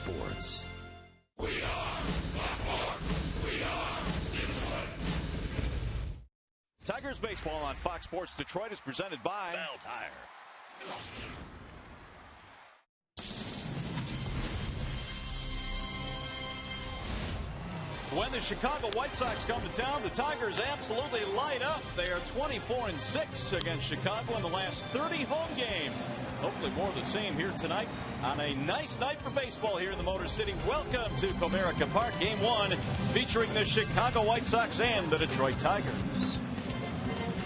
sports. We are Baltimore. We are Detroit. Tigers baseball on Fox Sports Detroit is presented by Bell Tire. When the Chicago White Sox come to town, the Tigers absolutely light up. They are 24-6 against Chicago in the last 30 home games. Hopefully more of the same here tonight on a nice night for baseball here in the Motor City. Welcome to Comerica Park, Game 1, featuring the Chicago White Sox and the Detroit Tigers.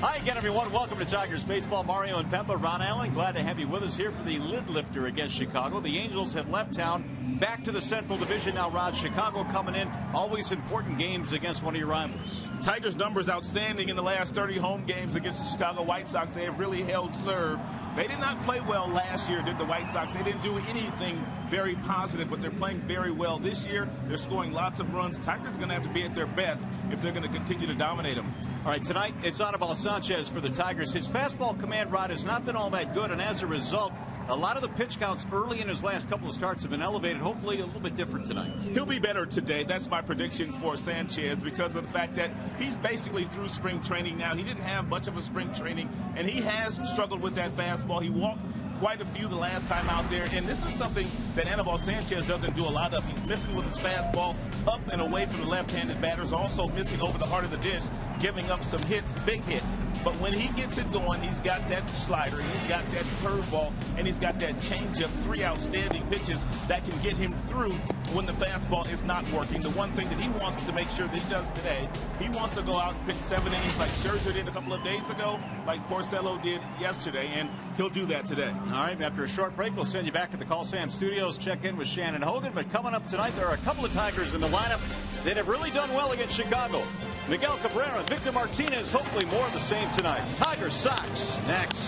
Hi again, everyone. Welcome to Tigers Baseball. Mario and Pemba, Ron Allen, glad to have you with us here for the lid lifter against Chicago. The Angels have left town, back to the Central Division. Now, Rod, Chicago coming in. Always important games against one of your rivals. Tigers' numbers outstanding in the last 30 home games against the Chicago White Sox. They have really held serve. They did not play well last year, did the White Sox. They didn't do anything very positive, but they're playing very well this year. They're scoring lots of runs. Tigers are going to have to be at their best if they're going to continue to dominate them. All right, tonight it's Anibal Sanchez for the Tigers. His fastball command, Rod, has not been all that good, and as a result, a lot of the pitch counts early in his last couple of starts have been elevated. Hopefully a little bit different tonight. He'll be better today. That's my prediction for Sanchez because of the fact that he's basically through spring training now. He didn't have much of a spring training, and he has struggled with that fastball. He walked quite a few the last time out there, and this is something that Anibal Sanchez doesn't do a lot of. He's missing with his fastball up and away from the left-handed batters, also missing over the heart of the dish, giving up some hits, big hits. But when he gets it going, he's got that slider, he's got that curveball, and he's got that changeup, 3 outstanding pitches that can get him through when the fastball is not working. The one thing that he wants to make sure that he does today, he wants to go out and pitch 7 innings like Scherzer did a couple of days ago, like Porcello did yesterday, and he'll do that today. All right, after a short break, we'll send you back to the Call Sam Studios, check in with Shannon Hogan. But coming up tonight, there are a couple of Tigers in the lineup that have really done well against Chicago. Miguel Cabrera, Victor Martinez, hopefully more of the same tonight. Tigers Sox next.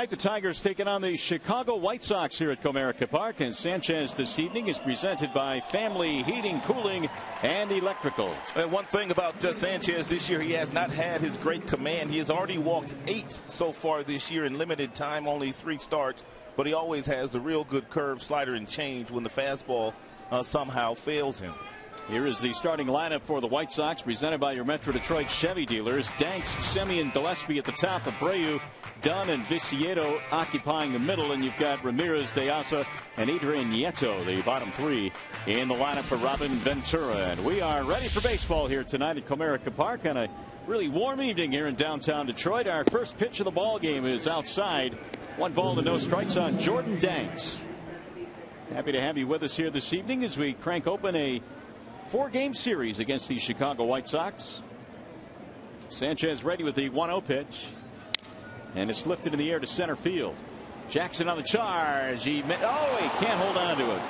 The Tigers taking on the Chicago White Sox here at Comerica Park, and Sanchez this evening is presented by Family Heating, Cooling, and Electrical. And one thing about Sanchez this year, he has not had his great command. He has already walked 8 so far this year in limited time, only 3 starts, but he always has a real good curve, slider, and change when the fastball somehow fails him. Here is the starting lineup for the White Sox, presented by your Metro Detroit Chevy dealers. Danks, Semien, Gillespie at the top, Abreu, Dunn, and Viciedo occupying the middle, and you've got Ramirez, De Asa, and Adrian Nieto, the bottom 3 in the lineup for Robin Ventura. And we are ready for baseball here tonight at Comerica Park on a really warm evening here in downtown Detroit. Our first pitch of the ball game is outside. 1 ball and no strikes on Jordan Danks. Happy to have you with us here this evening as we crank open a 4-game series against the Chicago White Sox. Sanchez ready with the 1-0 pitch, and it's lifted in the air to center field. Jackson on the charge. He can't hold on to it.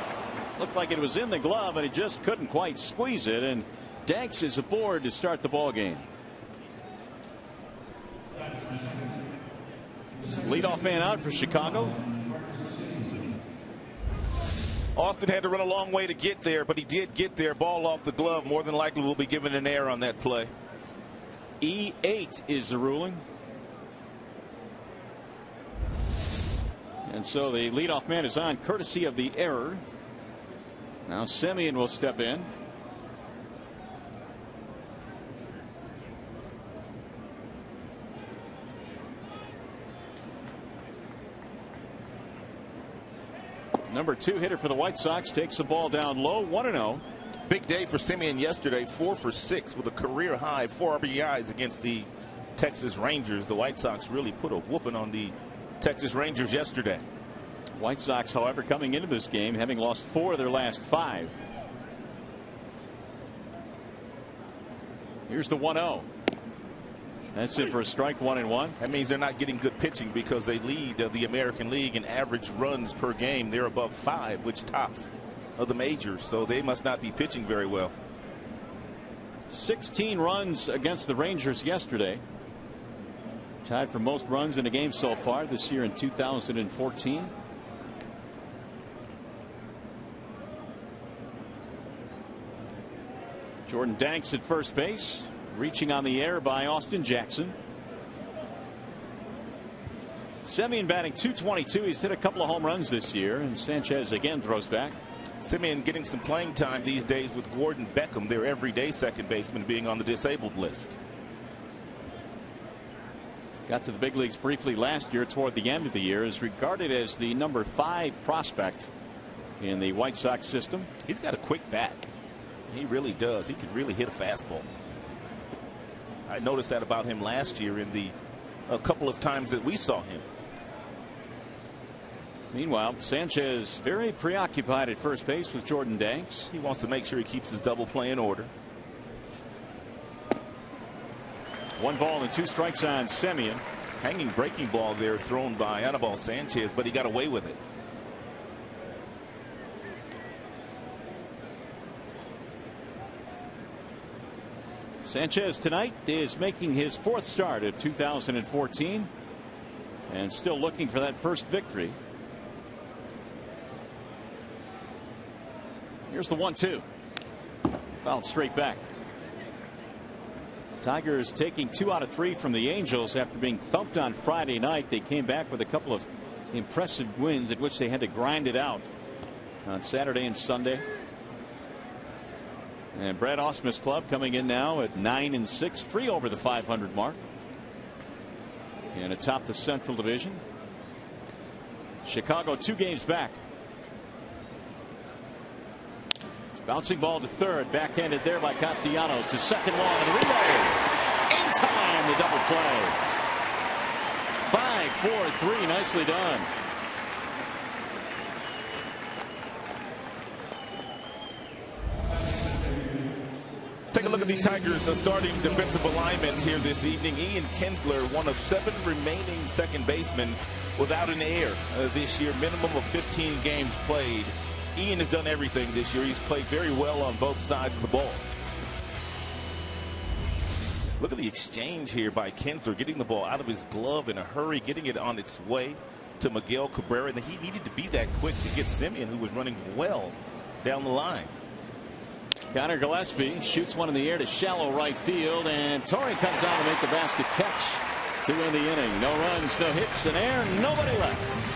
Looked like it was in the glove, and he just couldn't quite squeeze it, and Danks is aboard to start the ball game. Leadoff man out for Chicago. Austin had to run a long way to get there, but he did get there. Ball off the glove. More than likely will be given an error on that play. E8 is the ruling. And so the leadoff man is on courtesy of the error. Now Semien will step in. Number 2 hitter for the White Sox takes the ball down low, 1-0. Big day for Semien yesterday, 4 for 6 with a career high 4 RBIs against the Texas Rangers. The White Sox really put a whooping on the Texas Rangers yesterday. White Sox, however, coming into this game having lost 4 of their last 5. Here's the 1-0. That's it for a strike, 1-1. That means they're not getting good pitching because they lead the American League in average runs per game. They're above 5, which tops of the majors, so they must not be pitching very well. 16 runs against the Rangers yesterday. Tied for most runs in a game so far this year in 2014. Jordan Danks at first base. Reaching on the air by Austin Jackson. Semien batting .222. He's hit a couple of home runs this year, and Sanchez again throws back. Semien getting some playing time these days with Gordon Beckham, their everyday second baseman, being on the disabled list. Got to the big leagues briefly last year toward the end of the year. Is regarded as the number 5 prospect in the White Sox system. He's got a quick bat. He really does. He can really hit a fastball. I noticed that about him last year in the couple of times that we saw him. Meanwhile, Sanchez very preoccupied at first base with Jordan Danks. He wants to make sure he keeps his double play in order. 1 ball and 2 strikes on Semien. Hanging breaking ball there thrown by Anibal Sanchez, but he got away with it. Sanchez tonight is making his 4th start of 2014 and still looking for that first victory. Here's the 1-2. Fouled straight back. Tigers taking 2 out of 3 from the Angels after being thumped on Friday night. They came back with a couple of impressive wins at which they had to grind it out on Saturday and Sunday. And Brad Ausmus's club coming in now at 9-6, 3 over the 500 mark, and atop the Central Division. Chicago 2 games back. Bouncing ball to third, backhanded there by Castellanos to second, long and relay. In time, the double play. 5-4-3, nicely done. Take a look at the Tigers' starting defensive alignment here this evening. Ian Kinsler, one of 7 remaining second basemen without an error this year, minimum of 15 games played. Ian has done everything this year. He's played very well on both sides of the ball. Look at the exchange here by Kinsler, getting the ball out of his glove in a hurry, getting it on its way to Miguel Cabrera. And he needed to be that quick to get Semien, who was running well down the line. Connor Gillespie shoots one in the air to shallow right field, and Torrey comes on to make the basket catch to win the inning. No runs, no hits, and air, nobody left.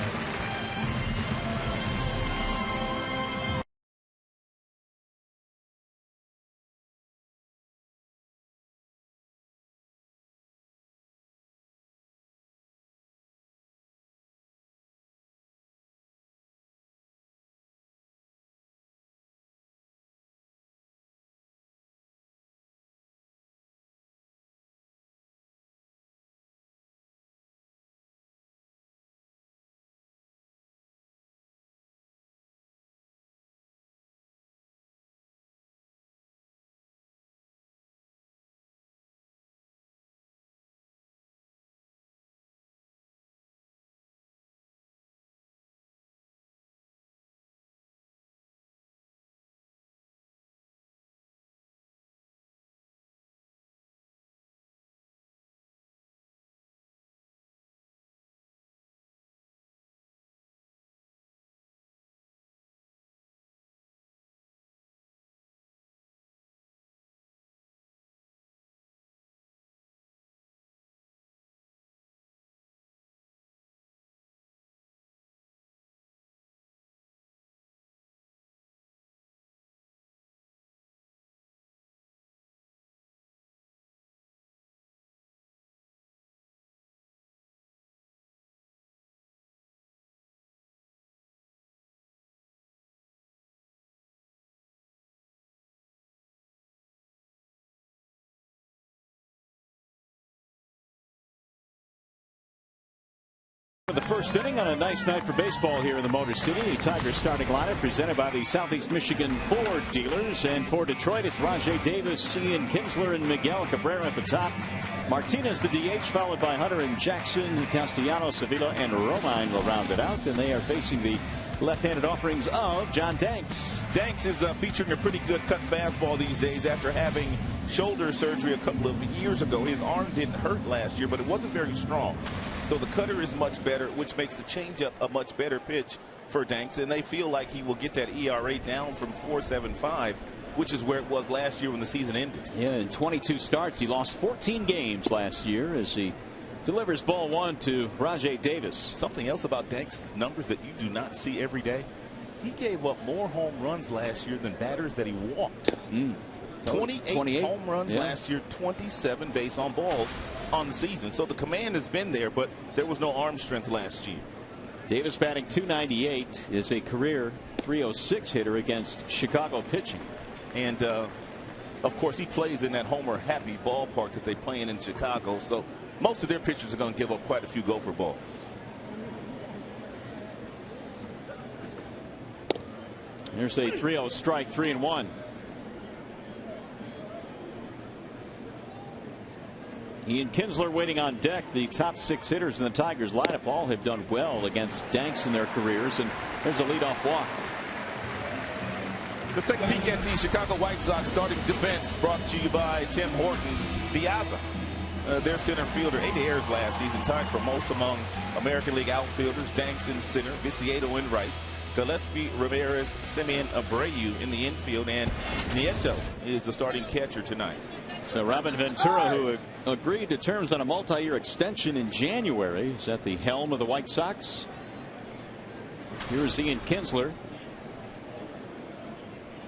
The first inning on a nice night for baseball here in the Motor City. The Tigers starting lineup presented by the Southeast Michigan Ford dealers. And for Detroit, it's Rajay Davis, Ian Kinsler, and Miguel Cabrera at the top. Martinez, the DH, followed by Hunter and Jackson. Castellanos, Sevilla, and Romine will round it out. And they are facing the left-handed offerings of John Danks. Danks is featuring a pretty good cut fastball these days after having shoulder surgery a couple of years ago. His arm didn't hurt last year, but it wasn't very strong. So the cutter is much better, which makes the changeup a much better pitch for Danks. And they feel like he will get that ERA down from 4.75, which is where it was last year when the season ended. Yeah, in 22 starts, he lost 14 games last year as he delivers ball one to Rajay Davis. Something else about Danks' numbers that you do not see every day. He gave up more home runs last year than batters that he walked. 28 home runs last year, 27 base on balls on the season. So the command has been there, but there was no arm strength last year. Davis batting .298, is a career .306 hitter against Chicago pitching. And of course, he plays in that Homer happy ballpark that they play in Chicago. So most of their pitchers are going to give up quite a few gopher balls. Here's a 3-0 strike, 3-1. Ian Kinsler waiting on deck. The top 6 hitters in the Tigers lineup all have done well against Danks in their careers. And there's a leadoff walk. Let's take a peek at the Chicago White Sox starting defense, brought to you by Tim Hortons. Diaza, their center fielder, 8 errors last season, tied for most among American League outfielders. Danks in center, Viciedo in right, Gillespie, Ramirez, Semien, Abreu in the infield, and Nieto is the starting catcher tonight. So Robin Ventura, who agreed to terms on a multi-year extension in January, is at the helm of the White Sox. Here's Ian Kinsler.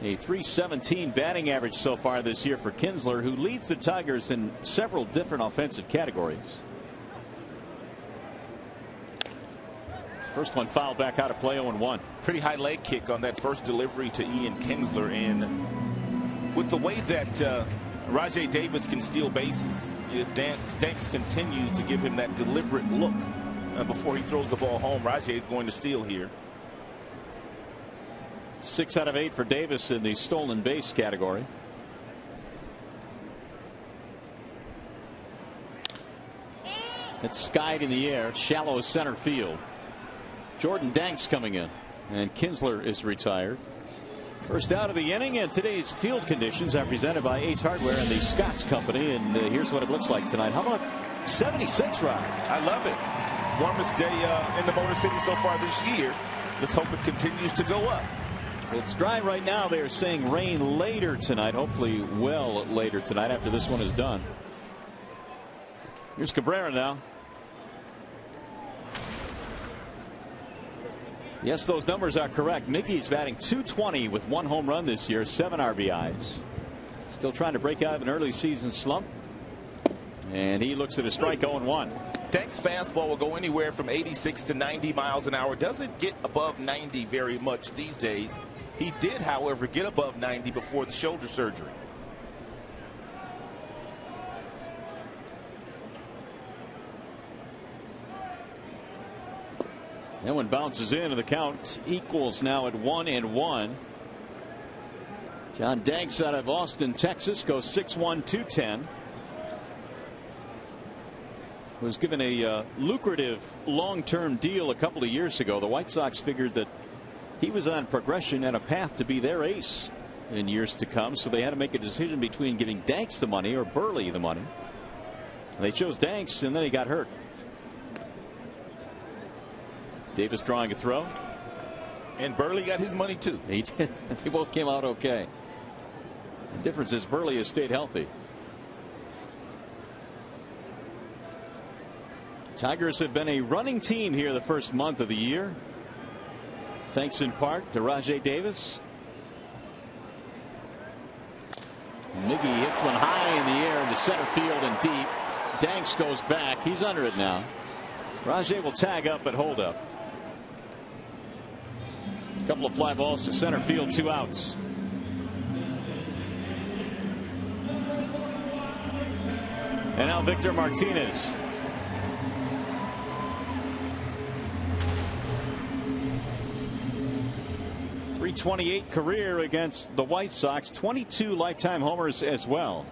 A .317 batting average so far this year for Kinsler, who leads the Tigers in several different offensive categories. First one fouled back out of play, 0-1. Pretty high leg kick on that first delivery to Ian Kinsler. And with the way that Rajay Davis can steal bases, if Danks continues to give him that deliberate look before he throws the ball home, Rajay is going to steal here. 6 out of 8 for Davis in the stolen base category. It's skied in the air, shallow center field. Jordan Danks coming in, and Kinsler is retired. First out of the inning, and today's field conditions are presented by Ace Hardware and the Scott's Company. And here's what it looks like tonight. How about 76, Rob? I love it. Warmest day in the Motor City so far this year. Let's hope it continues to go up. It's dry right now. They are saying rain later tonight, hopefully well later tonight after this one is done. Here's Cabrera now. Yes, those numbers are correct. Miggy's batting .220 with 1 home run this year, 7 RBIs. Still trying to break out of an early season slump. And he looks at a strike 0-1. Dank's fastball will go anywhere from 86 to 90 miles an hour. Doesn't get above 90 very much these days. He did, however, get above 90 before the shoulder surgery. That one bounces in, and the count equals now at 1-1. John Danks out of Austin, Texas, goes 6'1", 210. Was given a lucrative long-term deal a couple of years ago. The White Sox figured that he was on progression and a path to be their ace in years to come, so they had to make a decision between giving Danks the money or Burley the money. They chose Danks, and then he got hurt. Davis drawing a throw. And Burley got his money too. They both came out okay. The difference is Burley has stayed healthy. Tigers have been a running team here the first month of the year, thanks in part to Rajai Davis. Miggy hits one high in the air into center field and deep. Danks goes back. He's under it now. Rajai will tag up but hold up. A couple of fly balls to center field, 2 outs. And now Victor Martinez. .328 career against the White Sox, 22 lifetime homers as well.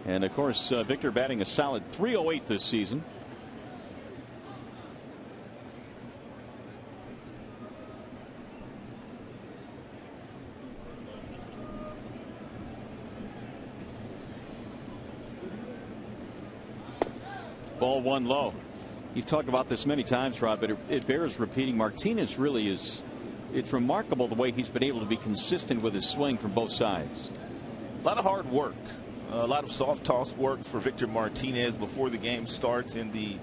And of course, Victor batting a solid .308 this season. Ball 1 low. You've talked about this many times, Rob, but it bears repeating. Martinez really is. It's remarkable the way he's been able to be consistent with his swing from both sides. A lot of hard work, a lot of soft toss work for Victor Martinez before the game starts in the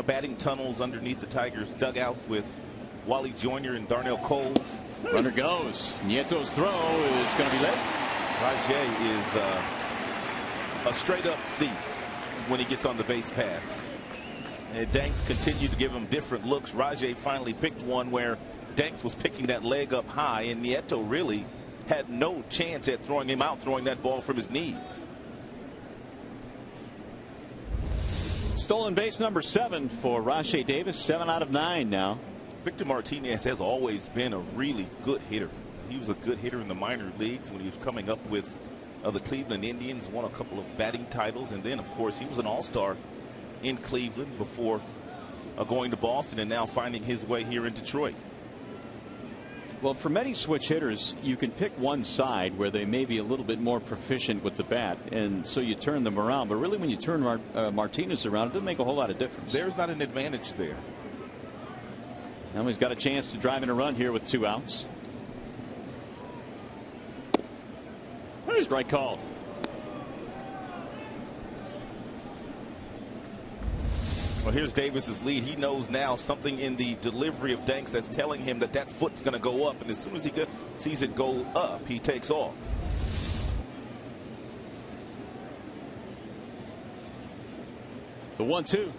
batting tunnels underneath the Tigers dugout with Wally Joyner and Darnell Coles. Runner goes. Nieto's throw is going to be late. Rajai is a straight up thief when he gets on the base paths. And Danks continued to give him different looks. Rajai finally picked one where Danks was picking that leg up high, and Nieto really had no chance at throwing him out, throwing that ball from his knees. Stolen base number 7 for Rajai Davis, 7 out of 9 now. Victor Martinez has always been a really good hitter. He was a good hitter in the minor leagues when he was coming up with the Cleveland Indians, won a couple of batting titles, and then of course he was an all-star in Cleveland before going to Boston and now finding his way here in Detroit. Well, for many switch hitters, you can pick one side where they may be a little bit more proficient with the bat, and so you turn them around. But really, when you turn Martinez around, it doesn't make a whole lot of difference. There's not an advantage there. Now he's got a chance to drive in a run here with 2 outs. Strike called. Well, here's Davis's lead. He knows now something in the delivery of Danks that's telling him that foot's going to go up, and as soon as he sees it go up, he takes off. The 1-2.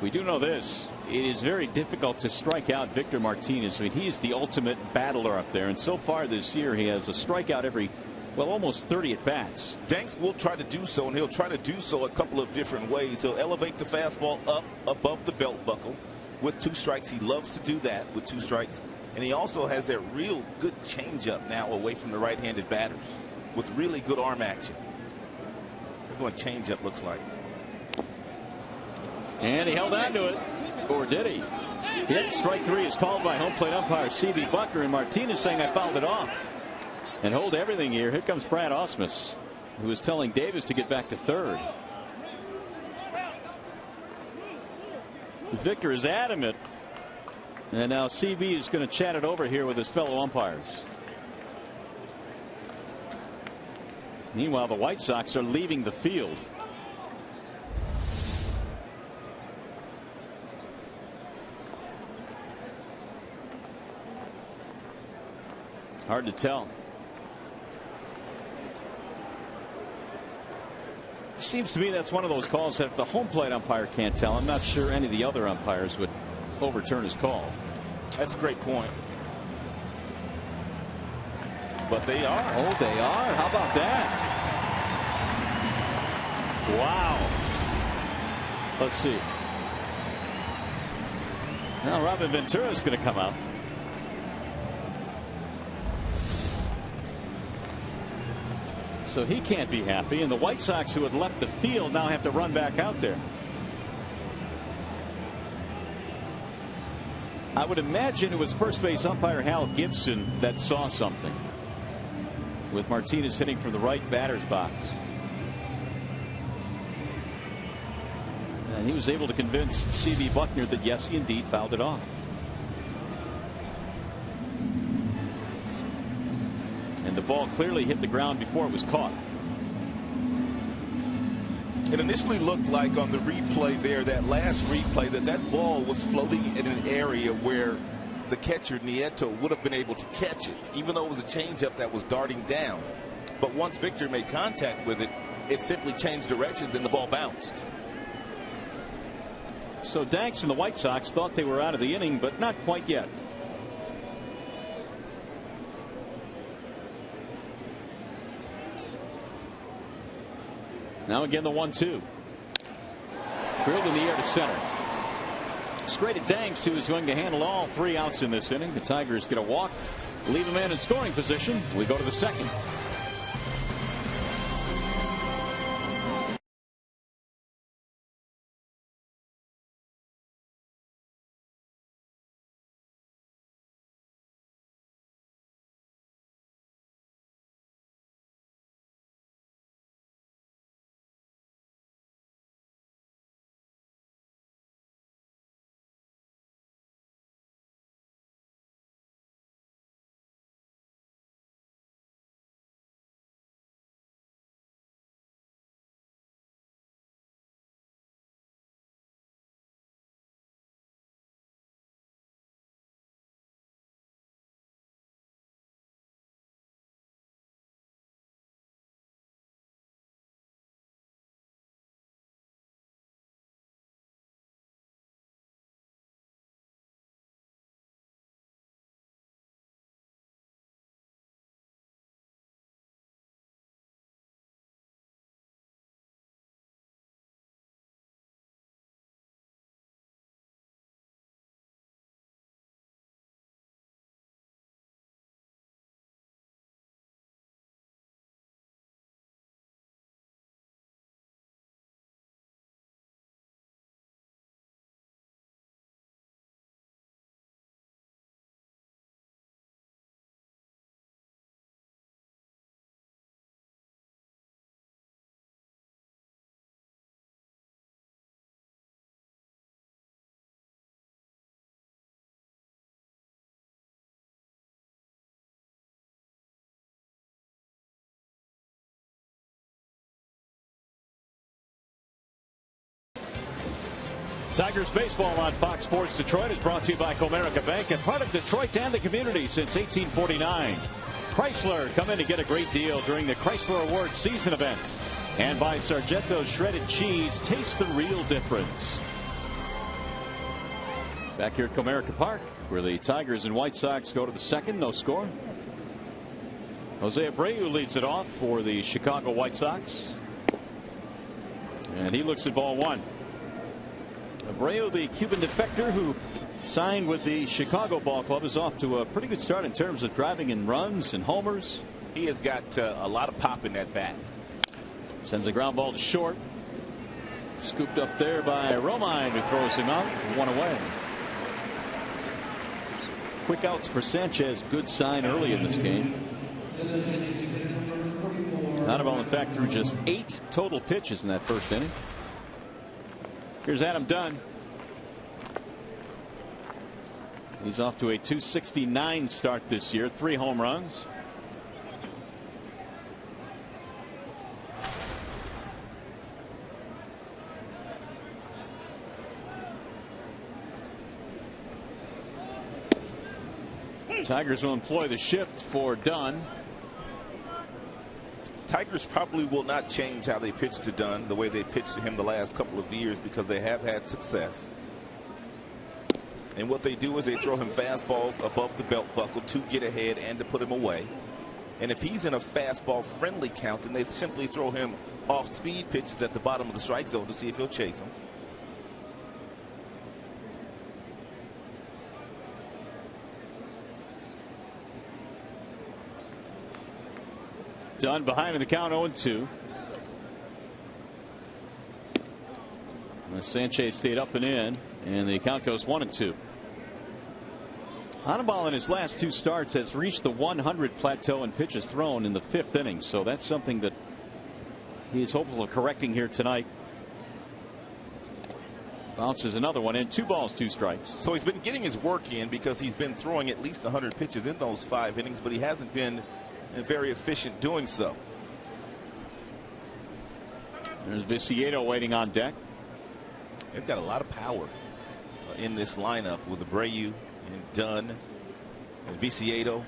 We do know this. It is very difficult to strike out Victor Martinez. I mean, he is the ultimate battler up there, and so far this year he has a strikeout every, well, almost 30 at bats. Danks will try to do so, and he'll try to do so a couple of different ways. He'll elevate the fastball up above the belt buckle with 2 strikes. He loves to do that with 2 strikes, and he also has that real good changeup now away from the right-handed batters with really good arm action. Look what changeup looks like. And he held on to it. Or did he? Yep, strike three is called by home plate umpire C.B. Buckner, and Martinez saying I fouled it off. And hold everything here. Here comes Brad Ausmus, who is telling Davis to get back to third. Victor is adamant. And now CB is going to chat it over here with his fellow umpires. Meanwhile, the White Sox are leaving the field. Hard to tell. Seems to me that's one of those calls that if the home plate umpire can't tell, I'm not sure any of the other umpires would overturn his call. That's a great point. But they are. Oh, they are. How about that? Wow. Let's see. Now Robin Ventura is going to come out. So he can't be happy, and the White Sox, who had left the field, now have to run back out there. I would imagine it was first base umpire Hal Gibson that saw something, with Martinez hitting from the right batter's box. And he was able to convince C.B. Buckner that yes, he indeed fouled it off. And the ball clearly hit the ground before it was caught. It initially looked like on the replay there, that last replay, that ball was floating in an area where the catcher Nieto would have been able to catch it, even though it was a changeup that was darting down. But once Victor made contact with it, it simply changed directions and the ball bounced. So Danks and the White Sox thought they were out of the inning, but not quite yet. Now again the 1-2. Drilled in the air to center. Straight at Danks, who is going to handle all 3 outs in this inning. The Tigers get a walk, leave a man in scoring position. We go to the second. Tigers baseball on Fox Sports Detroit is brought to you by Comerica Bank, and part of Detroit and the community since 1849. Chrysler, come in and get a great deal during the Chrysler Awards season event. And by Sargento's Shredded Cheese, taste the real difference. Back here at Comerica Park, where the Tigers and White Sox go to the second, no score. Jose Abreu leads it off for the Chicago White Sox. And he looks at ball one. Abreu, the Cuban defector who signed with the Chicago Ball Club, is off to a pretty good start in terms of driving in runs and homers. He has got a lot of pop in that bat. Sends a ground ball to short. Scooped up there by Romine, who throws him out. One away. quick outs for Sanchez. Good sign early in this game. Anaheim, in fact, threw just 8 total pitches in that first inning. Here's Adam Dunn. He's off to a .269 start this year. 3 home runs. Tigers will employ the shift for Dunn. Tigers probably will not change how they pitch to Dunn the way they've pitched to him the last couple of years, because they have had success. And what they do is they throw him fastballs above the belt buckle to get ahead and to put him away. And if he's in a fastball friendly count, then they simply throw him off speed pitches at the bottom of the strike zone to see if he'll chase them. Dunn behind in the count, 0-2. Sanchez stayed up and in, and the count goes 1-2. Anaheim in his last 2 starts has reached the 100 plateau in pitches thrown in the 5th inning, so that's something that he is hopeful of correcting here tonight. Bounces another one in. 2 balls, 2 strikes. So he's been getting his work in because he's been throwing at least 100 pitches in those 5 innings, but he hasn't been very efficient doing so. There's Viciedo waiting on deck. They've got a lot of power in this lineup with Abreu and Dunn and Viciedo.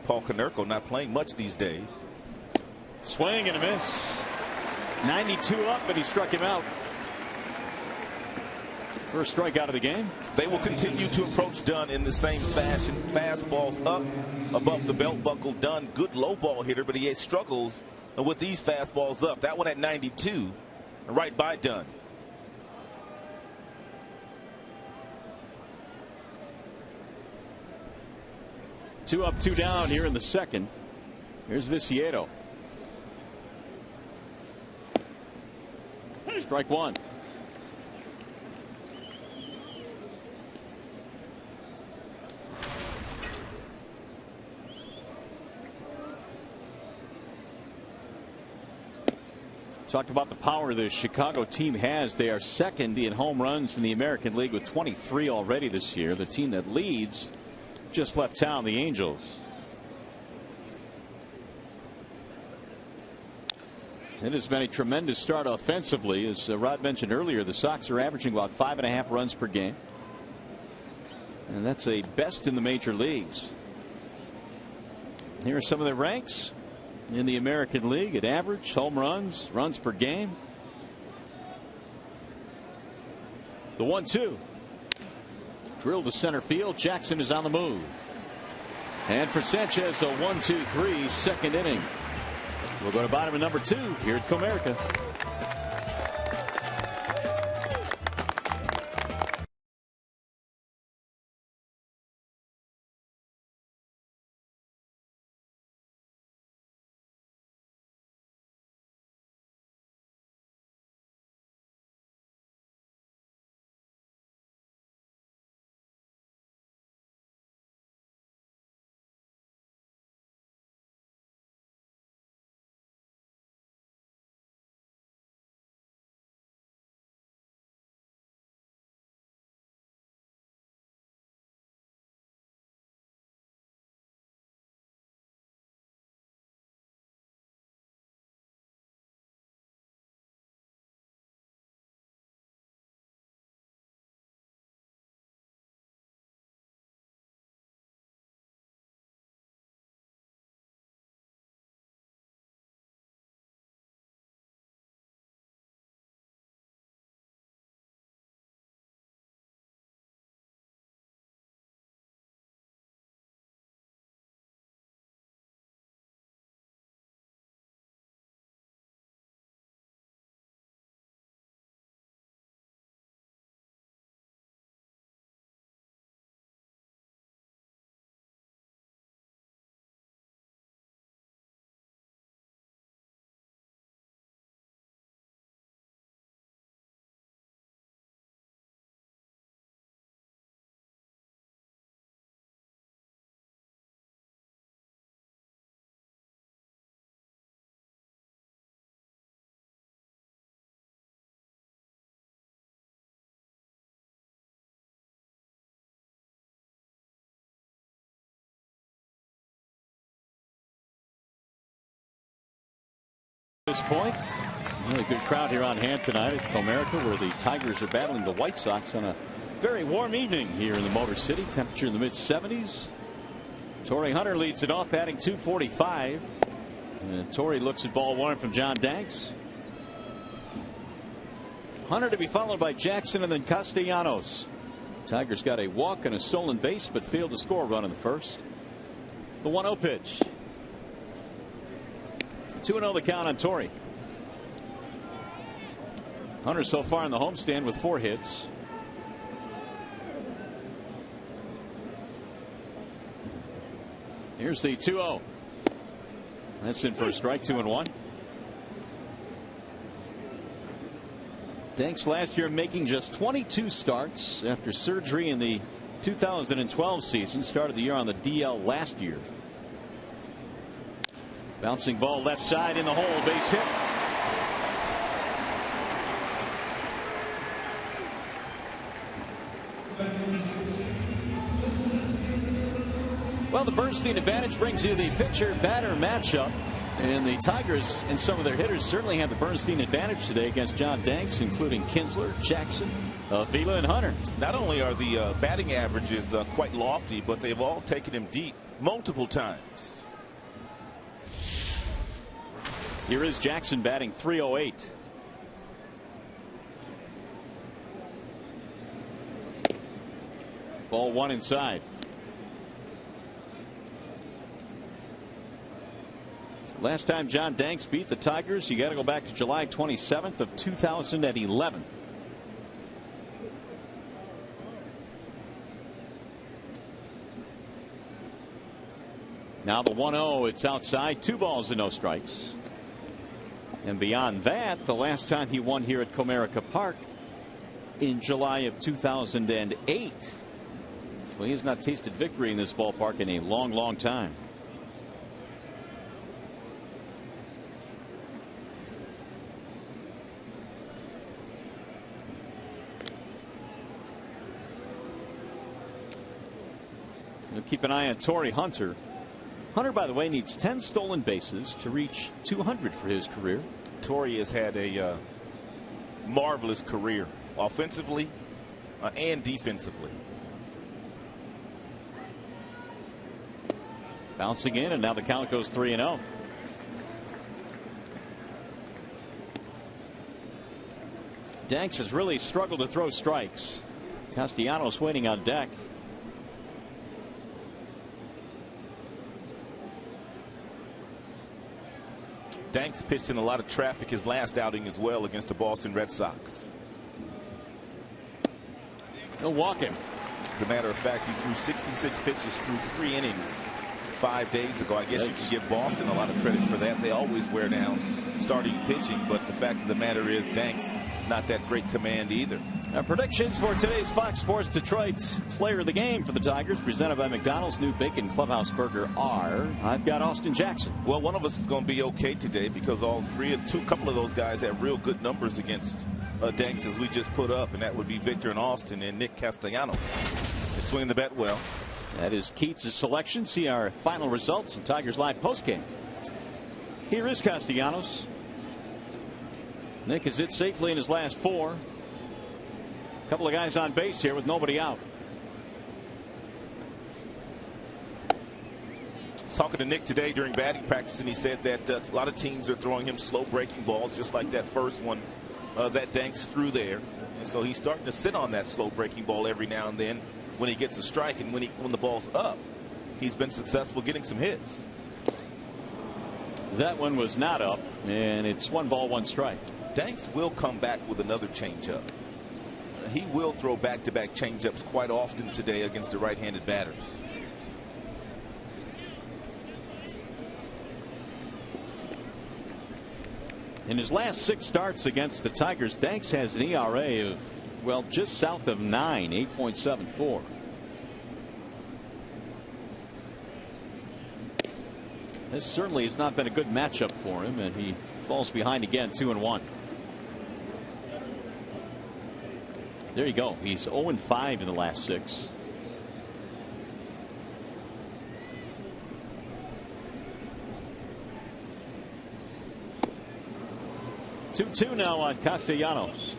Paul Konerko not playing much these days. Swing and a miss. 92 up, but he struck him out. First strikeout of the game. They will continue to approach Dunn in the same fashion. Fastballs up above the belt buckle. Dunn, good low ball hitter, but he struggles with these fastballs up. That one at 92, right by Dunn. Two up, 2 down here in the second. Here's Viciedo. Strike 1. Talked about the power the Chicago team has. They are second in home runs in the American League with 23 already this year. The team that leads just left town, the Angels. It has been a tremendous start offensively. As Rod mentioned earlier, the Sox are averaging about 5.5 runs per game. And that's a best in the major leagues. Here are some of their ranks in the American League at average, home runs, runs per game. The 1-2. Drilled to center field. Jackson is on the move. And for Sanchez, a 1-2-3 second inning. We'll go to bottom of number 2 here at Comerica. This point, really good crowd here on hand tonight at Comerica, where the Tigers are battling the White Sox on a very warm evening here in the Motor City. Temperature in the mid-70s. Torrey Hunter leads it off, batting .245. And Torrey looks at ball one from John Danks. Hunter to be followed by Jackson and then Castellanos. Tigers got a walk and a stolen base, but failed to score a run in the first. The 1-0 pitch. 2-0 the count on Torrey. Hunter so far in the homestand with 4 hits. Here's the 2-0. That's in for a strike, 2-1. Danks last year making just 22 starts after surgery in the 2012 season. Started the year on the DL last year. Bouncing ball left side in the hole, base hit. Well, the Bernstein advantage brings you the pitcher-batter matchup. And the Tigers and some of their hitters certainly have the Bernstein advantage today against John Danks, including Kinsler, Jackson, Avila, and Hunter. Not only are the batting averages quite lofty, but they've all taken him deep multiple times. Here is Jackson batting .308. Ball one inside. Last time John Danks beat the Tigers, you got to go back to July 27th of 2011. Now the 1-0, it's outside, 2 balls and no strikes. And beyond that, the last time he won here at Comerica Park in July of 2008. So he has not tasted victory in this ballpark in a long, long time. We'll keep an eye on Torrey Hunter. Hunter, by the way, needs 10 stolen bases to reach 200 for his career. Torrey has had a marvelous career offensively and defensively. Bouncing in, and now the count goes 3-0. Danks has really struggled to throw strikes. Castellanos waiting on deck. Danks pitched in a lot of traffic his last outing as well against the Boston Red Sox. He'll walk him. As a matter of fact, he threw 66 pitches through 3 innings 5 days ago. I guess you can give Boston a lot of credit for that. They always wear down starting pitching, but the fact of the matter is Danks not that great command either. Our predictions for today's Fox Sports Detroit Player of the Game for the Tigers, presented by McDonald's new Bacon Clubhouse Burger, are I've got Austin Jackson. Well, one of us is going to be okay today because couple of those guys have real good numbers against Danks as we just put up, and that would be Victor and Austin and Nick Castellanos. They're swinging the bat well. That is Keats' selection. See our final results in Tigers Live postgame. Here is Castellanos. Nick has hit safely in his last 4. A couple of guys on base here with nobody out. Talking to Nick today during batting practice, and he said that a lot of teams are throwing him slow breaking balls, just like that first one that Danks threw there. And so he's starting to sit on that slow breaking ball every now and then when he gets a strike, and when the ball's up, he's been successful getting some hits. That one was not up, and it's 1 ball, 1 strike. Danks will come back with another changeup. He will throw back-to-back changeups quite often today against the right-handed batters. In his last 6 starts against the Tigers, Danks has an ERA of, well, just south of 9, 8.74. This certainly has not been a good matchup for him, and he falls behind again, 2-1. There you go. He's 0-5 in the last 6. 2-2 now on Castellanos.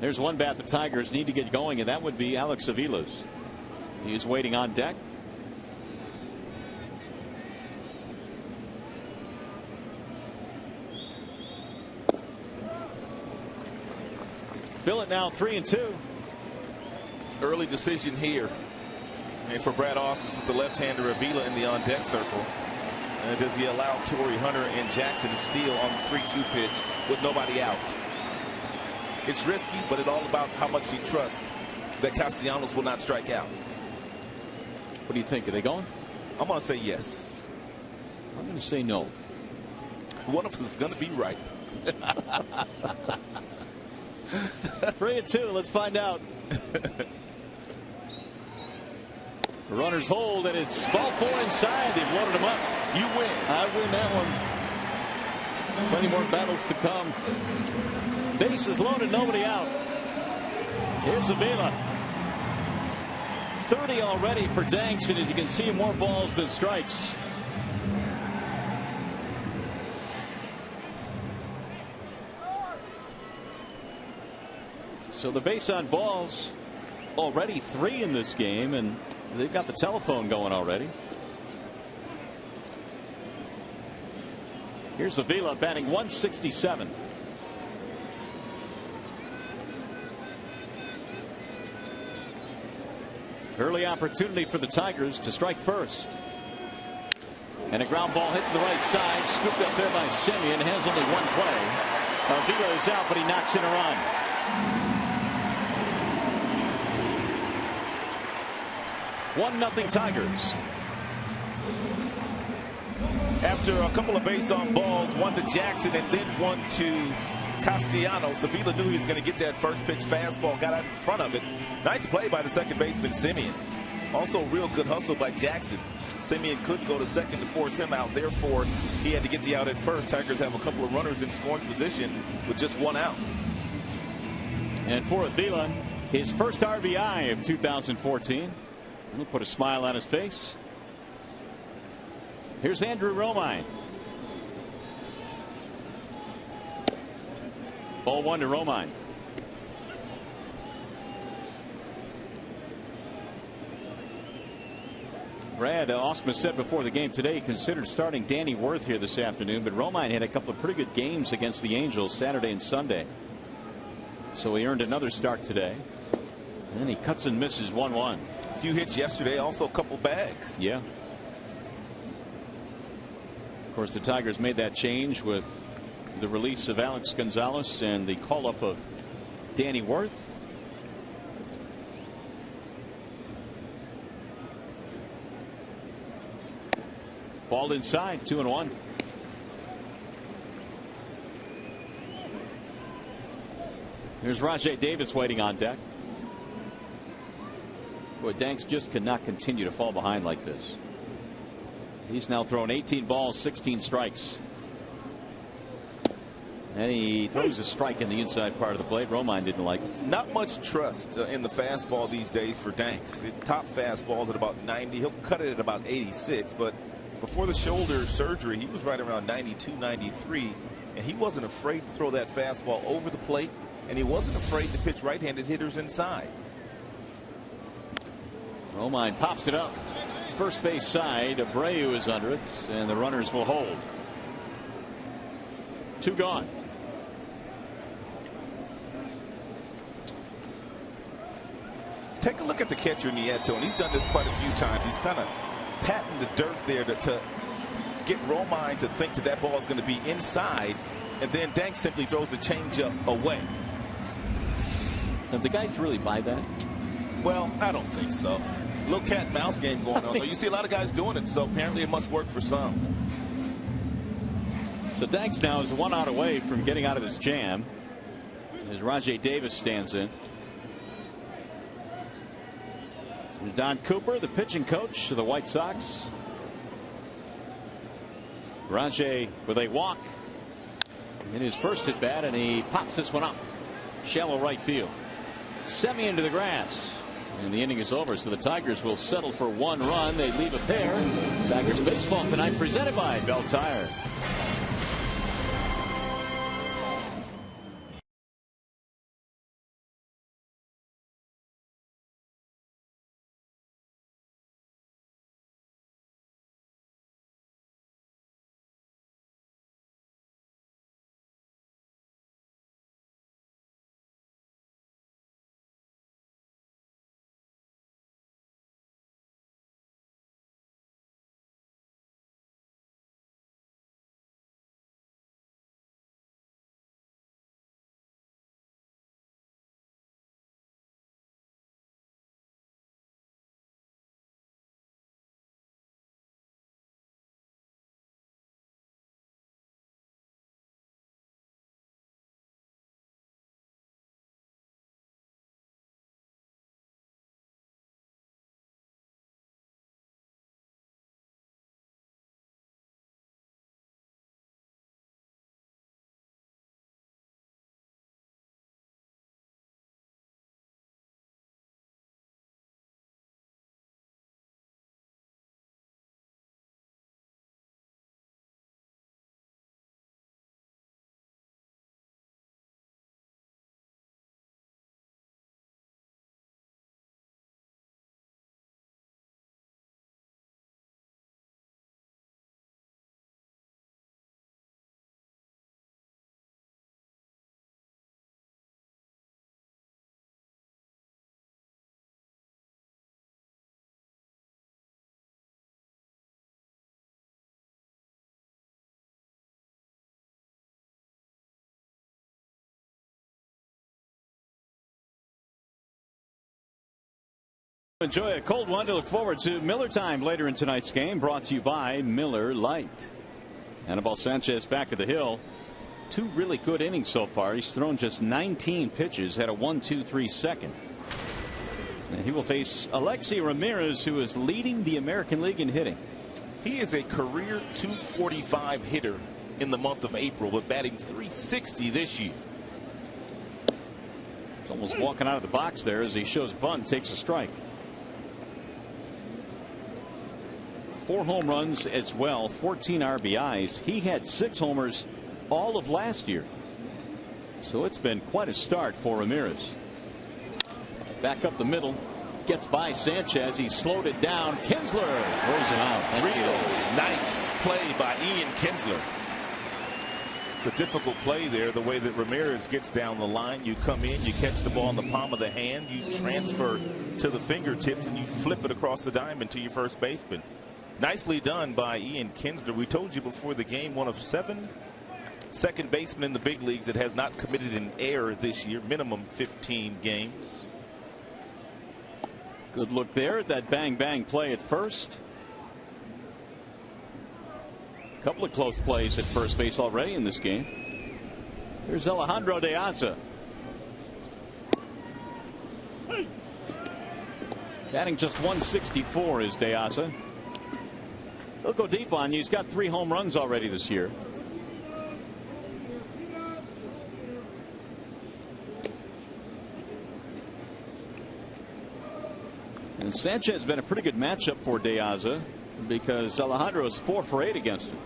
There's one bat the Tigers need to get going, and that would be Alex Avila's. He's waiting on deck. Fill it now, 3-2. Early decision here. And for Brad Ausmus with the left-hander Avila in the on-deck circle. Does he allow Torrey Hunter and Jackson to steal on the 3-2 pitch with nobody out? It's risky, but it's all about how much he trusts that Castellanos will not strike out. What do you think? Are they going? I'm going to say yes. I'm going to say no. One of us is going to be right. 3-2. Let's find out. Runners hold, and it's ball 4 inside. They've loaded him up. You win. I win that one. Plenty more battles to come. Bases loaded, nobody out. Here's Avila. 30 already for Danks, and as you can see, more balls than strikes. So the base on balls already 3 in this game, and they've got the telephone going already. Here's Avila batting 167. Early opportunity for the Tigers to strike first. And a ground ball hit to the right side, scooped up there by SEMIEN. Has only one play. Avila is out, but he knocks in a run. 1-0 Tigers. After a couple of base on balls, one to Jackson and then one to Castellanos. Avila knew he was going to get that first pitch fastball, got out in front of it. Nice play by the second baseman SEMIEN. Also real good hustle by Jackson. SEMIEN couldn't go to second to force him out. Therefore, he had to get the out at first. Tigers have a couple of runners in scoring position with just one out. And for Avila, his first RBI of 2014. He'll put a smile on his face. Here's Andrew Romine. Ball 1 to Romine. Brad Ausmus said before the game today he considered starting Danny Worth here this afternoon, but Romine had a couple of pretty good games against the Angels Saturday and Sunday. So he earned another start today. And he cuts and misses 1-1. A few hits yesterday, also a couple bags. Yeah. Of course, the Tigers made that change with the release of Alex Gonzalez and the call up of Danny Worth. Balled inside, 2-1. Here's Rajai Davis waiting on deck. Boy, Danks just cannot continue to fall behind like this. He's now thrown 18 balls, 16 strikes. And he throws a strike in the inside part of the plate. Romine didn't like it. Not much trust in the fastball these days for Danks. Top fastball's at about 90. He'll cut it at about 86. But before the shoulder surgery, he was right around 92, 93. And he wasn't afraid to throw that fastball over the plate. And he wasn't afraid to pitch right-handed hitters inside. Romine pops it up. First base side. Abreu is under it, and the runners will hold. 2 gone. Take a look at the catcher Nieto, and he's done this quite a few times. He's kind of patting the dirt there to get Romine to think that ball is going to be inside, and then Danks simply throws the changeup away. Now, the guys really buy that? Well, I don't think so. Little cat and mouse game going on. So you see a lot of guys doing it, so apparently it must work for some. So Danks now is 1 out away from getting out of this jam as Rajai Davis stands in. Don Cooper, the pitching coach of the White Sox. Rajai with a walk in his first at bat, and he pops this one up. Shallow right field. SEMIEN into the grass. And the inning is over, so the Tigers will settle for 1 run. They leave a pair. Tigers baseball tonight presented by Bell Tire. Enjoy a cold one to look forward to. Miller time later in tonight's game, brought to you by Miller Lite. Anibal Sanchez back at the hill. 2 really good innings so far. He's thrown just 19 pitches, had a 1-2-3 second. And he will face Alexi Ramirez, who is leading the American League in hitting. He is a career .245 hitter in the month of April, but batting .360 this year. He's almost walking out of the box there as he shows bunt, takes a strike. 4 home runs as well, 14 RBIs. He had 6 homers all of last year. So it's been quite a start for Ramirez. Back up the middle, gets by Sanchez. He slowed it down. Kinsler throws him out. Real nice play by Ian Kinsler. It's a difficult play there, the way that Ramirez gets down the line. You come in, you catch the ball in the palm of the hand, you transfer to the fingertips, and you flip it across the diamond to your first baseman. Nicely done by Ian Kinsler. We told you before the game, one of 7 second basemen in the big leagues that has not committed an error this year, minimum 15 games. Good look there at that bang bang play at first. A couple of close plays at first base already in this game. Here's Alejandro De Aza. Batting just 164 is De Aza. He'll go deep on you. He's got 3 home runs already this year. And Sanchez has been a pretty good matchup for De Aza because Alejandro is 4 for 8 against him.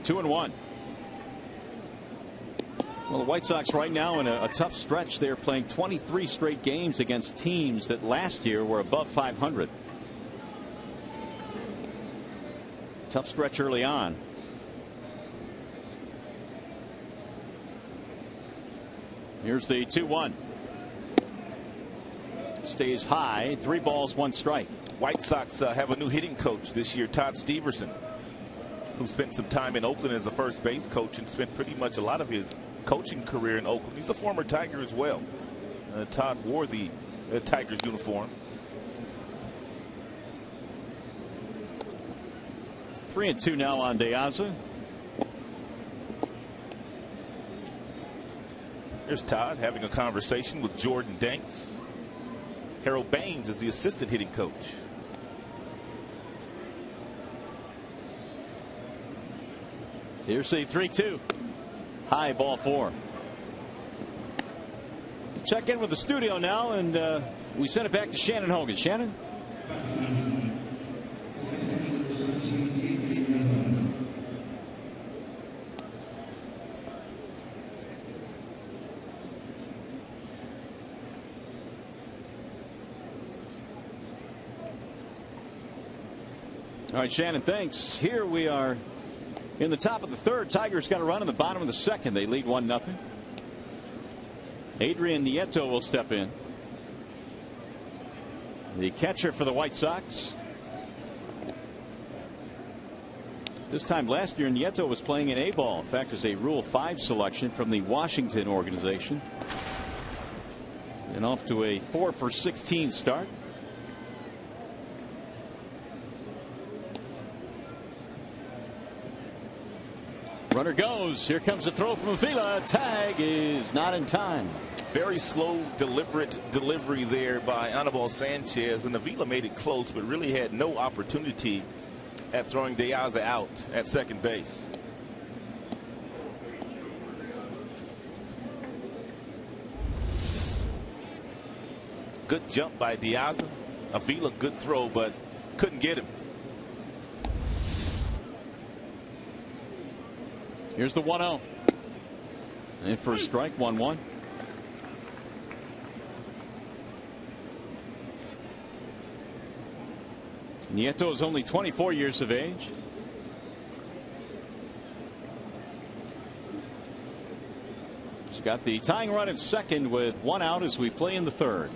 Two and 1. Well, the White Sox right now in a tough stretch. They're playing 23 straight games against teams that last year were above 500. Tough stretch early on. Here's the 2-1. Stays high. 3 balls, 1 strike. White Sox have a new hitting coach this year, Todd Steverson, who spent some time in Oakland as a first base coach and spent pretty much a lot of his coaching career in Oakland. He's a former Tiger as well. Todd wore the Tigers uniform. 3-2 now on De Aza. There's Todd having a conversation with Jordan Danks. Harold Baines is the assistant hitting coach. Here's the 3-2. High, ball 4. Check in with the studio now, and we send it back to Shannon Hogan. Shannon? All right, Shannon, thanks. Here we are in the top of the third. Tigers got a run in the bottom of the second. They lead 1-0. Adrian Nieto will step in. The catcher for the White Sox. This time last year, Nieto was playing in A-ball. In fact, as a Rule 5 selection from the Washington organization. And off to a 4-for-16 start. Runner goes. Here comes the throw from Avila. Tag is not in time. Very slow, deliberate delivery there by Anibal Sanchez, and Avila made it close, but really had no opportunity at throwing De Aza out at second base. Good jump by De Aza. Avila, good throw, but couldn't get him. Here's the 1-0. And for a strike, 1-1. Nieto is only 24 years of age. He's got the tying run at second with 1 out as we play in the third.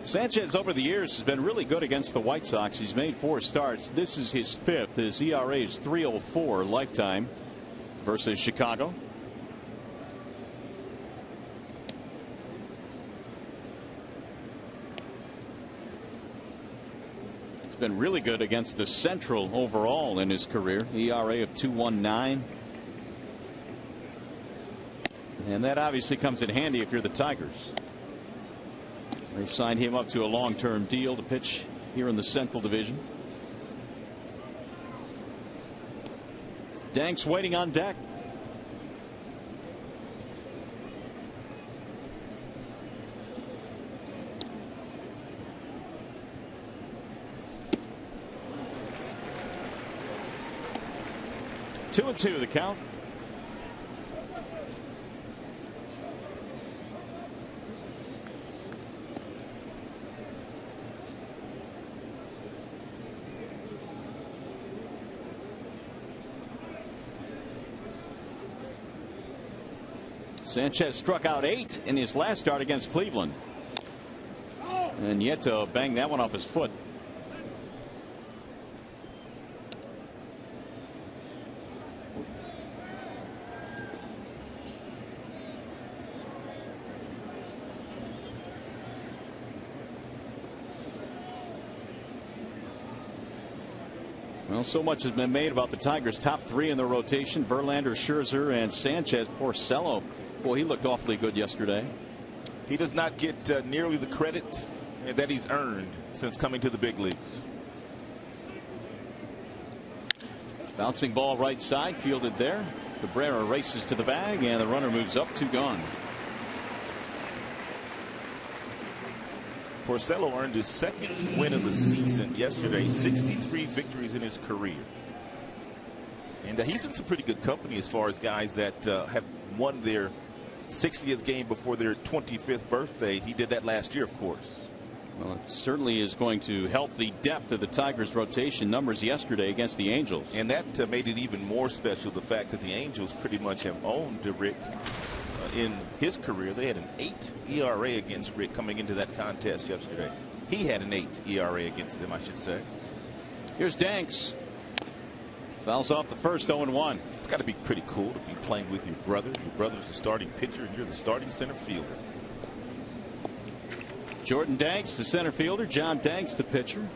Sanchez over the years has been really good against the White Sox. He's made 4 starts. This is his 5th. His ERA is .304 lifetime versus Chicago. He's been really good against the Central overall in his career. ERA of .219. And that obviously comes in handy if you're the Tigers. They've signed him up to a long-term deal to pitch here in the Central Division. Danks waiting on deck. Two and two the count. Sanchez struck out 8 in his last start against Cleveland. And Nieto banged that one off his foot. Well, so much has been made about the Tigers' top 3 in their rotation. Verlander, Scherzer, and Sanchez. Porcello. Boy, he looked awfully good yesterday. He does not get nearly the credit that he's earned since coming to the big leagues. Bouncing ball right side, fielded there. Cabrera races to the bag, and the runner moves up, 2 gone. Porcello earned his 2nd win of the season yesterday, 63 victories in his career. And he's in some pretty good company as far as guys that have won their 60th game before their 25th birthday. He did that last year, of course. Well, it certainly is going to help the depth of the Tigers' rotation numbers yesterday against the Angels. And that made it even more special, the fact that the Angels pretty much have owned Rick in his career. They had an 8 ERA against Rick coming into that contest yesterday. He had an 8 ERA against them, I should say. Here's Danks. Fouls off the first, 0-1. It's got to be pretty cool to be playing with your brother. Your brother's the starting pitcher, and you're the starting center fielder. Jordan Danks, the center fielder. John Danks, the pitcher.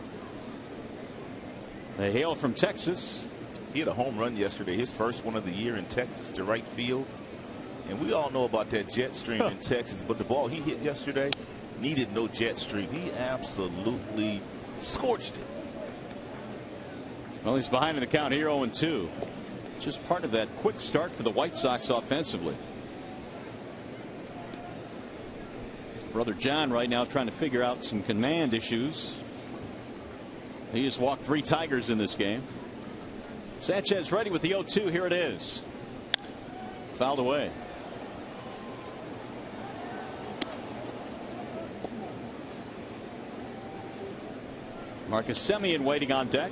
They hail from Texas. He had a home run yesterday, his first one of the year in Texas to right field. And we all know about that jet stream in Texas, but the ball he hit yesterday needed no jet stream. He absolutely scorched it. Well, he's behind in the count here, 0-2. Just part of that quick start for the White Sox offensively. Brother John right now trying to figure out some command issues. He has walked 3 Tigers in this game. Sanchez ready with the 0-2. Here it is. Fouled away. Marcus Semien waiting on deck.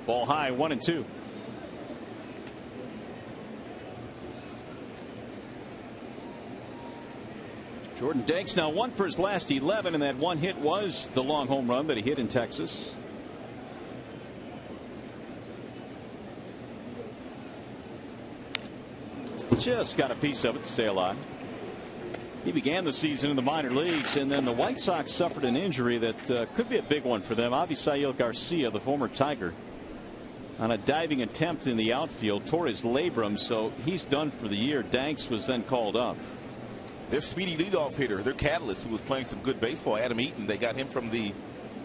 Ball high, 1-2. Jordan Danks now 1 for his last 11, and that one hit was the long home run that he hit in Texas. Just got a piece of it to stay alive. He began the season in the minor leagues, and then the White Sox suffered an injury that could be a big one for them. Avisail Garcia, the former Tiger, on a diving attempt in the outfield, tore his labrum, so he's done for the year. Danks was then called up. Their speedy leadoff hitter, their catalyst, who was playing some good baseball, Adam Eaton, they got him from the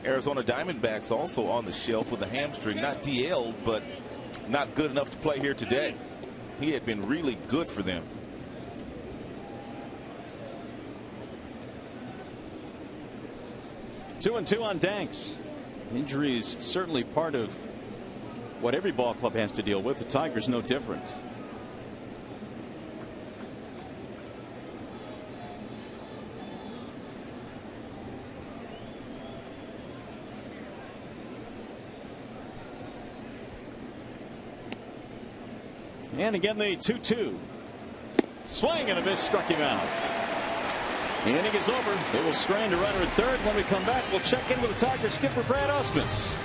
Arizona Diamondbacks, also on the shelf with a hamstring. Not DL'd, but not good enough to play here today. He had been really good for them. Two and two on Danks. Injury is certainly part of what every ball club has to deal with. The Tigers no different. And again the 2-2. Swing and a miss, struck him out. The inning is over. They will strand a runner at third. When we come back, we'll check in with the Tigers skipper Brad Ausmus.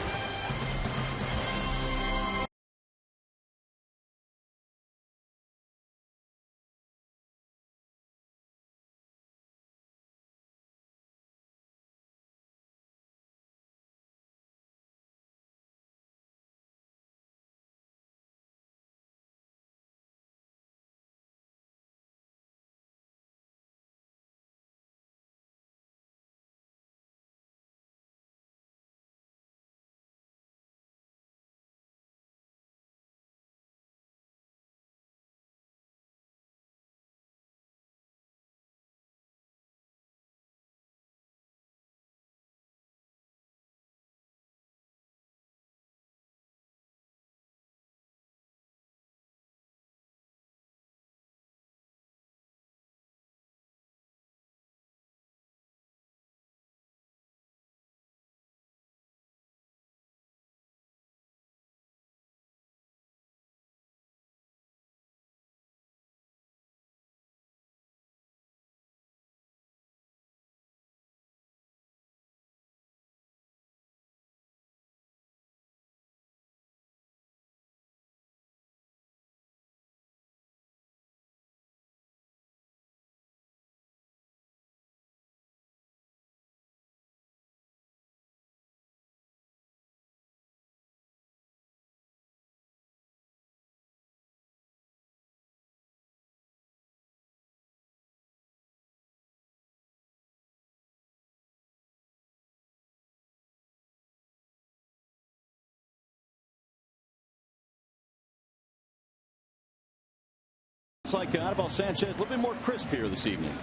It's like Anibal Sanchez, a little bit more crisp here this evening.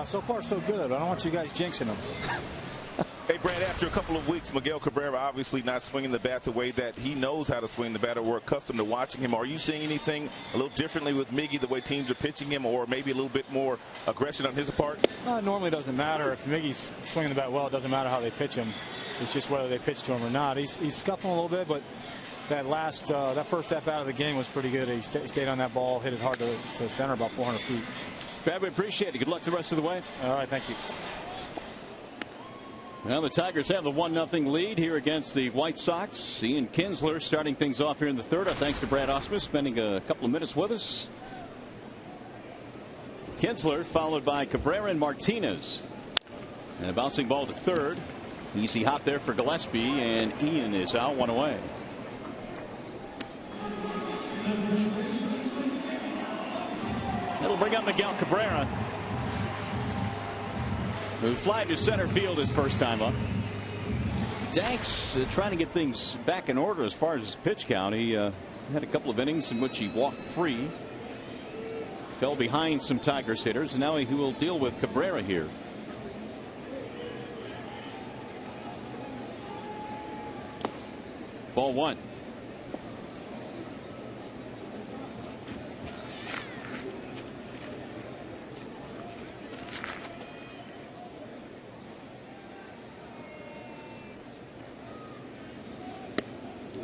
So far, so good. I don't want you guys jinxing him. Hey, Brad, after a couple of weeks, Miguel Cabrera obviously not swinging the bat the way that he knows how to swing the bat, or we're accustomed to watching him. Are you seeing anything a little differently with Miggy, the way teams are pitching him, or maybe a little bit more aggression on his part? Normally doesn't matter. If Miggy's swinging the bat well, it doesn't matter how they pitch him. It's just whether they pitch to him or not. He's scuffling a little bit, but that first at bat of the game was pretty good. He stayed on that ball, hit it hard to center, about 400 feet. Brad, we appreciate it. Good luck the rest of the way. All right, thank you. Well, the Tigers have the 1-0 lead here against the White Sox. Ian Kinsler starting things off here in the third. Our thanks to Brad Ausmus spending a couple of minutes with us. Kinsler followed by Cabrera and Martinez. And a bouncing ball to third. Easy hop there for Gillespie, and Ian is out, one away. That'll bring up Miguel Cabrera, who flied to center field his first time up. Danks trying to get things back in order as far as his pitch count. He had a couple of innings in which he walked 3. Fell behind some Tigers hitters, and now he will deal with Cabrera here. Ball 1.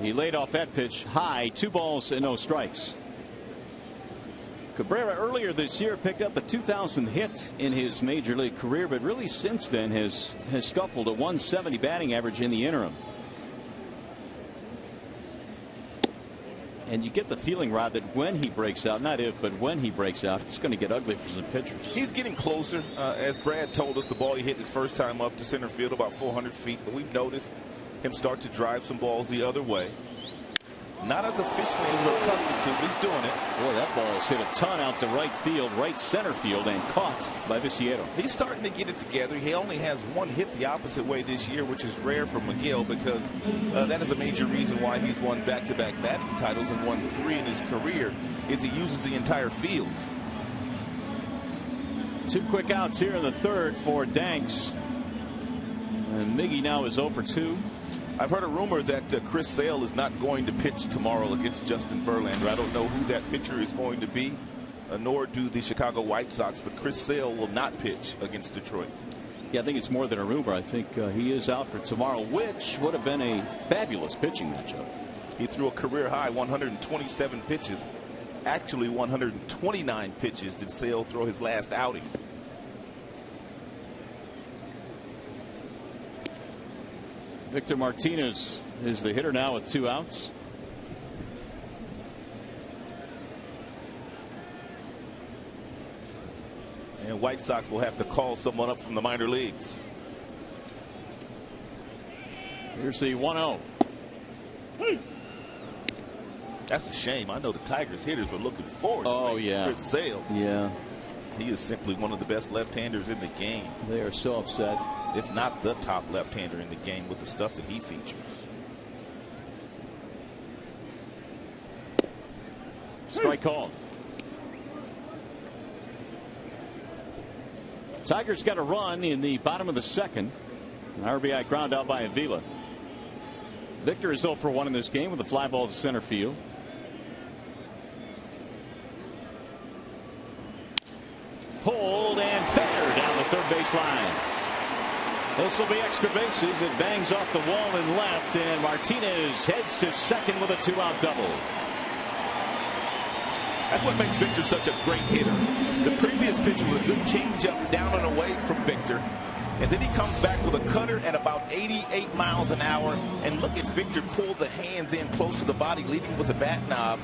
He laid off that pitch high, 2 balls and no strikes. Cabrera earlier this year picked up a 2,000th hit in his major league career, but really since then has scuffled a 170 batting average in the interim. And you get the feeling, Rod, that when he breaks out, not if, but when he breaks out, it's going to get ugly for some pitchers. He's getting closer. As Brad told us, the ball he hit his first time up to center field about 400 feet, but we've noticed him start to drive some balls the other way. Not as efficiently as we're accustomed to, but he's doing it. Boy, that ball has hit a ton out to right field, right center field, and caught by Viciedo. He's starting to get it together. He only has 1 hit the opposite way this year, which is rare for Miguel, because that is a major reason why he's won back-to-back batting titles and won 3 in his career, is he uses the entire field. 2 quick outs here in the third for Danks. And Miggy now is 0 for 2. I've heard a rumor that Chris Sale is not going to pitch tomorrow against Justin Verlander. I don't know who that pitcher is going to be, nor do the Chicago White Sox, but Chris Sale will not pitch against Detroit. Yeah, I think it's more than a rumor. I think he is out for tomorrow, which would have been a fabulous pitching matchup. He threw a career high 127 pitches. Actually 129 pitches did Sale throw his last outing. Victor Martinez is the hitter now with 2 outs. And White Sox will have to call someone up from the minor leagues. Here's the 1-0. That's a shame. I know the Tigers hitters were looking forward to yeah. Chris Sale. Yeah. He is simply one of the best left-handers in the game. They are so upset. If not the top left-hander in the game with the stuff that he features. Strike called. Tigers got a run in the bottom of the second. An RBI ground out by Avila. Victor is 0 for 1 in this game with a fly ball to center field. Pulled and fair down the third base line. This will be extra bases. It bangs off the wall in left, and Martinez heads to second with a 2-out double. That's what makes Victor such a great hitter. The previous pitch was a good changeup down and away from Victor. And then he comes back with a cutter at about 88 miles an hour. And look at Victor pull the hands in close to the body, leading with the bat knob.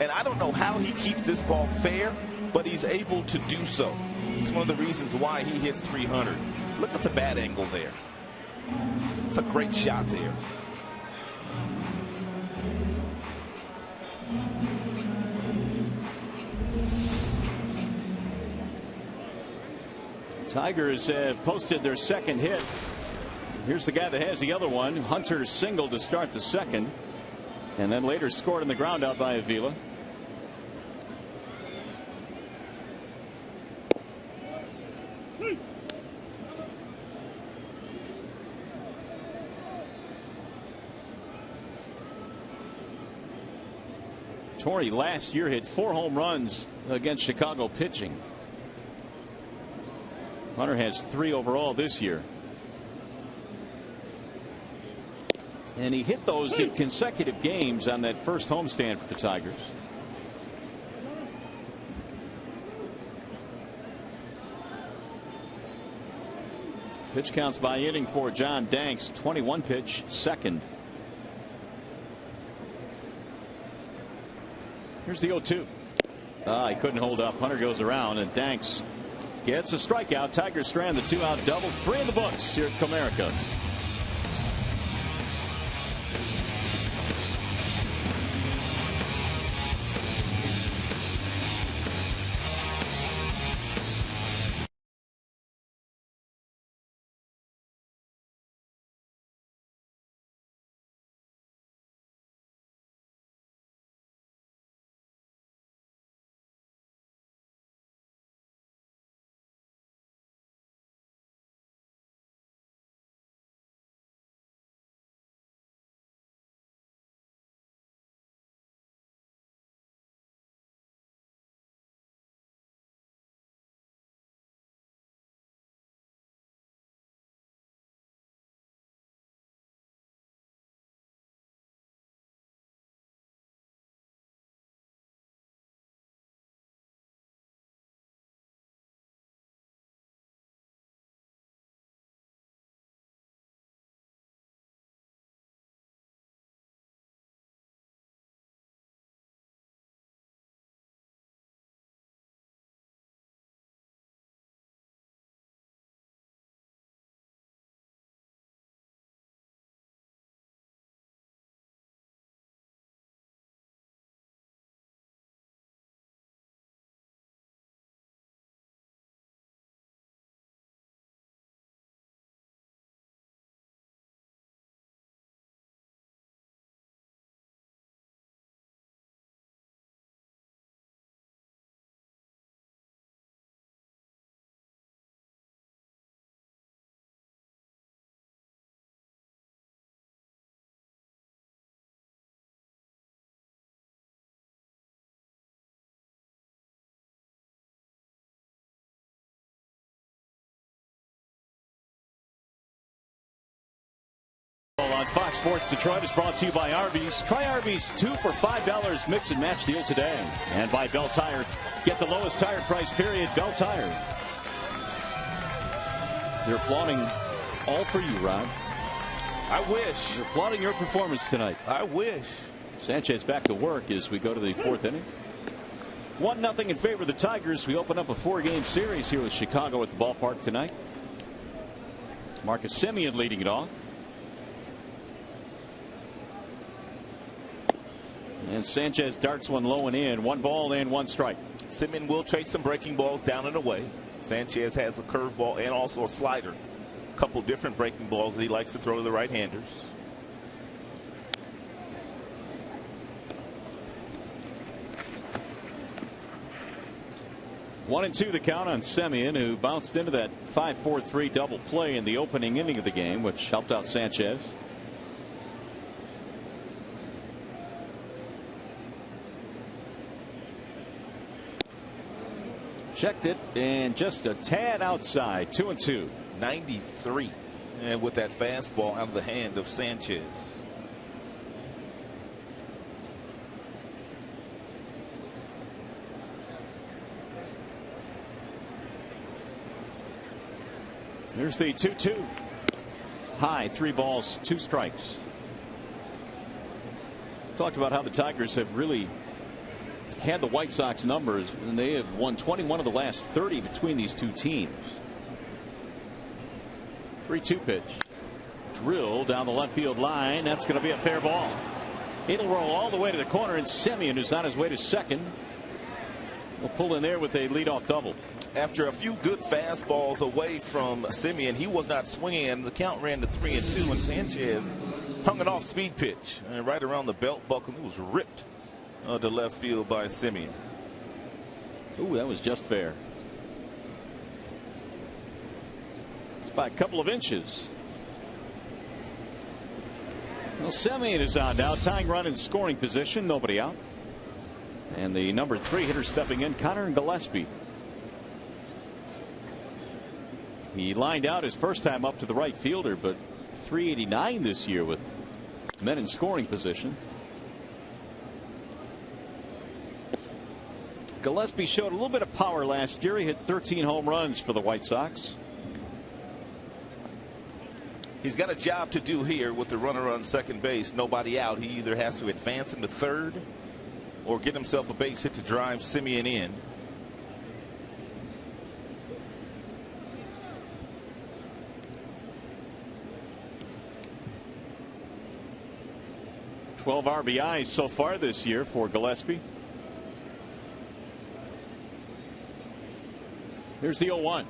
And I don't know how he keeps this ball fair, but he's able to do so. It's one of the reasons why he hits 300. Look at the bat angle there. It's a great shot there. Tigers have posted their second hit. Here's the guy that has the other one. Hunter singled to start the second, and then later scored in the ground out by Avila. Torrey last year hit 4 home runs against Chicago pitching. Hunter has 3 overall this year. And he hit those in consecutive games on that first homestand for the Tigers. Pitch counts by inning for John Danks. 21 pitch second. Here's the 0-2. He couldn't hold up. Hunter goes around, and Danks gets a strikeout. Tigers strand the 2-out double. 3 in the books here at Comerica. On Fox Sports Detroit is brought to you by Arby's. Try Arby's 2 for $5 mix and match deal today. And by Bell Tire. Get the lowest tire price, period. Bell Tire. They're applauding all for you, Ron. I wish. They're applauding your performance tonight. I wish. Sanchez back to work as we go to the 4th inning. 1-0 in favor of the Tigers. We open up a 4-game series here with Chicago at the ballpark tonight. Marcus Semien leading it off. And Sanchez darts one low and in. 1 ball and 1 strike. Semien will trade some breaking balls down and away. Sanchez has a curveball and also a slider. A couple different breaking balls that he likes to throw to the right-handers. One and 2 the count on Semien, who bounced into that 5-4-3 double play in the opening inning of the game, which helped out Sanchez. Checked it and just a tad outside. 2-2. 93. And with that fastball out of the hand of Sanchez. Here's the 2-2. High, 3 balls, 2 strikes. Talked about how the Tigers have really had the White Sox numbers, and they have won 21 of the last 30 between these two teams. 3-2 pitch. Drill down the left field line. That's going to be a fair ball. It'll roll all the way to the corner, and Semien, who's on his way to second, will pull in there with a leadoff double. After a few good fastballs away from Semien, he was not swinging, and the count ran to 3-2, and Sanchez hung an off-speed pitch and right around the belt buckle. It was ripped to left field by Semien. Ooh, that was just fair. It's by a couple of inches. Well, Semien is on now, tying run in scoring position, nobody out. And the number 3 hitter stepping in, Connor Gillespie. He lined out his first time up to the right fielder, but 389 this year with men in scoring position. Gillespie showed a little bit of power last year. He hit 13 home runs for the White Sox. He's got a job to do here with the runner on second base, nobody out. He either has to advance him to third or get himself a base hit to drive Semien in. 12 RBIs so far this year for Gillespie. Here's the 0-1.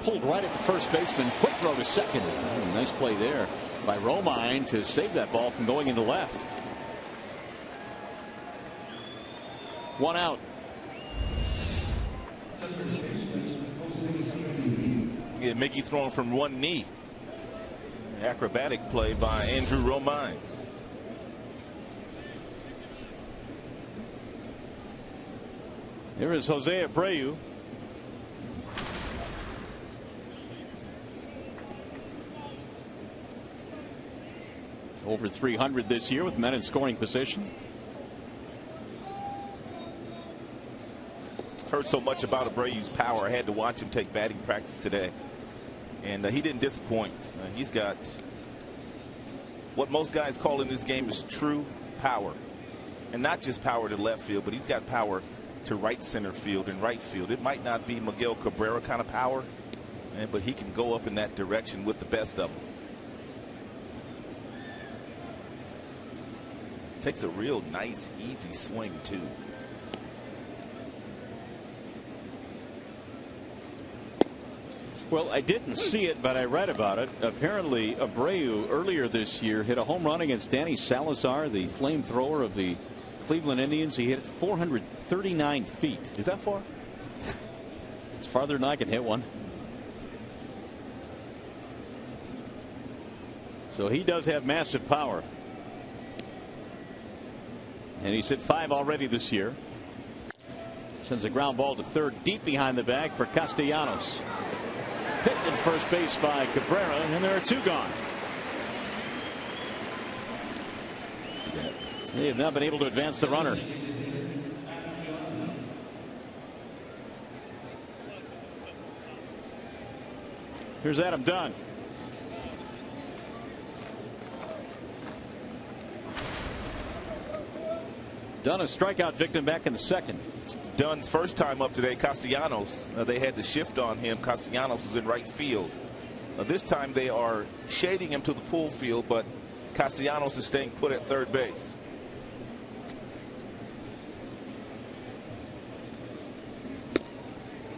Pulled right at the first baseman. Quick throw to second. Oh, nice play there by Romine to save that ball from going into left. 1 out. Yeah, Mickey throwing from one knee. Acrobatic play by Andrew Romine. Here is Jose Abreu. Over 300 this year with men in scoring position. Heard so much about Abreu's power. I had to watch him take batting practice today, and he didn't disappoint. He's got what most guys call in this game is true power, and not just power to left field, but he's got power to right center field and right field. It might not be Miguel Cabrera kind of power, but he can go up in that direction with the best of them. Takes a real nice, easy swing, too. Well, I didn't see it, but I read about it. Apparently, Abreu earlier this year hit a home run against Danny Salazar, the flamethrower of the Cleveland Indians. He hit it 439 feet. Is that far? It's farther than I can hit one. So he does have massive power. And he's hit 5 already this year. Sends a ground ball to third, deep behind the bag for Castellanos. Picked at first base by Cabrera, and there are 2 gone. They have not been able to advance the runner. Here's Adam Dunn. Dunn, a strikeout victim back in the second. Dunn's first time up today, Castellanos, they had the shift on him. Castellanos is in right field. This time they are shading him to the pull field, but Castellanos is staying put at third base.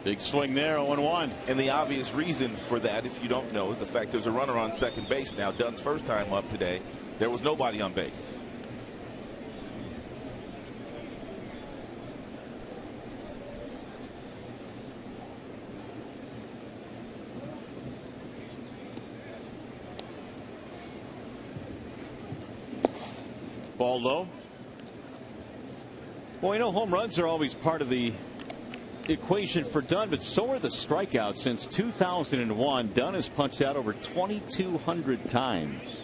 Big swing there, 0-1. And the obvious reason for that, if you don't know, is the fact there's a runner on second base now. Dunn's first time up today, there was nobody on base. Ball low. Well, you know, home runs are always part of the equation for Dunn, but so are the strikeouts. Since 2001, Dunn has punched out over 2,200 times.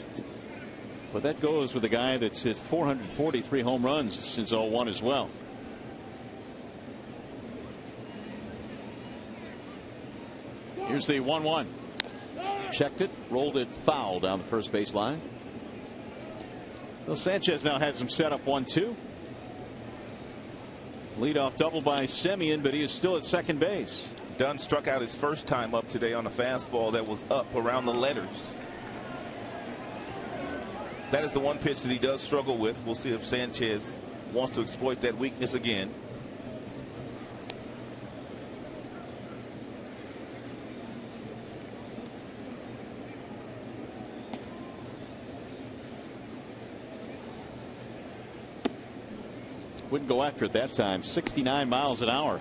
But that goes with a guy that's hit 443 home runs since 01 as well. Here's the 1-1. Checked it, rolled it foul down the first base line. Well, Sanchez now has him set up 1-2. Leadoff double by SEMIEN, but he is still at second base. Dunn struck out his first time up today on a fastball that was up around the letters. That is the one pitch that he does struggle with. We'll see if Sanchez wants to exploit that weakness again. Wouldn't go after it that time. 69 miles an hour.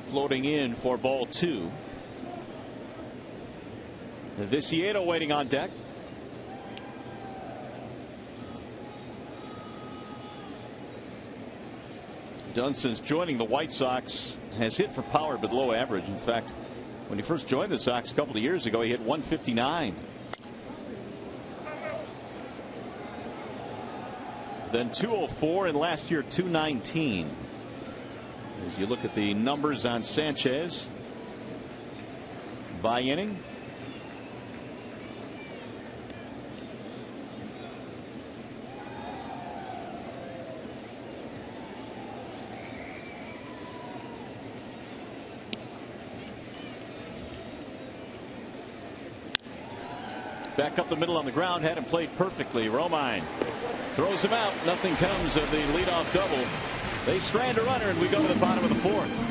Floating in for ball 2. Viciedo waiting on deck. Dunn, since joining the White Sox, has hit for power but low average. In fact, when he first joined the Sox a couple of years ago, he hit 159. Then 204, and last year 219. As you look at the numbers on Sanchez by inning. back up the middle on the ground, had him played perfectly. Romine throws him out. Nothing comes of the leadoff double. They strand a runner, and we go to the bottom of the fourth.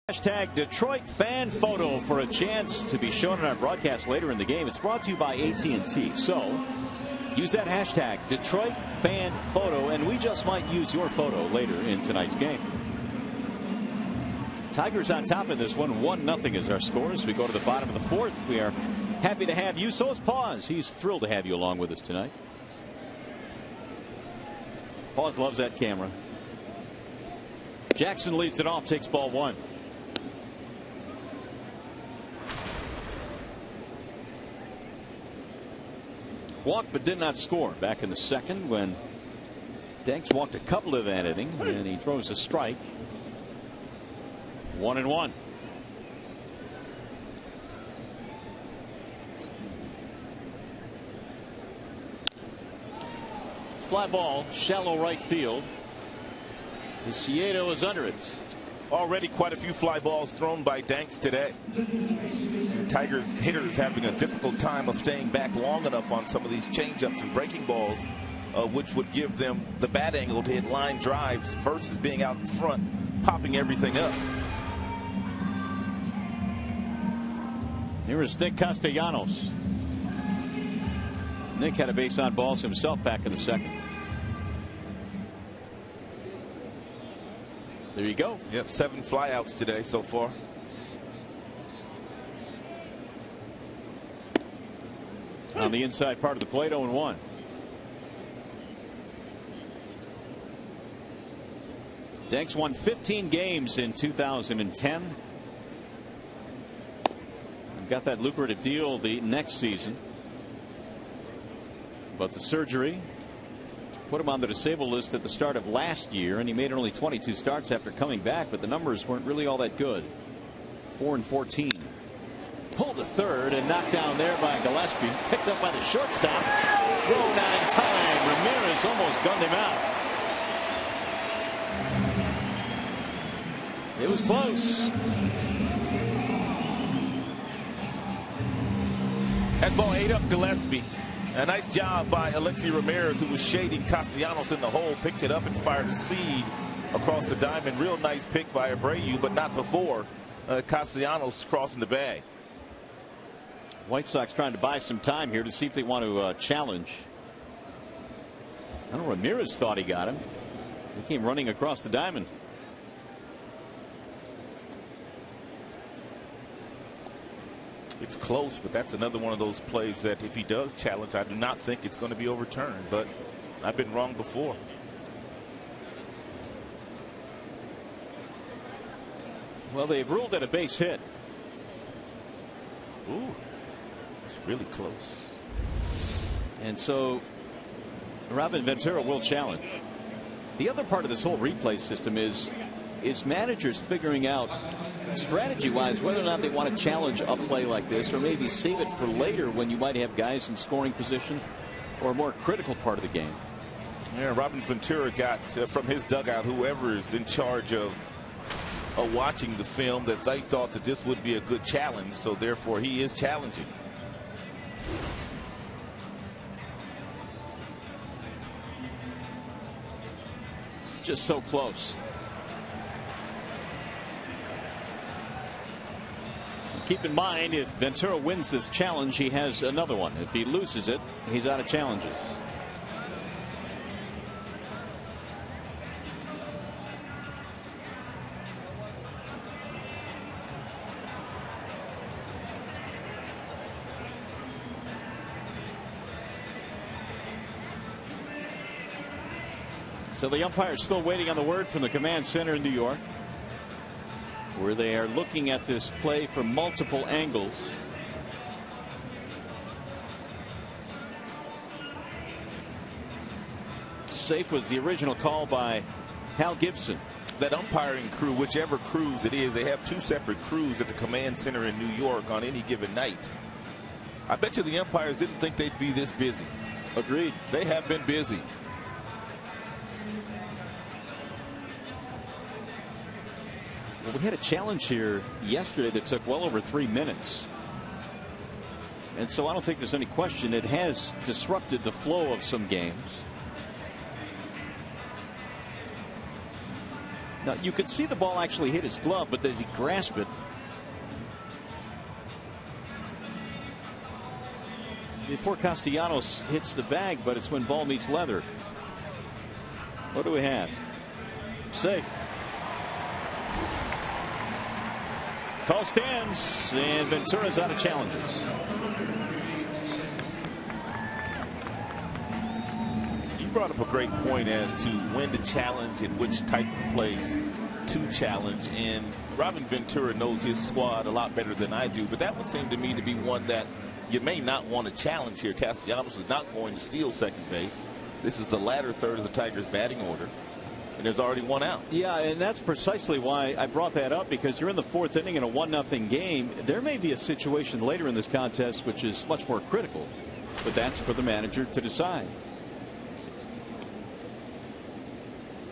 Hashtag Detroit fan photo for a chance to be shown in our broadcast later in the game. It's brought to you by AT&T. So use that hashtag Detroit fan photo, and we just might use your photo later in tonight's game. Tigers on top in this one. 1-0 is our score as we go to the bottom of the fourth. We are happy to have you. So is Paz. He's thrilled to have you along with us tonight. Paz loves that camera. Jackson leads it off, takes ball one. Walked but did not score back in the second when Danks walked a couple of that inning, and he throws a strike. 1-1. Fly ball, shallow right field. Ciedo is under it. Already quite a few fly balls thrown by Danks today. Tigers hitters having a difficult time of staying back long enough on some of these changeups and breaking balls, which would give them the bat angle to hit line drives versus being out in front, popping everything up. Here is Nick Castellanos. Nick had a base on balls himself back in the second. There you go. Yep, 7 flyouts today so far. On the inside part of the plate, 0-1. Danks won 15 games in 2010. Got that lucrative deal the next season. But the surgery put him on the disabled list at the start of last year, and he made only 22 starts after coming back, but the numbers weren't really all that good. 4-14. Pulled to third and knocked down there by Gillespie. Picked up by the shortstop. Thrown out in time. Ramirez almost gunned him out. It was close. That ball ate up Gillespie. A nice job by Alexi Ramirez, who was shading Castellanos in the hole. Picked it up and fired a seed across the diamond. Real nice pick by Abreu, but not before Castellanos crossing the bag. White Sox trying to buy some time here to see if they want to challenge. I don't know, Ramirez thought he got him. He came running across the diamond. It's close, but that's another one of those plays that if he does challenge, I do not think it's going to be overturned, but I've been wrong before. Well, they've ruled it a base hit. Ooh, it's really close. And so Robin Ventura will challenge. The other part of this whole replay system is managers figuring out strategy-wise whether or not they want to challenge a play like this, or maybe save it for later when you might have guys in scoring position or a more critical part of the game. Yeah, Robin Ventura got from his dugout whoever is in charge of watching the film that they thought that this would be a good challenge, so therefore he is challenging. It's just so close. So keep in mind, if Ventura wins this challenge, he has another one. If he loses it, he's out of challenges. So the umpire is still waiting on the word from the command center in New York, where they are looking at this play from multiple angles. Safe was the original call by Hal Gibson. That umpiring crew, whichever crews it is, they have two separate crews at the command center in New York on any given night. I bet you the umpires didn't think they'd be this busy. Agreed. They have been busy. Well, we had a challenge here yesterday that took well over 3 minutes. And so I don't think there's any question it has disrupted the flow of some games. Now, you could see the ball actually hit his glove, but does he grasp it? Before Castellanos hits the bag, but it's when ball meets leather. What do we have? Safe. Call stands, and Ventura's out of challenges. You brought up a great point as to when to challenge and which type of plays to challenge. And Robin Ventura knows his squad a lot better than I do, but that would seem to me to be one that you may not want to challenge here. Castellanos is not going to steal second base. This is the latter third of the Tigers' batting order, and there's already one out. Yeah, and that's precisely why I brought that up, because you're in the fourth inning in a 1-0 game. There may be a situation later in this contest which is much more critical, but that's for the manager to decide.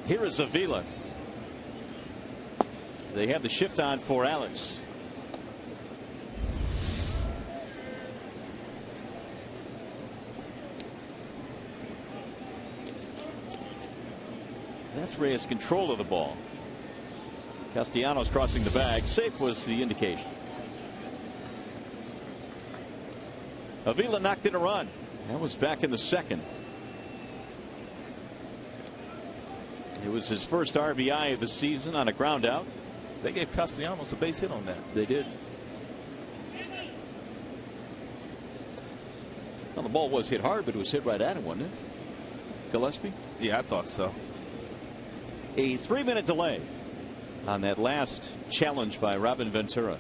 Here is Avila. They have the shift on for Alex. That's Reyes' control of the ball. Castellanos crossing the bag. Safe was the indication. Avila knocked in a run. That was back in the second. It was his first RBI of the season on a ground out. They gave Castellanos a base hit on that. They did. Well, the ball was hit hard, but it was hit right at him, wasn't it? Gillespie? Yeah, I thought so. A 3-minute delay on that last challenge by Robin Ventura.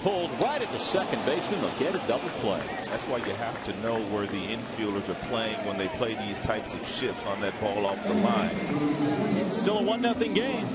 Pulled right at the second baseman. They'll get a double play. That's why you have to know where the infielders are playing when they play these types of shifts on that ball off the line. Still a 1-0 game.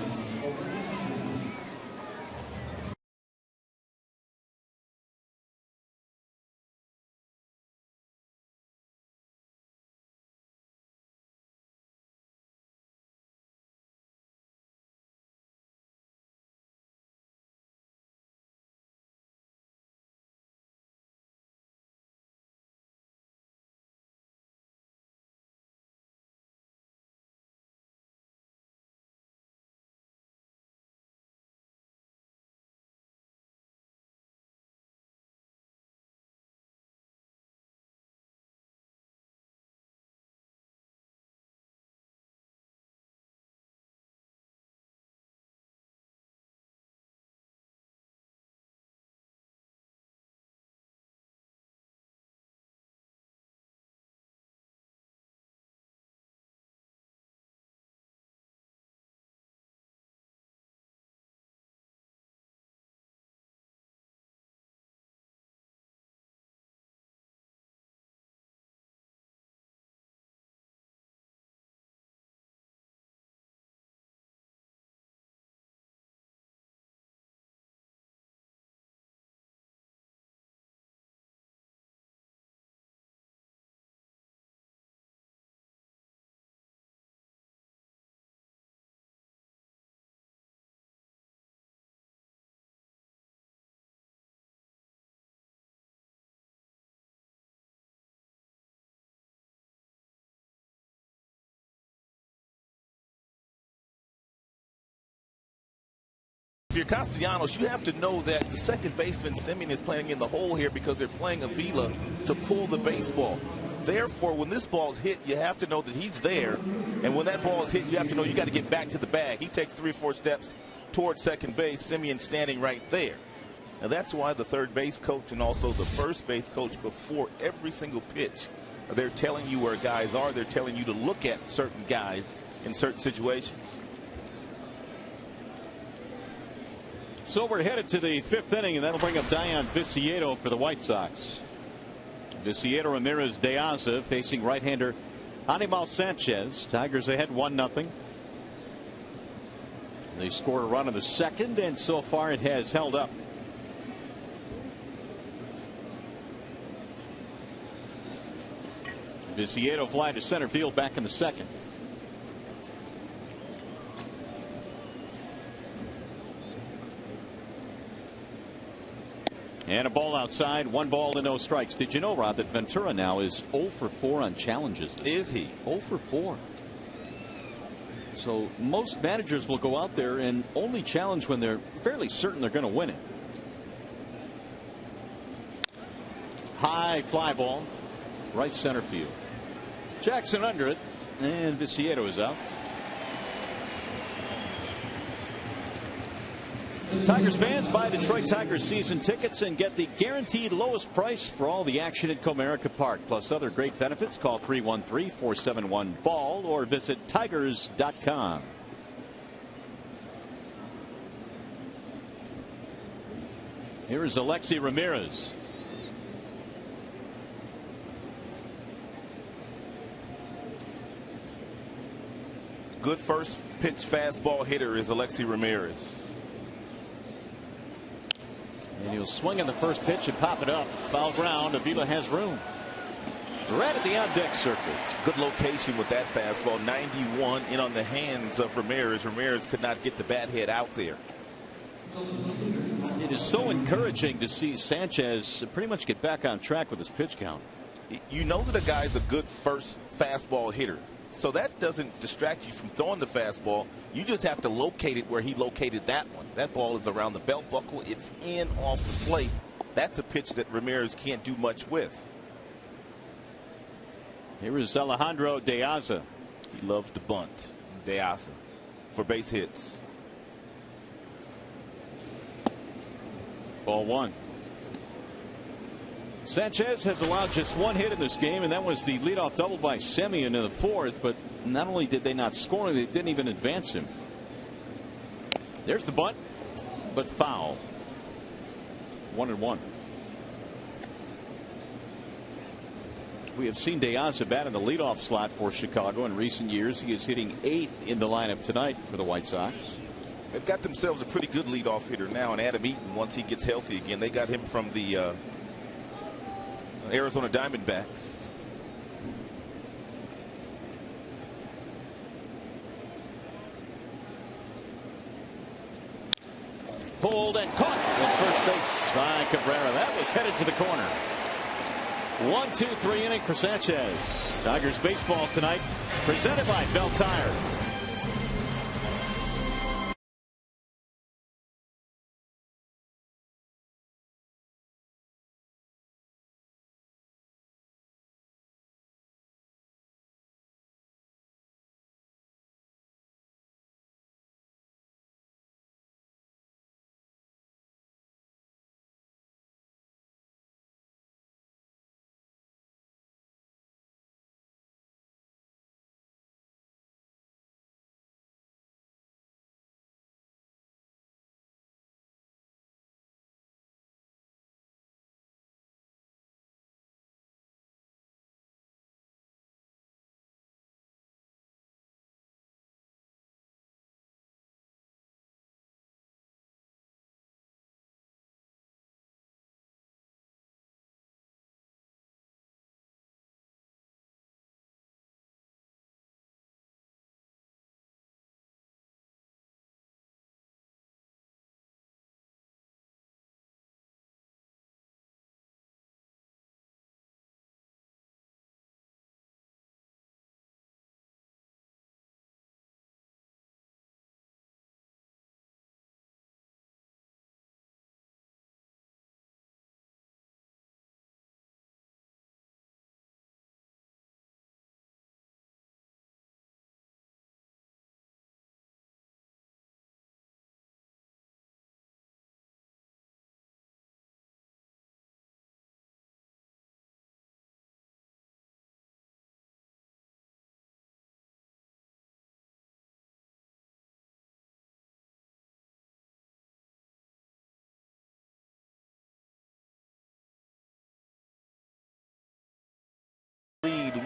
you're Castellanos, you have to know that the second baseman, SEMIEN, is playing in the hole here because they're playing Avila to pull the baseball. Therefore, when this ball's hit, you have to know that he's there. And when that ball is hit, you have to know you got to get back to the bag. He takes 3 or 4 steps towards second base, SEMIEN standing right there. Now, that's why the third base coach and also the first base coach, before every single pitch, they're telling you where guys are. They're telling you to look at certain guys in certain situations. So we're headed to the 5th inning, and that'll bring up Dion Viciedo for the White Sox. Viciedo, Ramirez, De Aza facing right-hander Animal Sanchez. Tigers ahead 1-0. They scored a run in the second, and so far it has held up. Viciedo fly to center field back in the second. And a ball outside, 1 ball to no strikes. Did you know, Rod, that Ventura now is 0 for 4 on challenges? Is he? 0 for 4. So most managers will go out there and only challenge when they're fairly certain they're going to win it. High fly ball, right center field. Jackson under it, and Viciedo is out. Tigers fans, buy Detroit Tigers season tickets and get the guaranteed lowest price for all the action at Comerica Park, plus other great benefits. Call 313-471-BALL or visit tigers.com. Here is Alexi Ramirez. Good first pitch fastball hitter is Alexi Ramirez. And he'll swing on the first pitch and pop it up. Foul ground. Avila has room. Right at the on-deck circle. Good location with that fastball. 91 in on the hands of Ramirez. Ramirez could not get the bat head out there. It is so encouraging to see Sanchez pretty much get back on track with his pitch count. You know that a guy's a good first fastball hitter. So that doesn't distract you from throwing the fastball. You just have to locate it where he located that one. That ball is around the belt buckle. It's in off the plate. That's a pitch that Ramirez can't do much with. Here is Alejandro De Aza. He loves to bunt. De Aza for base hits. Ball 1. Sanchez has allowed just 1 hit in this game, and that was the leadoff double by SEMIEN in the 4th. But not only did they not score him, they didn't even advance him. There's the bunt, but foul. 1-1. We have seen De Aza bat in the leadoff slot for Chicago in recent years. He is hitting 8th in the lineup tonight for the White Sox. They've got themselves a pretty good leadoff hitter now, and Adam Eaton, once he gets healthy again. They got him from the Arizona Diamondbacks. Pulled and caught at first base by Cabrera. That was headed to the corner. 1-2-3 inning for Sanchez. Tigers baseball tonight presented by Bell Tire.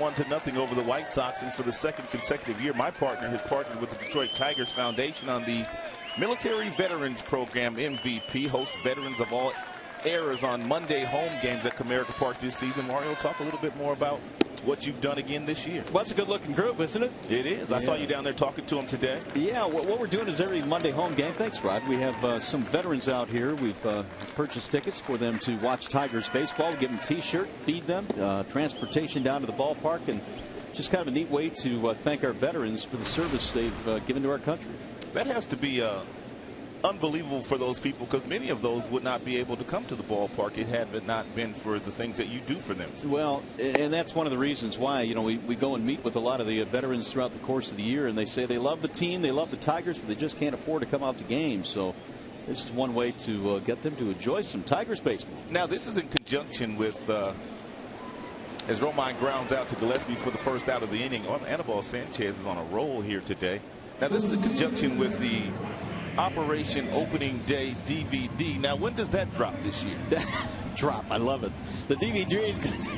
1-0 over the White Sox. And for the second consecutive year, my partner has partnered with the Detroit Tigers Foundation on the Military Veterans Program MVP. Hosts veterans of all eras on Monday home games at Comerica Park this season. Mario, talk a little bit more about what you've done again this year. Well, it's a good-looking group, isn't it? It is. I saw you down there talking to them today. Yeah, what we're doing is every Monday home game. Thanks, Rod. We have some veterans out here. We've purchased tickets for them to watch Tigers baseball. We give them a T-shirt, feed them, transportation down to the ballpark, and just kind of a neat way to thank our veterans for the service they've given to our country. That has to be unbelievable for those people, because many of those would not be able to come to the ballpark had it not been for the things that you do for them. Well, and that's one of the reasons why, you know, we go and meet with a lot of the veterans throughout the course of the year, and they say they love the team, they love the Tigers, but they just can't afford to come out to games. So this is one way to get them to enjoy some Tigers baseball. Now, this is in conjunction with as Romine grounds out to Gillespie for the first out of the inning. Anibal Sanchez is on a roll here today. Now, this is in conjunction with the Operation Opening Day DVD. Now, when does that drop this year? Drop. I love it. The DVD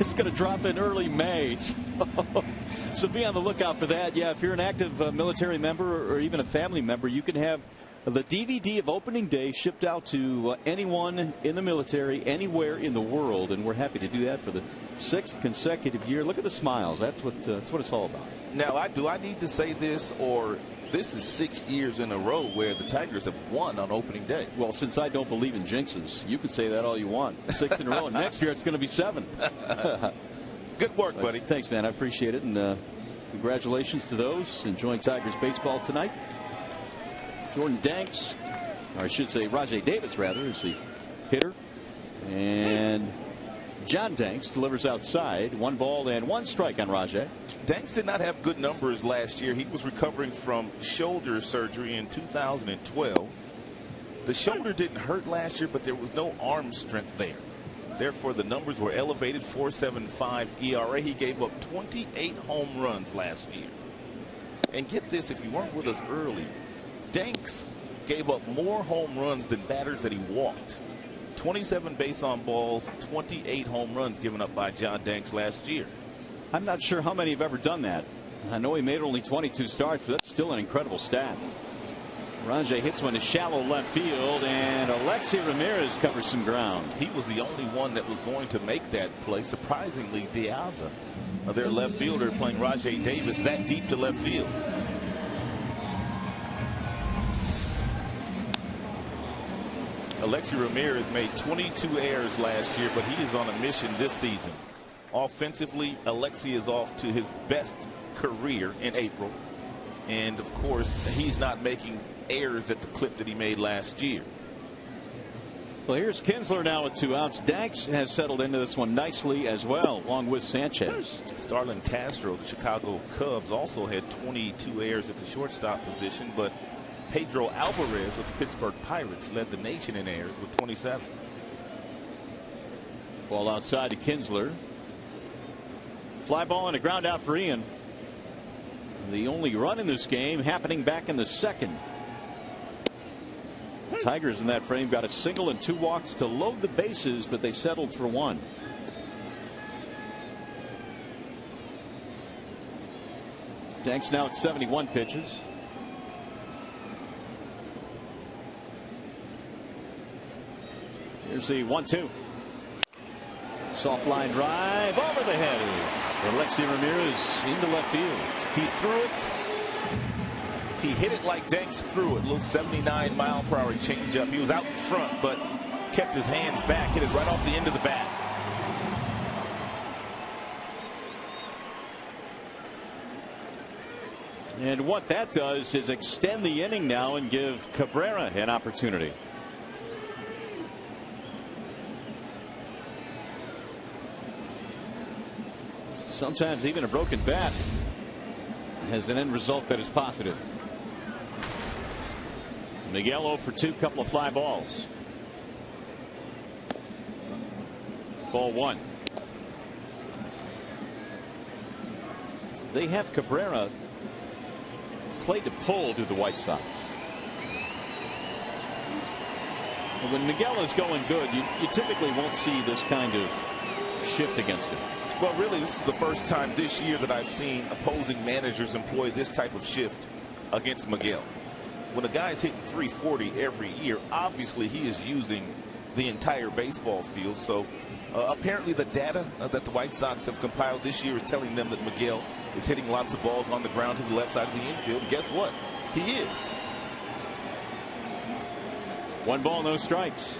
is going to drop in early May. So be on the lookout for that. Yeah, if you're an active military member or even a family member, you can have the DVD of Opening Day shipped out to anyone in the military anywhere in the world, and we're happy to do that for the 6th consecutive year. Look at the smiles. That's what it's all about. Now, do I need to say this, or this is 6 years in a row where the Tigers have won on Opening Day? Well, since I don't believe in jinxes, you can say that all you want. 6 in a row, and next year it's going to be 7. Good work, buddy. Thanks, man. I appreciate it, and congratulations to those enjoying Tigers baseball tonight. Jordan Danks, or I should say Rajai Davis, rather, is the hitter. And John Danks delivers outside. 1 ball and 1 strike on Rajai. Danks did not have good numbers last year. He was recovering from shoulder surgery in 2012. The shoulder didn't hurt last year, but there was no arm strength there. Therefore, the numbers were elevated. 4.75 ERA. He gave up 28 home runs last year. And get this, if you weren't with us early, Danks gave up more home runs than batters that he walked. 27 base on balls, 28 home runs given up by John Danks last year. I'm not sure how many have ever done that. I know he made only 22 starts, but that's still an incredible stat. Rajai hits one to shallow left field, and Alexi Ramirez covers some ground. He was the only one that was going to make that play. Surprisingly, Diaza, their left fielder, playing Rajai Davis that deep to left field. Alexi Ramirez made 22 errors last year, but he is on a mission this season. Offensively, Alexi is off to his best career in April. And, of course, he's not making errors at the clip that he made last year. Well, here's Kinsler now with 2 outs. Danks has settled into this one nicely as well, along with Sanchez. Starlin Castro, the Chicago Cubs, also had 22 errors at the shortstop position, but Pedro Alvarez of the Pittsburgh Pirates led the nation in errors with 27. Ball outside to Kinsler. Fly ball and a ground out for Ian. The only run in this game happening back in the 2nd. The Tigers in that frame got a single and 2 walks to load the bases, but they settled for 1. Danks now at 71 pitches. Here's the 1-2. Soft line drive over the head. Alexi Ramirez into left field. He threw it. He hit it like Danks threw it. A little 79-mile-per-hour changeup. He was out in front, but kept his hands back. Hit it right off the end of the bat. And what that does is extend the inning now and give Cabrera an opportunity. Sometimes even a broken bat has an end result that is positive. Miguel 0 for 2, couple of fly balls. Ball 1. They have Cabrera played to pull to the White Sox. When Miguel is going good, you typically won't see this kind of shift against him. Well, really, this is the first time this year that I've seen opposing managers employ this type of shift against Miguel. When a guy's hitting 340 every year, obviously he is using the entire baseball field. So apparently the data that the White Sox have compiled this year is telling them that Miguel is hitting lots of balls on the ground to the left side of the infield. And guess what? He is. 1 ball, no strikes.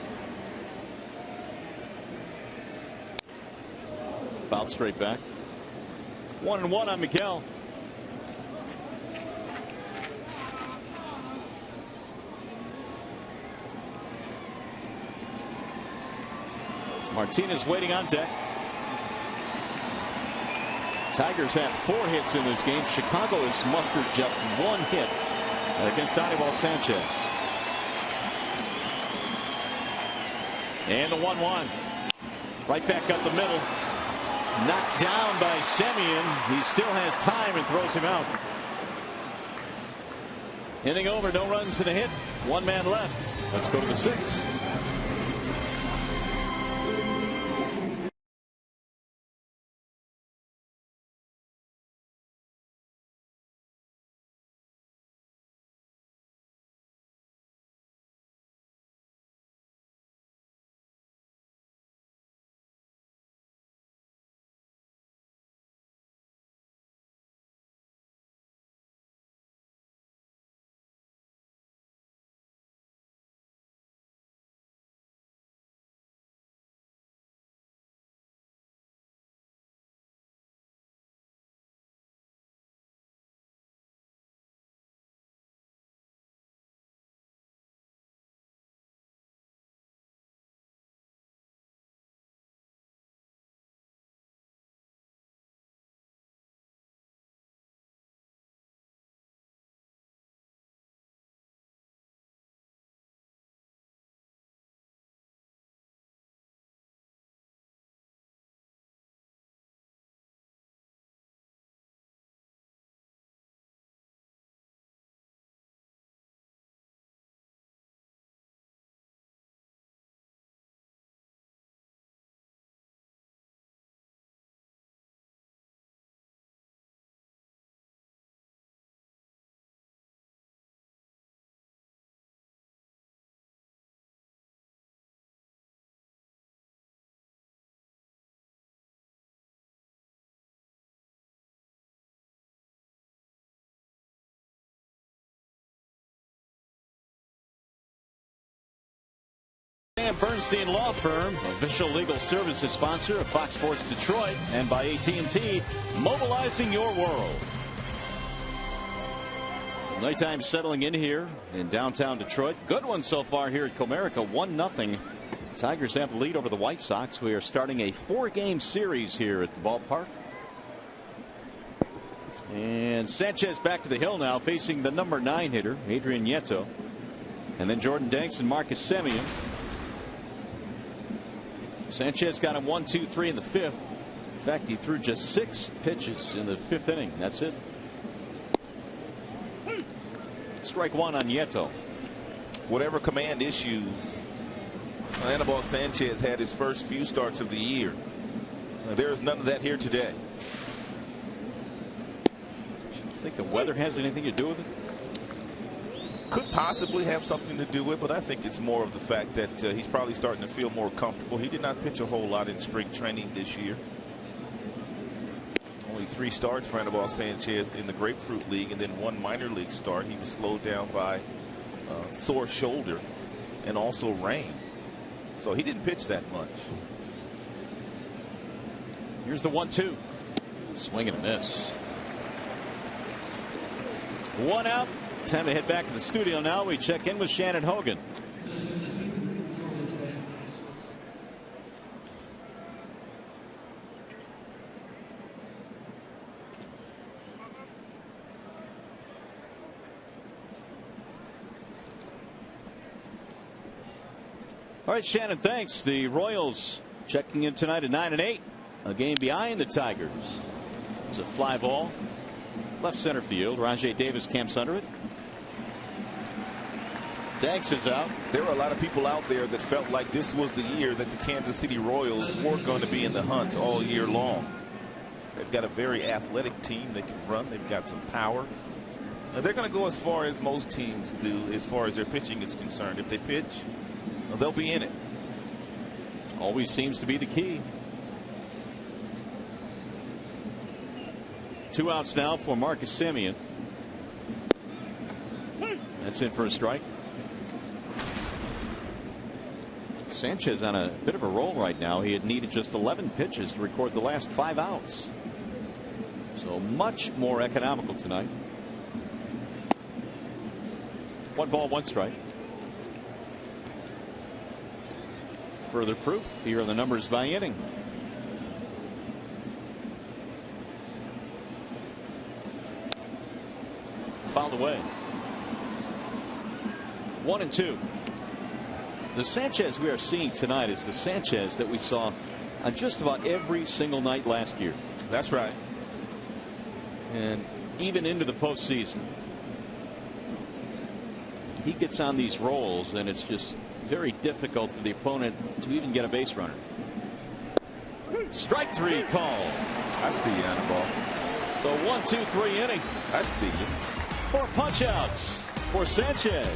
Fouled straight back. 1-1 on Miguel. Martinez waiting on deck. Tigers have 4 hits in this game. Chicago has mustered just 1 hit against Anibal Sanchez. And the 1-1. Right back up the middle. Knocked down by SEMIEN. He still has time and throws him out. Inning over, no runs and a hit. 1 man left. Let's go to the 6th. Bernstein Law Firm, official legal services sponsor of Fox Sports Detroit, and by AT&T, mobilizing your world. Nighttime settling in here in downtown Detroit. Good one so far here at Comerica, 1-0. Tigers have the lead over the White Sox. We are starting a 4-game series here at the ballpark. And Sanchez back to the hill now, facing the number 9 hitter, Adrian Nieto. And then Jordan Danks and Marcus Semien. Sanchez got him 1, 2, 3 in the 5th. In fact, he threw just 6 pitches in the 5th inning. That's it. Strike 1 on Nieto. Whatever command issues Anibal Sanchez had his first few starts of the year, there is none of that here today. I think the weather has anything to do with it. Could possibly have something to do with it, but I think it's more of the fact that he's probably starting to feel more comfortable. He did not pitch a whole lot in spring training this year. Only 3 starts for Anibal Sanchez in the Grapefruit League, and then 1 minor league start. He was slowed down by sore shoulder and also rain. So he didn't pitch that much. Here's the 1-2. Swing and a miss. 1 out. Time to head back to the studio now. We check in with Shannon Hogan. All right, Shannon, thanks. The Royals checking in tonight at 9-8. A game behind the Tigers. It's a fly ball. Left center field. Rajai Davis camps under it. Danks is out. There were a lot of people out there that felt like this was the year that the Kansas City Royals were going to be in the hunt all year long. They've got a very athletic team. They can run. They've got some power. They're going to go as far as most teams do as far as their pitching is concerned. If they pitch, well, they'll be in it. Always seems to be the key. 2 outs now for Marcus Semien. That's in for a strike. Sanchez on a bit of a roll right now. He had needed just 11 pitches to record the last 5 outs. So much more economical tonight. 1 ball, 1 strike. Further proof. Here are the numbers by inning. Fouled away. 1-2. The Sanchez we are seeing tonight is the Sanchez that we saw on just about every single night last year. That's right. And even into the postseason, he gets on these rolls, and it's just very difficult for the opponent to even get a base runner. Strike 3 call. I see you on the ball. So 1-2-3 inning. I see you. 4 punch outs for Sanchez.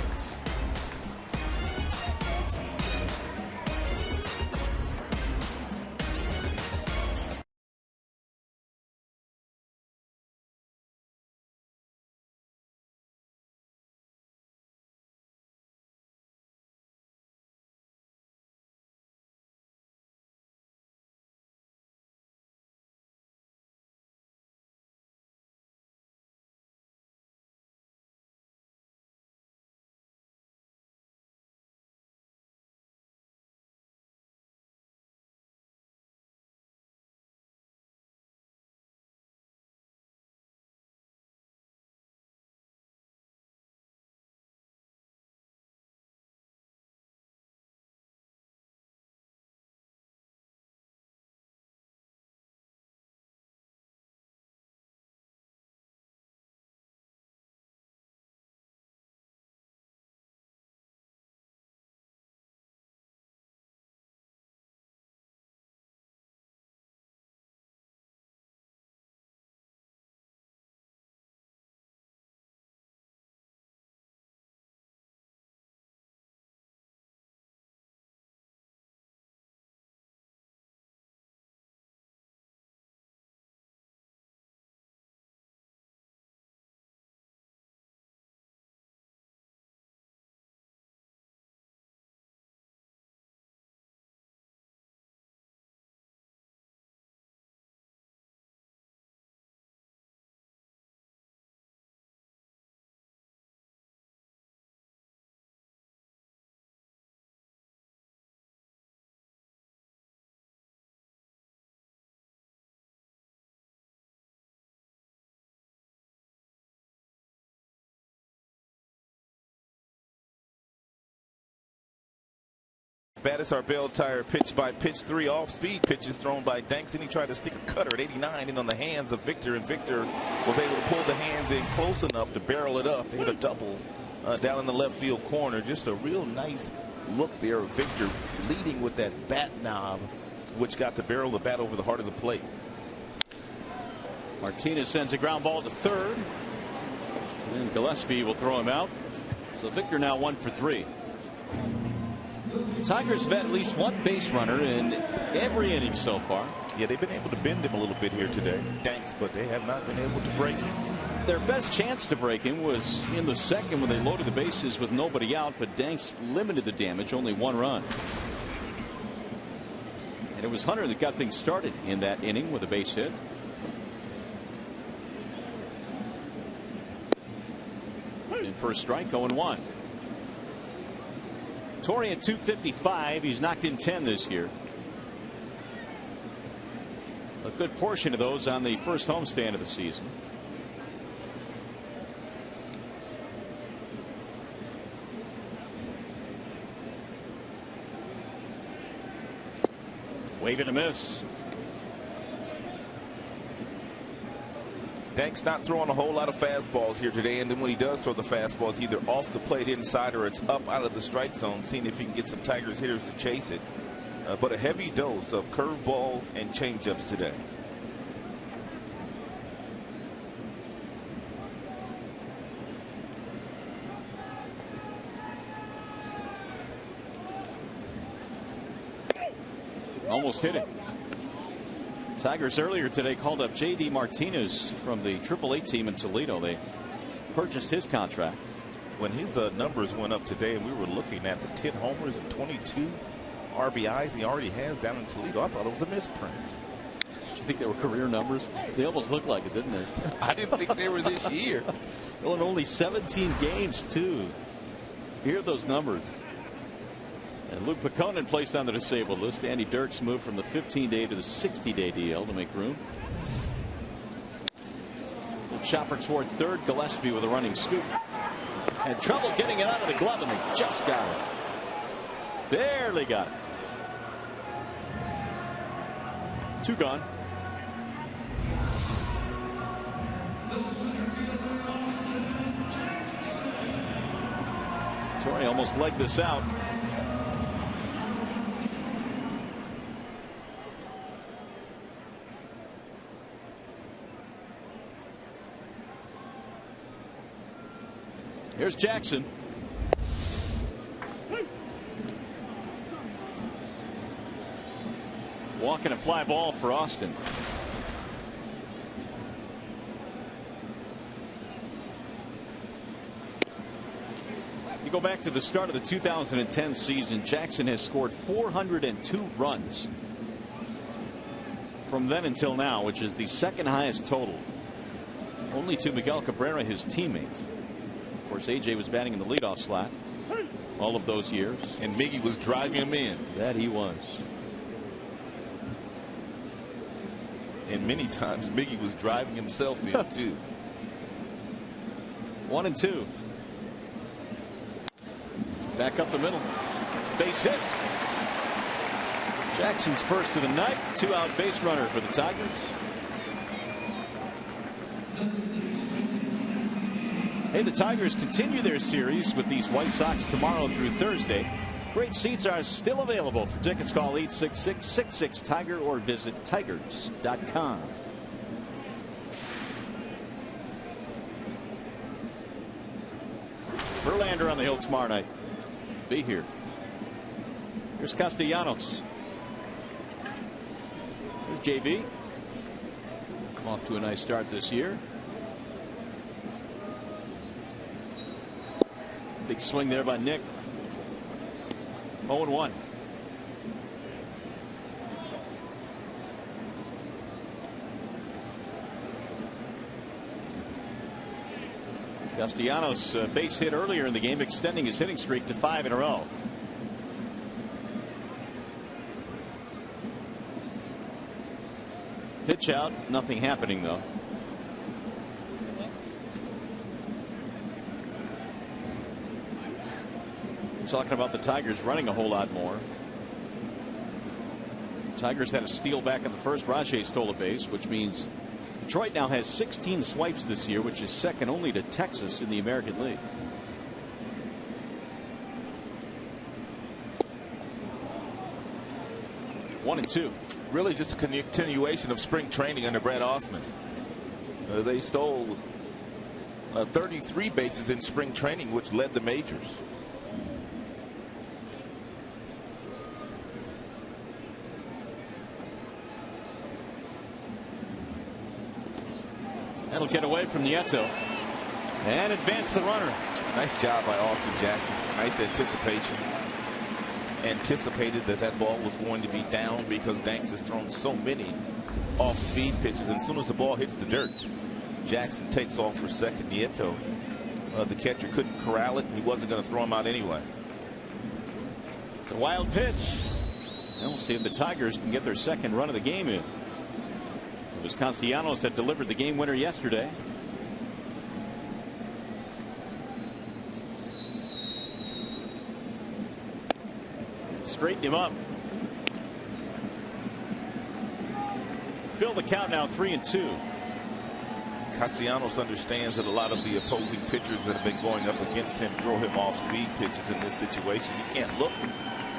Baddest our bell tire pitch by pitch 3 off speed pitches thrown by Danks, and he tried to stick a cutter at 89 in on the hands of Victor, and Victor was able to pull the hands in close enough to barrel it up. They hit a double down in the left field corner. Just a real nice look there of Victor leading with that bat knob, which got to barrel the bat over the heart of the plate. Martinez sends a ground ball to third, and Gillespie will throw him out. So Victor now 1 for 3. Tigers have had at least 1 base runner in every inning so far. Yeah, they've been able to bend him a little bit here today, Danks, but they have not been able to break him. Their best chance to break him was in the second when they loaded the bases with nobody out, but Danks limited the damage, only 1 run. And it was Hunter that got things started in that inning with a base hit. In first strike, 0-1. Torrey at 255. He's knocked in 10 this year. A good portion of those on the first homestand of the season. Wave and a miss. Danks not throwing a whole lot of fastballs here today, and then when he does throw the fastballs, either off the plate inside or it's up out of the strike zone, seeing if he can get some Tigers hitters to chase it. But a heavy dose of curveballs and changeups today. Almost hit it. Tigers earlier today called up J.D. Martinez from the AAA team in Toledo. They purchased his contract. When his numbers went up today, and we were looking at the 10 homers and 22 RBIs he already has down in Toledo, I thought it was a misprint. Did you think they were career numbers? They almost looked like it, didn't they? I didn't think they were this year. Well, in only 17 games, too. Hear those numbers. And Luke Peconin placed on the disabled list. Andy Dirks moved from the 15-day to the 60-day DL to make room. Little chopper toward third. Gillespie with a running scoop. Had trouble getting it out of the glove, and they just got it. Barely got it. 2 gone. Torrey almost legged this out. Here's Jackson. Walking a fly ball for Austin. You go back to the start of the 2010 season, Jackson has scored 402 runs from then until now, which is the second highest total, only to Miguel Cabrera, his teammates. Of course, AJ was batting in the leadoff slot all of those years, And Miggy was driving him in. that he was. And many times Miggy was driving himself in, too. 1-2. Back up the middle. Base hit. Jackson's first of the night. 2-out base runner for the Tigers. Hey, the Tigers continue their series with these White Sox tomorrow through Thursday. Great seats are still available. For tickets, call 866-66-TIGER or visit tigers.com. Verlander on the hill tomorrow night. Be here. Here's Castellanos. Here's JV. Off to a nice start this year. Big swing there by Nick. 0-1. Castellanos base hit earlier in the game, extending his hitting streak to 5 in a row. Pitch out, nothing happening though. Talking about the Tigers running a whole lot more. Tigers had a steal back in the first. Rajay stole a base, which means Detroit now has 16 swipes this year, which is second only to Texas in the American League. One and two. Really just a continuation of spring training under Brad Ausmus. They stole 33 bases in spring training, which led the majors. That'll get away from Nieto and advance the runner. Nice job by Austin Jackson. Nice anticipation. Anticipated that that ball was going to be down because Danks has thrown so many off-speed pitches. And as soon as the ball hits the dirt, Jackson takes off for second. Nieto, the catcher, couldn't corral it, and he wasn't going to throw him out anyway. It's a wild pitch. And we'll see if the Tigers can get their second run of the game in. It was Castellanos that delivered the game winner yesterday. Straighten him up. Fill the count now 3-2. Castellanos understands that a lot of the opposing pitchers that have been going up against him throw him off speed pitches in this situation. He can't look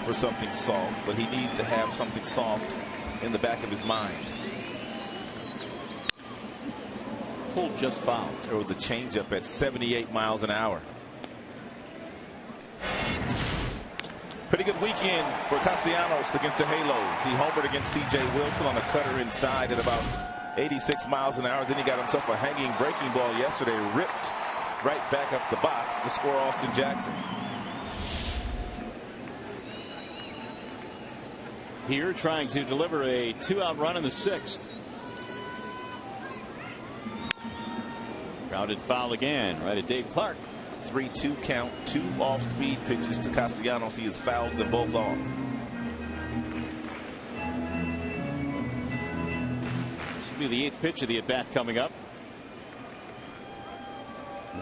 for something soft, but he needs to have something soft in the back of his mind. Pulled just foul. There was a changeup at 78 miles an hour. Pretty good weekend for Castellanos against the Halos. He homered against C.J. Wilson on a cutter inside at about 86 miles an hour. Then he got himself a hanging breaking ball yesterday, ripped right back up the box to score Austin Jackson. Here trying to deliver a 2-out run in the 6th. Grounded foul again, right at Dave Clark. 3-2 count, 2 off-speed pitches to Castellanos. He has fouled them both off. This will be the 8th pitch of the at-bat coming up.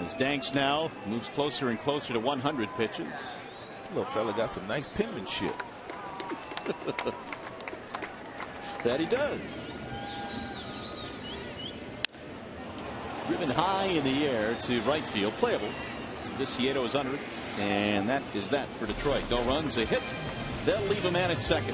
As Danks now moves closer and closer to 100 pitches. Little fella got some nice penmanship. That he does. Driven high in the air to right field, playable. Vicieto is under it, and that is that for Detroit. No runs, a hit. They'll leave a man at second.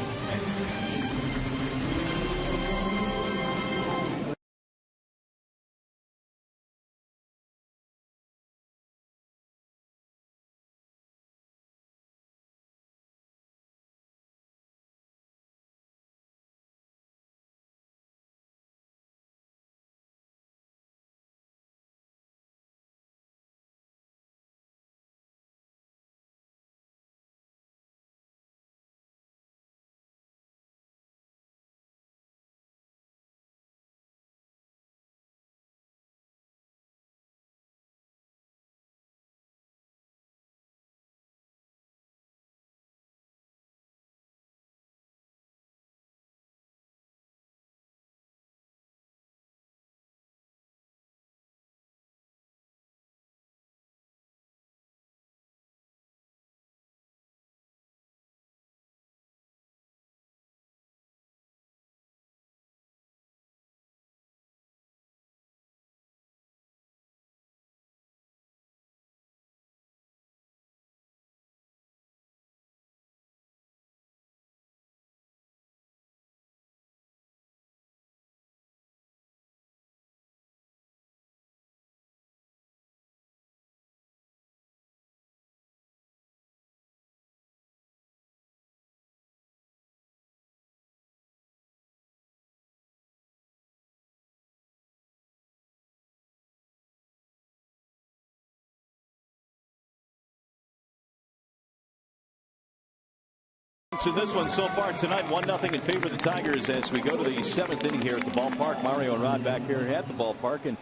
In this one so far tonight, 1-0 in favor of the Tigers as we go to the 7th inning here at the ballpark. Mario and Rod back here at the ballpark. And,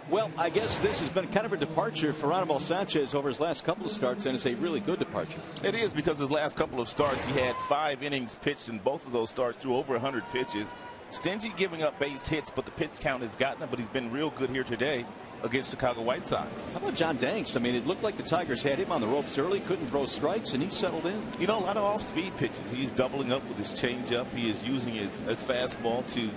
well, I guess this has been kind of a departure for Anibal Sanchez over his last couple of starts, and it's a really good departure. It is, because his last couple of starts, he had 5 innings pitched, and both of those starts threw over 100 pitches. Stingy giving up base hits, but the pitch count has gotten him, but he's been real good here today against Chicago White Sox. How about John Danks? I mean, it looked like the Tigers had him on the ropes early, couldn't throw strikes, and he settled in. You know, a lot of off-speed pitches. He's doubling up with his changeup. He is using his fastball to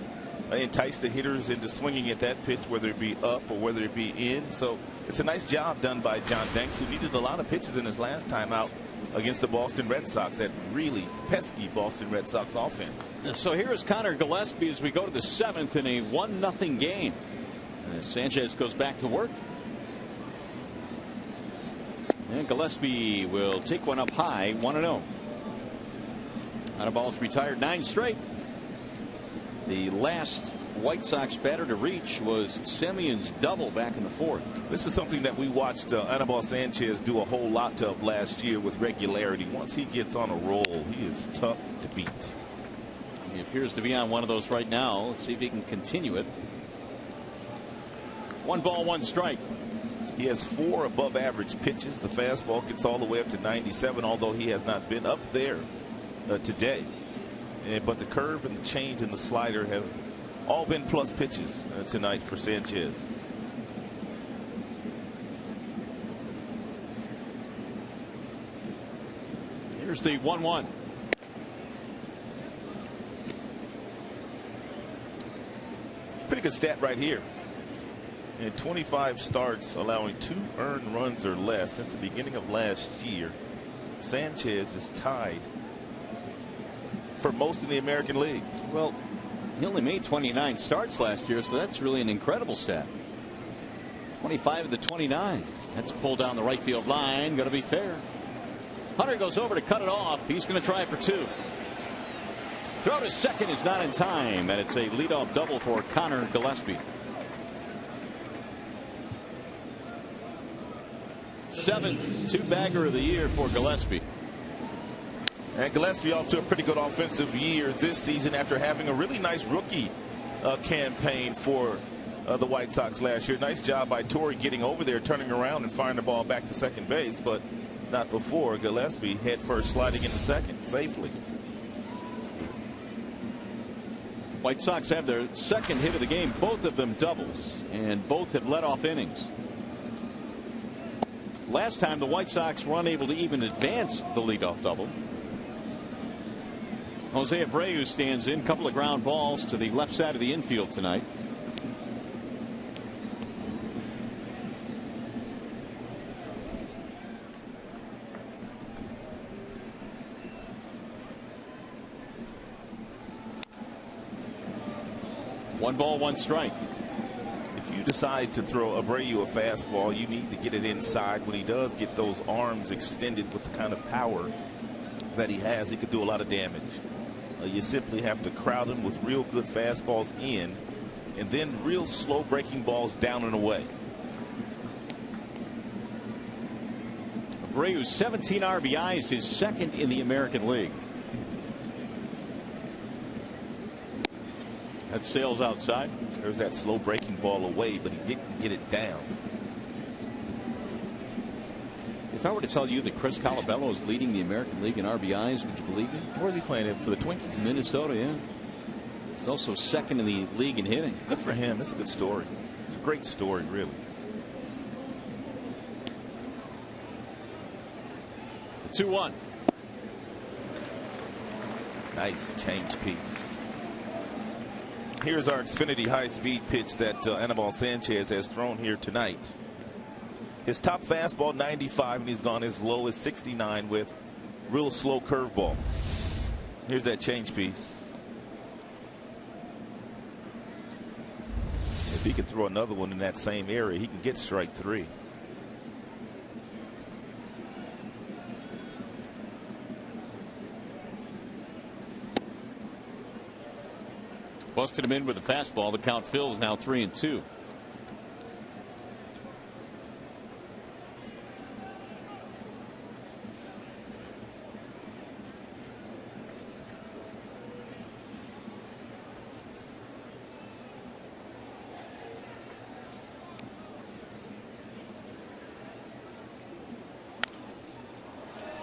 entice the hitters into swinging at that pitch, whether it be up or whether it be in. So it's a nice job done by John Danks, who needed a lot of pitches in his last time out against the Boston Red Sox, that really pesky Boston Red Sox offense. So here is Connor Gillespie as we go to the 7th in a 1-0 game. And Sanchez goes back to work. And Gillespie will take one up high, 1-0. Anibal's retired 9 straight. The last White Sox batter to reach was Semien's double back in the 4th. This is something that we watched Anibal Sanchez do a whole lot of last year with regularity. Once he gets on a roll, he is tough to beat. He appears to be on one of those right now. Let's see if he can continue it. 1 ball, 1 strike. He has 4 above average pitches. The fastball gets all the way up to 97, although he has not been up there today. But the curve and the change and the slider have all been plus pitches tonight for Sanchez. Here's the 1-1. Pretty good stat right here. In 25 starts, allowing 2 earned runs or less since the beginning of last year, Sanchez is tied for most in the American League. Well, he only made 29 starts last year, so that's really an incredible stat. 25 of the 29. That's pulled down the right field line. Going to be fair. Hunter goes over to cut it off. He's going to try for 2. Throw to second is not in time, and it's a leadoff double for Connor Gillespie. 7th two-bagger of the year for Gillespie. And Gillespie off to a pretty good offensive year this season after having a really nice rookie campaign for the White Sox last year. Nice job by Torrey getting over there, turning around and firing the ball back to second base, but not before Gillespie head first sliding into second safely. White Sox have their second hit of the game, both of them doubles, and both have led off innings. Last time the White Sox were unable to even advance the leadoff double. Jose Abreu stands in. Couple of ground balls to the left side of the infield tonight. One ball, one strike. If you decide to throw Abreu a fastball, you need to get it inside. When he does get those arms extended with the kind of power that he has, he could do a lot of damage. You simply have to crowd him with real good fastballs in, and then real slow breaking balls down and away. Abreu's 17 RBIs, his second in the American League. That sails outside. There's that slow breaking ball away, but he didn't get it down. If I were to tell you that Chris Colabello is leading the American League in RBIs, would you believe me? Where's he playing for the Twinkies? Minnesota, yeah. He's also second in the league in hitting. Good for him. It's a good story. It's a great story, really. The 2-1. Nice change piece. Here's our Xfinity high-speed pitch that Anibal Sanchez has thrown here tonight. His top fastball 95, and he's gone as low as 69 with real slow curveball. Here's that change piece. If he can throw another one in that same area, he can get strike 3. Busted him in with a fastball. The count fills now 3-2.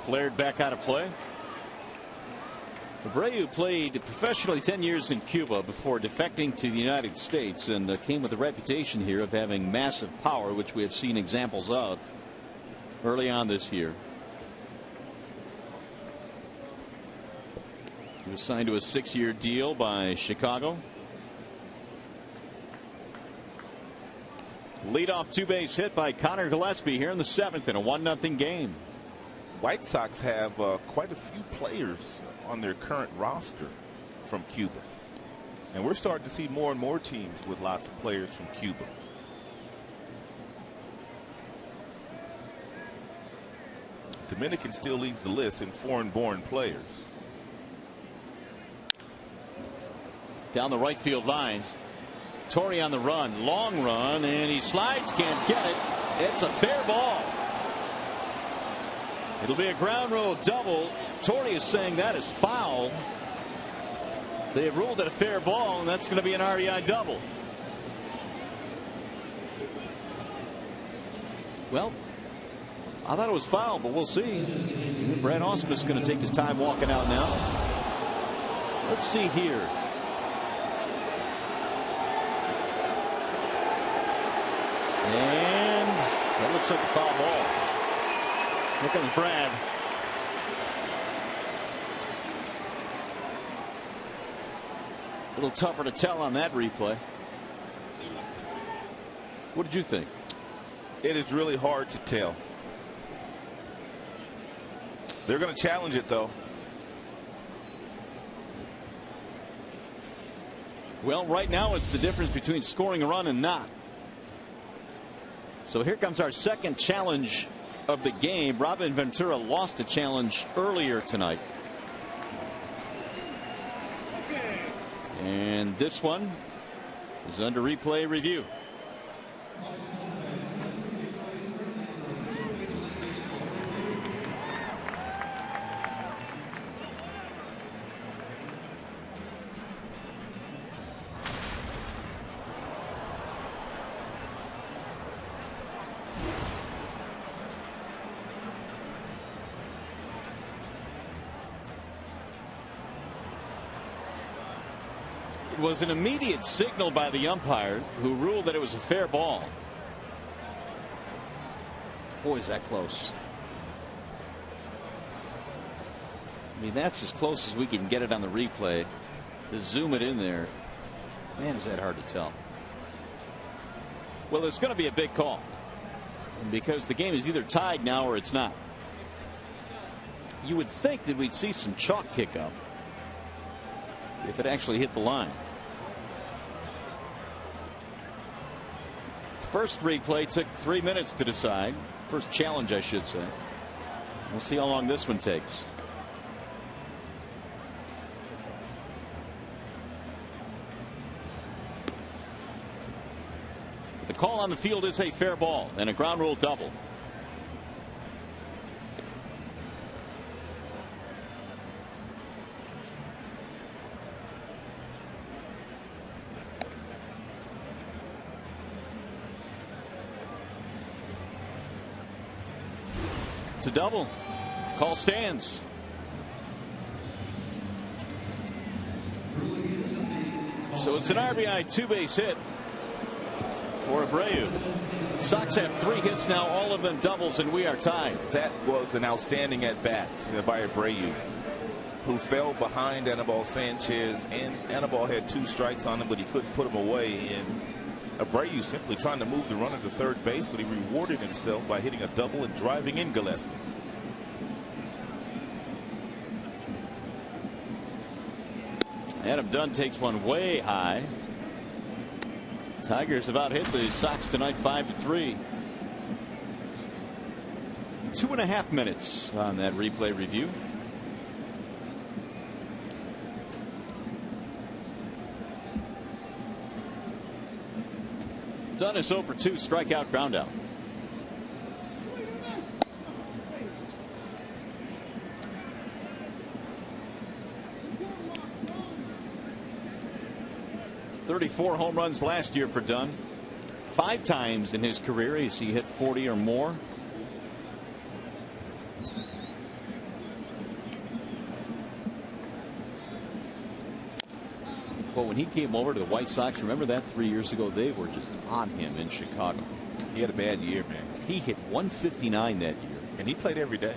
Flared back out of play. Abreu played professionally 10 years in Cuba before defecting to the United States, and came with a reputation here of having massive power, which we have seen examples of early on this year. He was signed to a 6-year deal by Chicago. Leadoff two-base hit by Connor Gillespie here in the 7th in a 1-0 game. White Sox have quite a few players on their current roster from Cuba, and we're starting to see more and more teams with lots of players from Cuba. Dominican still leads the list in foreign-born players. Down the right field line, Torrey on the run, long run, and he slides, can't get it. It's a fair ball. It'll be a ground rule double. Torrey is saying that is foul. They have ruled it a fair ball, and that's going to be an RBI double. Well, I thought it was foul, but we'll see. Brad Austin is going to take his time walking out now. Let's see here. And that looks like a foul ball. Here comes Brad. A little tougher to tell on that replay. What did you think? It is really hard to tell. They're going to challenge it, though. Well, right now it's the difference between scoring a run and not. So here comes our second challenge of the game. Robin Ventura lost a challenge earlier tonight. And this one is under replay review. It was an immediate signal by the umpire, who ruled that it was a fair ball. Boy, is that close. I mean, that's as close as we can get it on the replay. To zoom it in there, man, is that hard to tell. Well, it's going to be a big call, because the game is either tied now or it's not. You would think that we'd see some chalk kick up if it actually hit the line. First replay took 3 minutes to decide. First challenge, I should say. We'll see how long this one takes. The call on the field is a fair ball and a ground rule double. It's a double. Call stands. So it's an RBI two-base hit for Abreu. Sox have 3 hits now, all of them doubles, and we are tied. That was an outstanding at bat by Abreu, who fell behind Anibal Sanchez, and Anibal had 2 strikes on him, but he couldn't put him away. And Abreu simply trying to move the runner to third base, but he rewarded himself by hitting a double and driving in Gillespie. Adam Dunn takes one way high. Tigers about hit the Sox tonight 5-3. 2.5 minutes on that replay review. Dunn is 0 for 2, strikeout, ground out. .34 home runs last year for Dunn. 5 times in his career has he hit 40 or more. But when he came over to the White Sox, remember that 3 years ago, they were just on him in Chicago. He had a bad year, man. He hit 159 that year. And he played every day.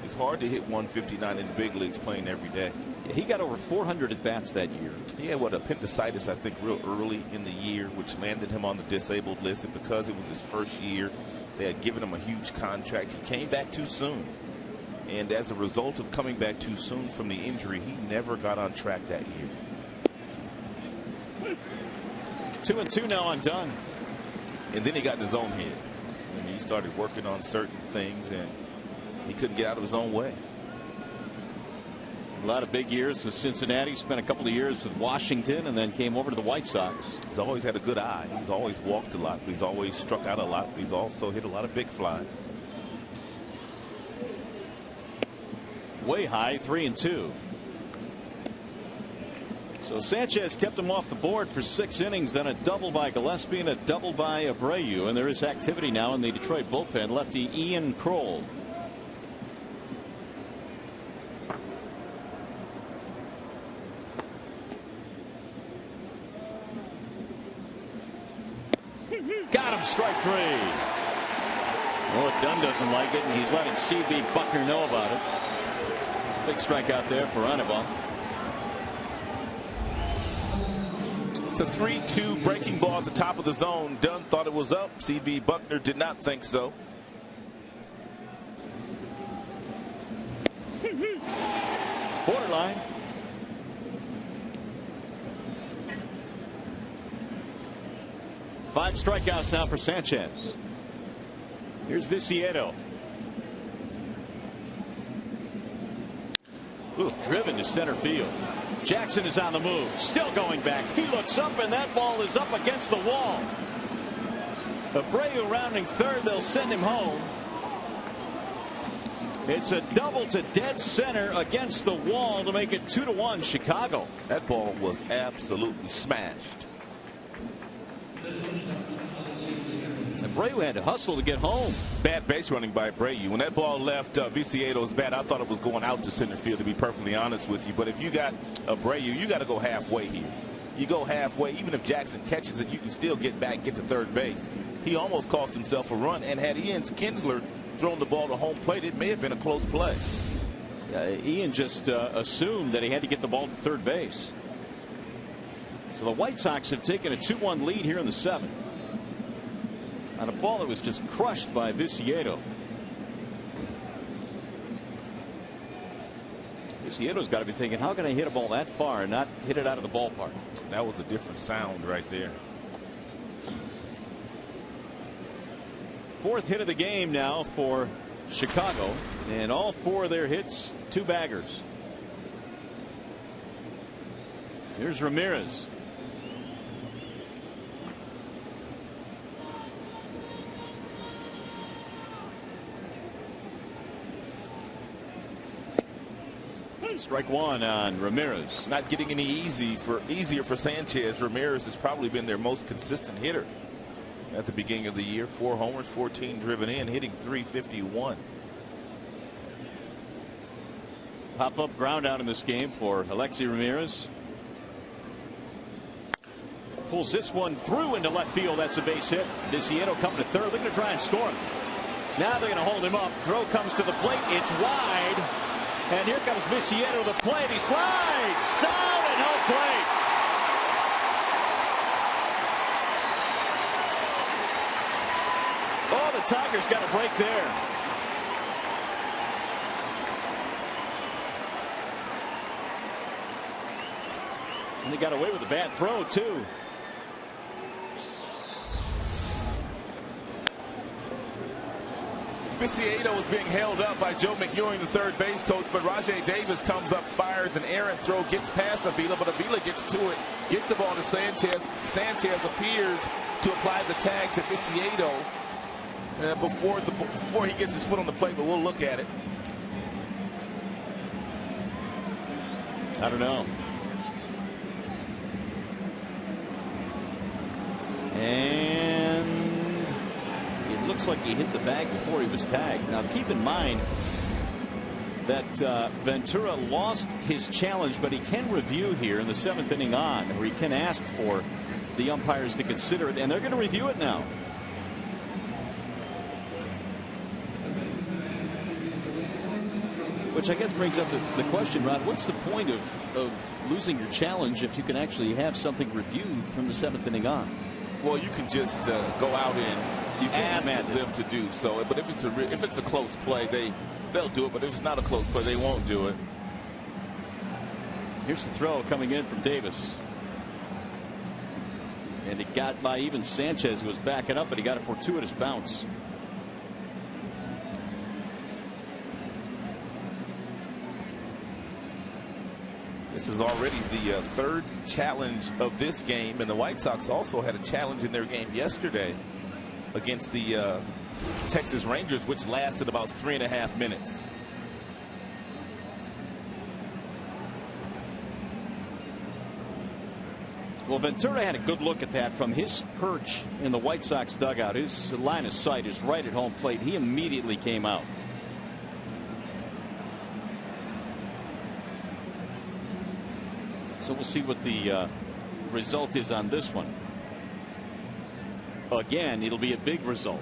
It's hard to hit 159 in the big leagues playing every day. He got over 400 at bats that year. He had appendicitis, I think, real early in the year, which landed him on the disabled list. And because it was his first year, they had given him a huge contract. He came back too soon. And as a result of coming back too soon from the injury, he never got on track that year. 2-2 now on Dunn. And then he got in his own head. I mean, he started working on certain things, and he couldn't get out of his own way. A lot of big years with Cincinnati. Spent a couple of years with Washington, and then came over to the White Sox. He's always had a good eye. He's always walked a lot. He's always struck out a lot. He's also hit a lot of big flies. Way high, 3-2. So Sanchez kept him off the board for 6 innings, then a double by Gillespie and a double by Abreu. And there is activity now in the Detroit bullpen. Lefty Ian Kroll. Got him, strike 3. Oh, Dunn doesn't like it, and he's letting C.B. Buckner know about it. Big strikeout there for Anibal. It's a 3-2 breaking ball at the top of the zone. Dunn thought it was up. C.B. Buckner did not think so. Borderline. Five strikeouts now for Sanchez. Here's Viciedo. Ooh, driven to center field. Jackson is on the move, still going back. He looks up, and that ball is up against the wall. Abreu rounding third. They'll send him home. It's a double to dead center against the wall to make it 2-1 Chicago. That ball was absolutely smashed. Abreu had to hustle to get home. Bad base running by Abreu. When that ball left Viciedo's bat, I thought it was going out to center field, to be perfectly honest with you. But if you got Abreu, you got to go halfway here. You go halfway. Even if Jackson catches it, you can still get back, get to third base. He almost cost himself a run, and had Ian Kinsler thrown the ball to home plate, it may have been a close play. Ian just assumed that he had to get the ball to third base. So the White Sox have taken a 2-1 lead here in the 7th on a ball that was just crushed by Viciedo. Viciedo's got to be thinking, how can I hit a ball that far and not hit it out of the ballpark? That was a different sound right there. 4th hit of the game now for Chicago, and all 4 of their hits, 2 baggers. Here's Ramirez. Strike 1 on Ramirez. Not getting any easier for Sanchez. Ramirez has probably been their most consistent hitter at the beginning of the year. 4 homers, 14 driven in, hitting .351. Pop-up ground out in this game for Alexi Ramirez. Pulls this one through into left field. That's a base hit. Viciedo coming to third. They're going to try and score him. Now they're going to hold him up. Throw comes to the plate. It's wide. And here comes Viciedo to the plate. He slides down at home plate. Oh, the Tigers got a break there. And they got away with a bad throw, too. Viciedo is being held up by Joe McEwing, the third base coach, but Rajai Davis comes up, fires an errant throw, gets past Avila, but Avila gets to it, gets the ball to Sanchez. Sanchez appears to apply the tag to Viciedo before he gets his foot on the plate, but we'll look at it. I don't know. And it looks like he hit the bag before he was tagged. Now keep in mind that Ventura lost his challenge, but he can review here in the 7th inning on, where he can ask for the umpires to consider it, and they're going to review it now. Which I guess brings up the question, Rod, what's the point of losing your challenge if you can actually have something reviewed from the 7th inning on? Well, you can just go out and you ask them to do so. But if it's a close play, they'll do it. But if it's not a close play, they won't do it. Here's the throw coming in from Davis. And it got by even Sanchez, who was backing up, but he got a fortuitous bounce. This is already the 3rd challenge of this game, and the White Sox also had a challenge in their game yesterday against the Texas Rangers, which lasted about 3.5 minutes. Well, Ventura had a good look at that from his perch in the White Sox dugout. His line of sight is right at home plate. He immediately came out. So we'll see what the result is on this one. Again, it'll be a big result.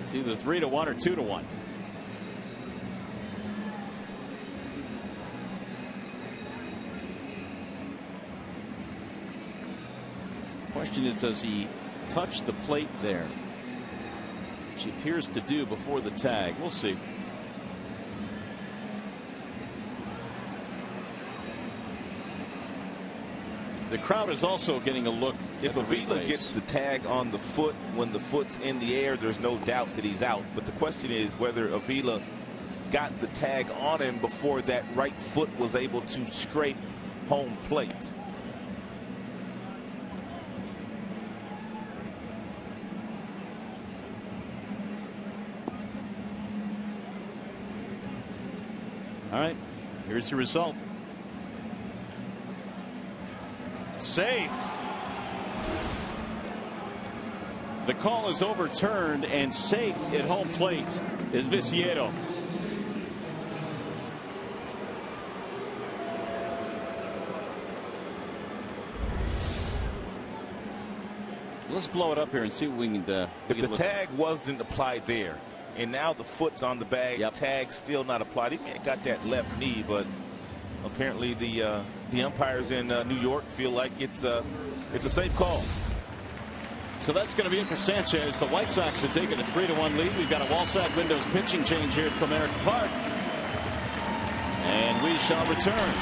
It's either 3-1 or 2-1. Question is, does he touch the plate there? Which he appears to do before the tag. We'll see. The crowd is also getting a look. If Avila gets the tag on the foot when the foot's in the air, there's no doubt that he's out. But the question is whether Avila got the tag on him before that right foot was able to scrape home plate. All right, here's the result. Safe. The call is overturned, and safe at home plate is Viciedo. Let's blow it up here and see what we can. If the tag wasn't applied there, and now the foot's on the bag, tag still not applied. He may have got that left knee, but apparently the umpires in New York feel like it's a safe call. So that's going to be it for Sanchez. The White Sox have taken a 3-1 lead. We've got a Walsack Windows pitching change here at Comerica Park, and we shall return.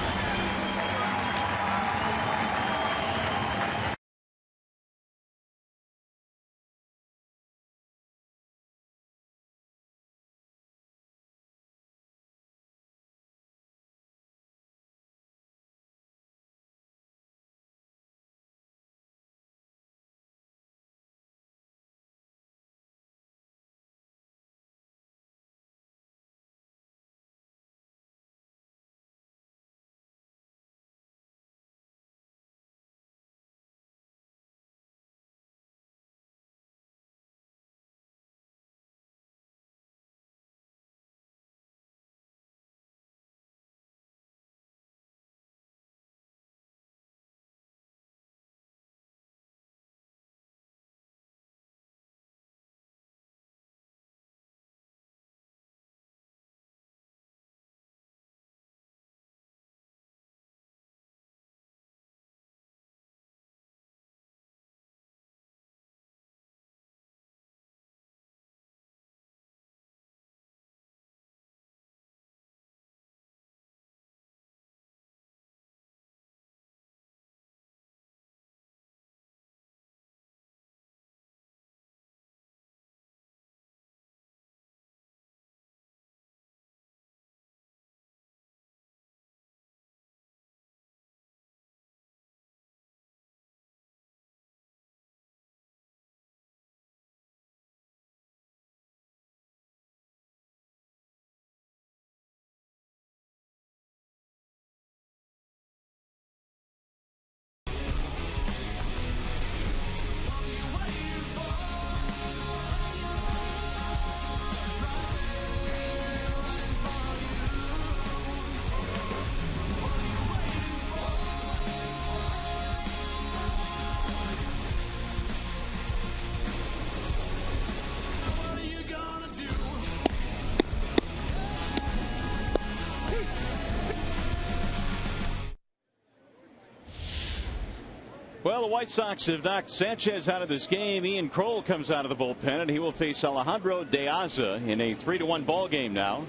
Well, the White Sox have knocked Sanchez out of this game. Ian Kroll comes out of the bullpen, and he will face Alejandro De Aza in a 3-1 ball game now.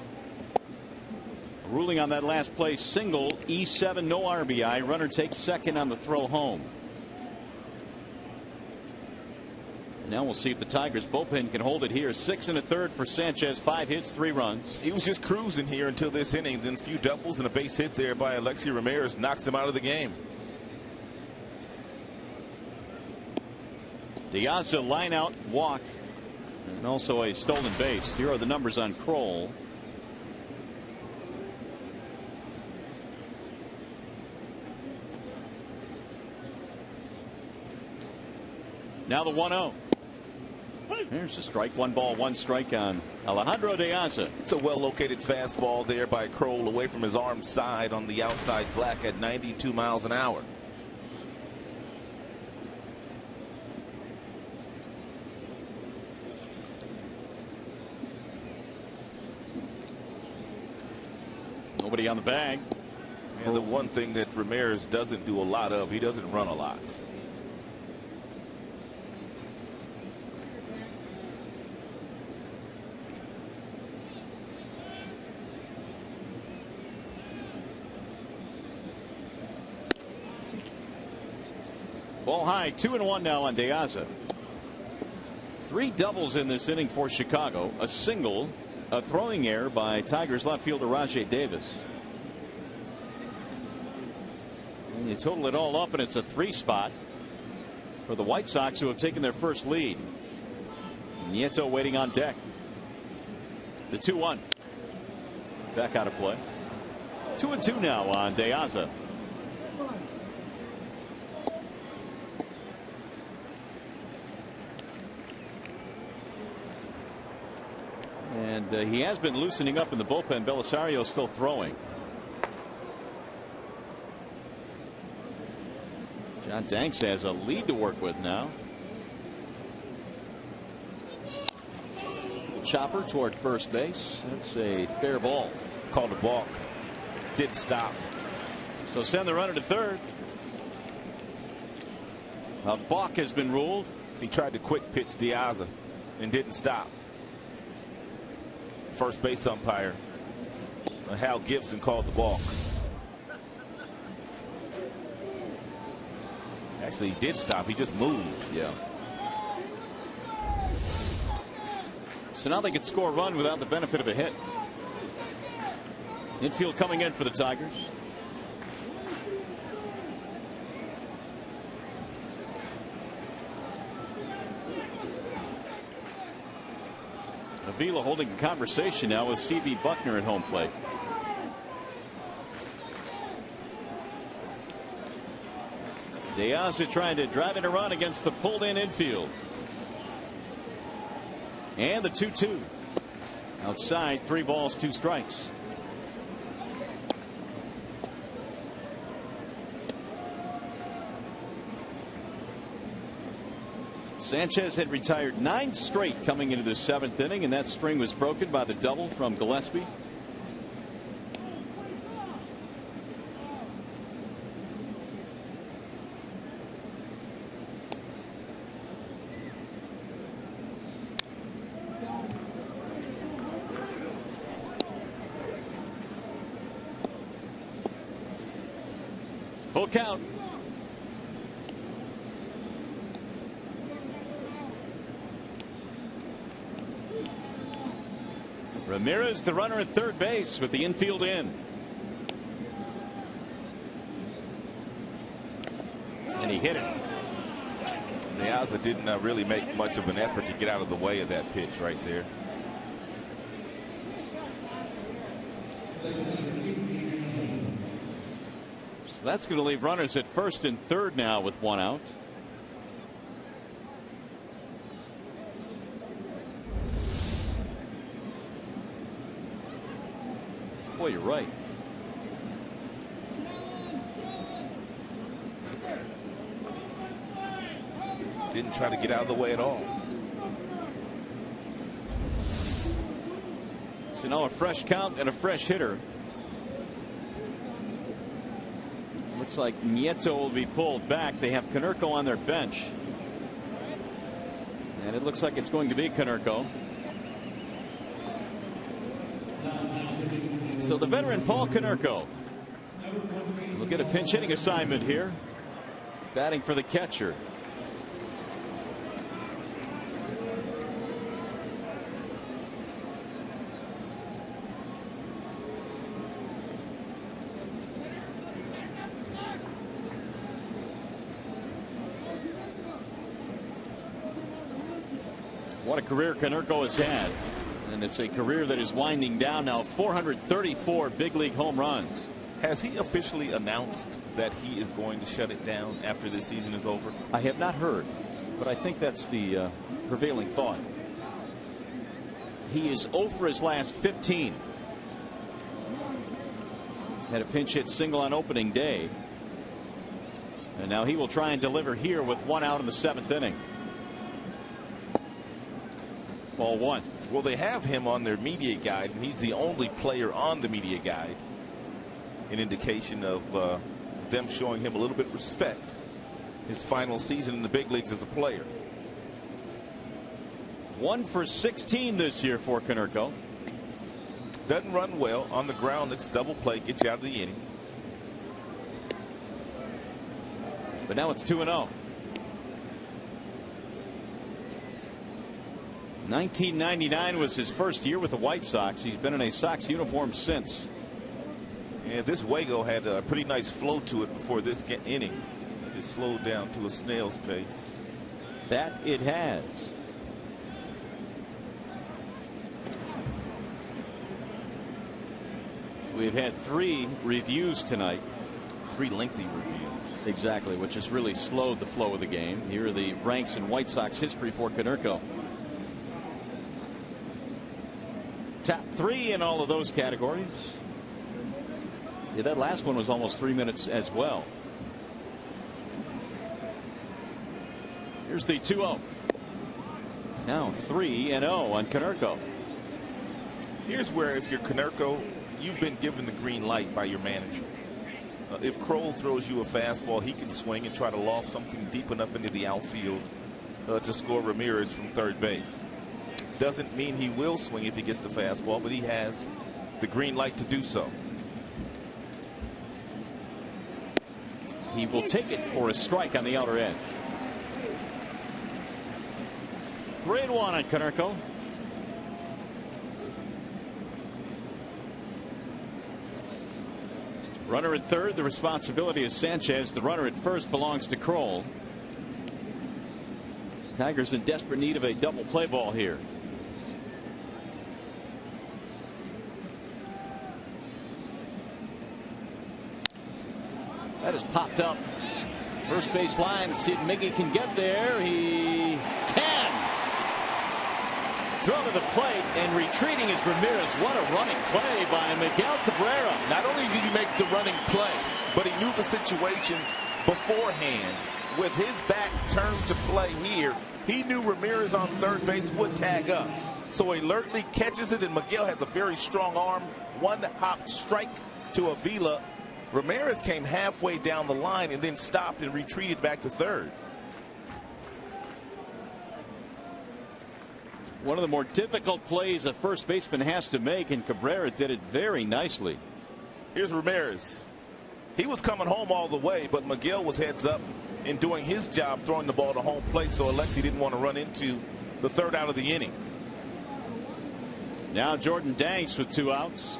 Ruling on that last place single, E7, no RBI. Runner takes second on the throw home. Now we'll see if the Tigers bullpen can hold it here. 6 1/3 for Sanchez, 5 hits, 3 runs. He was just cruising here until this inning. Then a few doubles and a base hit there by Alexi Ramirez knocks him out of the game. De Aza line out, walk, and also a stolen base. Here are the numbers on Kroll. Now the 1-0. There's a strike. 1 ball, 1 strike on Alejandro De Aza. It's a well located fastball there by Kroll away from his arm side on the outside black at 92 miles an hour. Nobody on the bag. And the one thing that Ramirez doesn't do a lot of, he doesn't run a lot. Ball high, 2-1 now on De Aza. 3 doubles in this inning for Chicago. A single, a throwing error by Tigers left fielder Rajai Davis. And you total it all up, and it's a 3 spot for the White Sox, who have taken their first lead. Nieto waiting on deck. The 2-1. Back out of play. 2-2 now on De Aza. And he has been loosening up in the bullpen. Belisario still throwing. John Danks has a lead to work with now. Chopper toward first base. That's a fair ball. Called a balk. Didn't stop. So send the runner to third. A balk has been ruled. He tried to quick pitch De Aza and didn't stop. First base umpire Hal Gibson called the balk. Actually, he did stop. He just moved. Yeah. So now they could score a run without the benefit of a hit. Infield coming in for the Tigers. Avila holding a conversation now with C.B. Buckner at home plate. De Aza trying to drive in a run against the pulled in infield. And the 2-2. Outside, 3 balls, 2 strikes. Sanchez had retired 9 straight coming into the 7th inning, and that string was broken by the double from Gillespie. Full count. Ramirez, the runner at third base, with the infield in. And he hit it. De Aza didn't really make much of an effort to get out of the way of that pitch right there. So that's going to leave runners at first and third now with 1 out. Boy, you're right. Didn't try to get out of the way at all. So now a fresh count and a fresh hitter. Looks like Nieto will be pulled back. They have Konerko on their bench. And it looks like it's going to be Konerko. So the veteran Paul Konerko will get a pinch hitting assignment here. Batting for the catcher. What a career Konerko has had. And it's a career that is winding down now. 434 big league home runs. Has he officially announced that he is going to shut it down after this season is over? I have not heard, but I think that's the prevailing thought. He is 0 for his last 15. Had a pinch hit single on opening day. And now he will try and deliver here with 1 out in the 7th inning. Ball 1. Well, they have him on their media guide, and he's the only player on the media guide. An indication of them showing him a little bit of respect. His final season in the big leagues as a player. 1 for 16 this year for Konerko. Doesn't run well on the ground. It's double play, gets you out of the inning. But now it's 2-0. 1999 was his first year with the White Sox. He's been in a Sox uniform since. And this Wago had a pretty nice flow to it before this inning. It slowed down to a snail's pace. That it has. We've had 3 reviews tonight. 3 lengthy reviews. Exactly, which has really slowed the flow of the game. Here are the ranks in White Sox history for Konerko. Top 3 in all of those categories. Yeah, that last one was almost 3 minutes as well. Here's the 2-0. Now 3-0 on Konerko. Here's where, if you're Konerko, you've been given the green light by your manager. If Kroll throws you a fastball, he can swing and try to loft something deep enough into the outfield to score Ramirez from third base. Doesn't mean he will swing if he gets the fastball, but he has the green light to do so. He will take it for a strike on the outer edge. 3-1 on Konerko. Runner at third. The responsibility is Sanchez. The runner at first belongs to Kroll. Tigers in desperate need of a double play ball here. That is popped up. First base line. See if Miggy can get there. He can. Throw to the plate, and retreating is Ramirez. What a running play by Miguel Cabrera. Not only did he make the running play, but he knew the situation beforehand. With his back turned to play here, he knew Ramirez on third base would tag up. So he alertly catches it, and Miguel has a very strong arm. One hop strike to Avila. Ramirez came halfway down the line and then stopped and retreated back to third. One of the more difficult plays a first baseman has to make, and Cabrera did it very nicely. Here's Ramirez. He was coming home all the way, but Miguel was heads up in doing his job throwing the ball to home plate, so Alexi didn't want to run into the third out of the inning. Now Jordan Danks with 2 outs.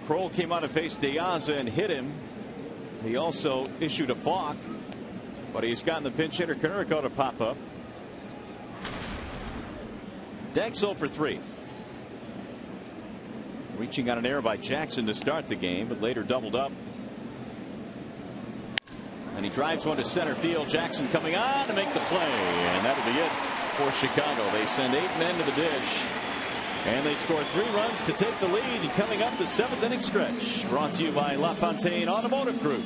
Kroll came out to face Diaz and hit him. He also issued a balk, but he's gotten the pinch hitter Konerko to pop up. Danks 0 for 3. Reaching on an error by Jackson to start the game, but later doubled up. And he drives one to center field. Jackson coming on to make the play, and that'll be it for Chicago. They send 8 men to the dish, and they score 3 runs to take the lead. Coming up the 7th inning stretch, brought to you by LaFontaine Automotive Group.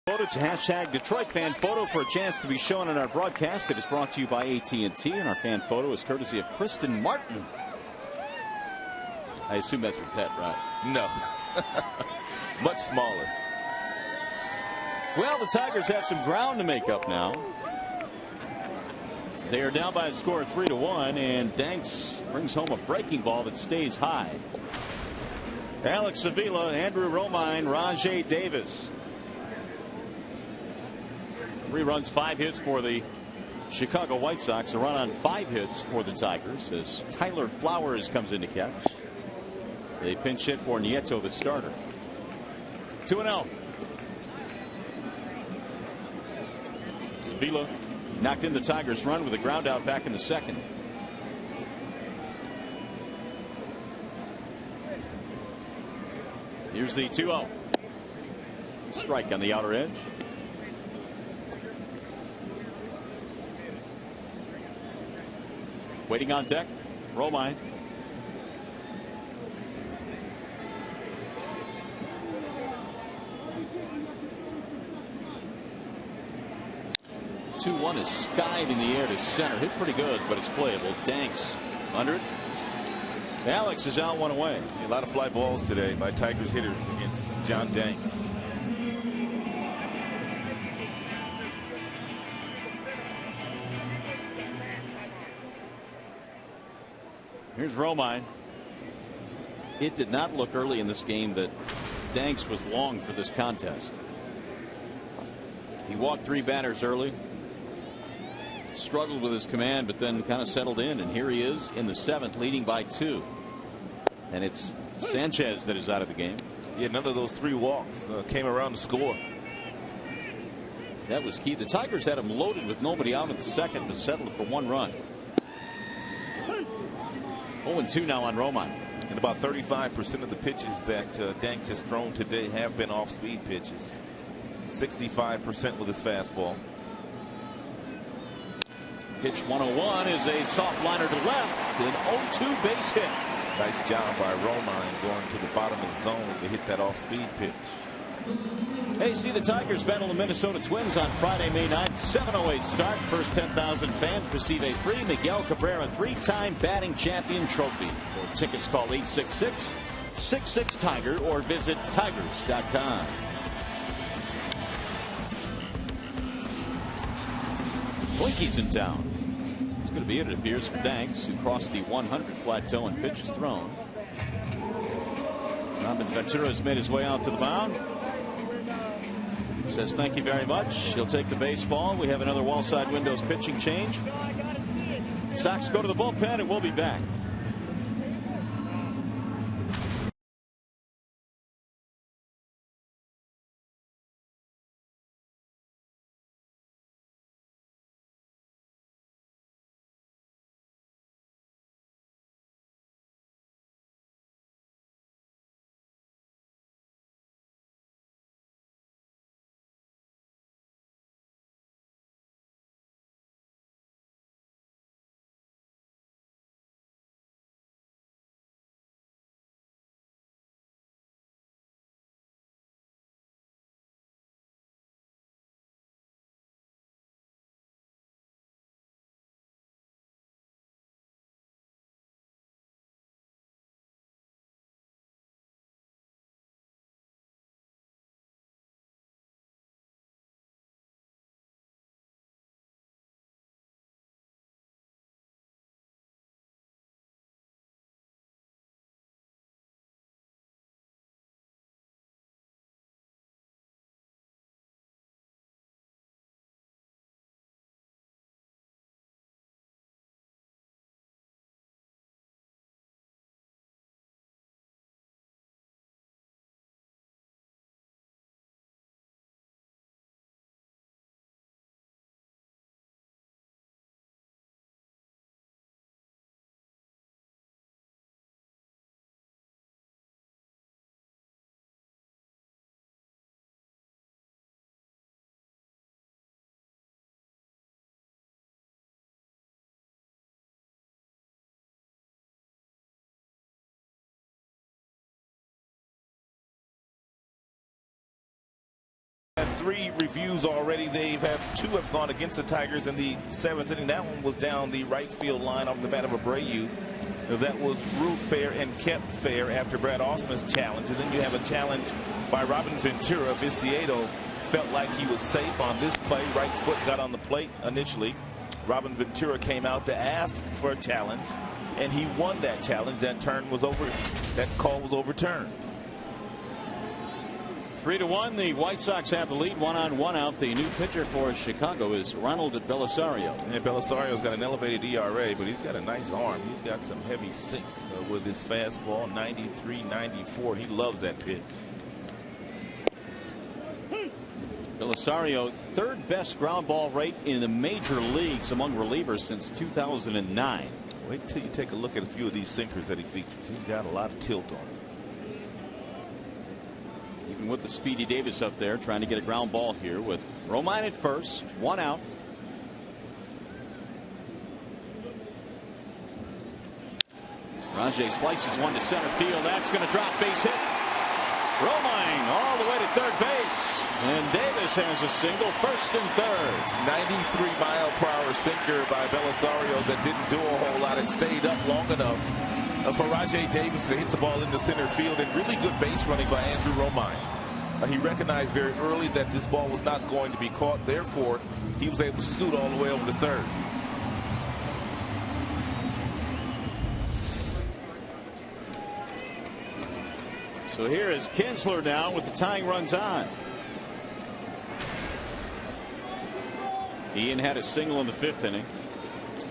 Photo to hashtag Detroit Fan Photo for a chance to be shown in our broadcast. It is brought to you by AT&T, and our fan photo is courtesy of Kristen Martin. I assume that's your pet, right? No. Much smaller. Well, the Tigers have some ground to make up now. They are down by a score of 3-1, and Danks brings home a breaking ball that stays high. Alex Avila, Andrew Romine, Rajay Davis. 3 runs, 5 hits for the Chicago White Sox. A run on 5 hits for the Tigers as Tyler Flowers comes in to catch. They pinch hit for Nieto, the starter. 2-0. Avila knocked in the Tigers' run with a ground out back in the second. Here's the 2-0. Strike on the outer edge. Waiting on deck, Romine. One is skied in the air to center. Hit pretty good, but it's playable. Danks under it. Alex is out, 1 away. A lot of fly balls today by Tigers hitters against John Danks. Here's Romine. It did not look early in this game that Danks was long for this contest. He walked 3 batters early. Struggled with his command, but then kind of settled in, and here he is in the 7th, leading by 2. And it's Sanchez that is out of the game. Yeah, none of those 3 walks came around to score. That was key. The Tigers had him loaded with nobody out in the 2nd, but settled for 1 run. 0-2 now on Romine. And about 35% of the pitches that Danks has thrown today have been off-speed pitches. 65% with his fastball. Pitch 101 is a soft liner to left. An 0-2 base hit. Nice job by Romine going to the bottom of the zone to hit that off-speed pitch. Hey, see the Tigers battle the Minnesota Twins on Friday, May 9th. 7:08 start. First 10,000 fans receive a free Miguel Cabrera 3-time batting champion trophy. For tickets, call 866-66-TIGER or visit tigers.com. Blinky's in town. It's going to be it appears, for Danks, who crossed the 100 plateau in pitches thrown. Robin Ventura has made his way out to the mound. Says thank you very much. He'll take the baseball. We have another wall-side windows pitching change. Sox go to the bullpen, and we'll be back. Had 3 reviews already. They've had 2 have gone against the Tigers in the 7th inning. That one was down the right field line off the bat of Abreu. That was ruled fair and kept fair after Brad Osman's challenge. And then you have a challenge by Robin Ventura. Viciado felt like he was safe on this play. Right foot got on the plate initially. Robin Ventura came out to ask for a challenge, and he won that challenge. That call was overturned. 3-1. The White Sox have the lead. 1 on, 1 out. The new pitcher for Chicago is Ronald Belisario. And Belisario's got an elevated ERA, but he's got a nice arm. He's got some heavy sink with his fastball. 93, 94. He loves that pitch. Belisario, 3rd best ground ball rate in the major leagues among relievers since 2009. Wait till you take a look at a few of these sinkers that he features. He's got a lot of tilt on him. Even with the Speedy Davis up there trying to get a ground ball here with Romine at first, 1 out. Rajay slices one to center field. That's going to drop, base hit. Romine all the way to third base. And Davis has a single, 1st and 3rd. 93-mile-per-hour sinker by Belisario that didn't do a whole lot. It stayed up long enough for Rajay Davis to hit the ball into center field, and really good base running by Andrew Romine. He recognized very early that this ball was not going to be caught. Therefore, he was able to scoot all the way over to third. So here is Kinsler now with the tying runs on. Ian had a single in the 5th inning.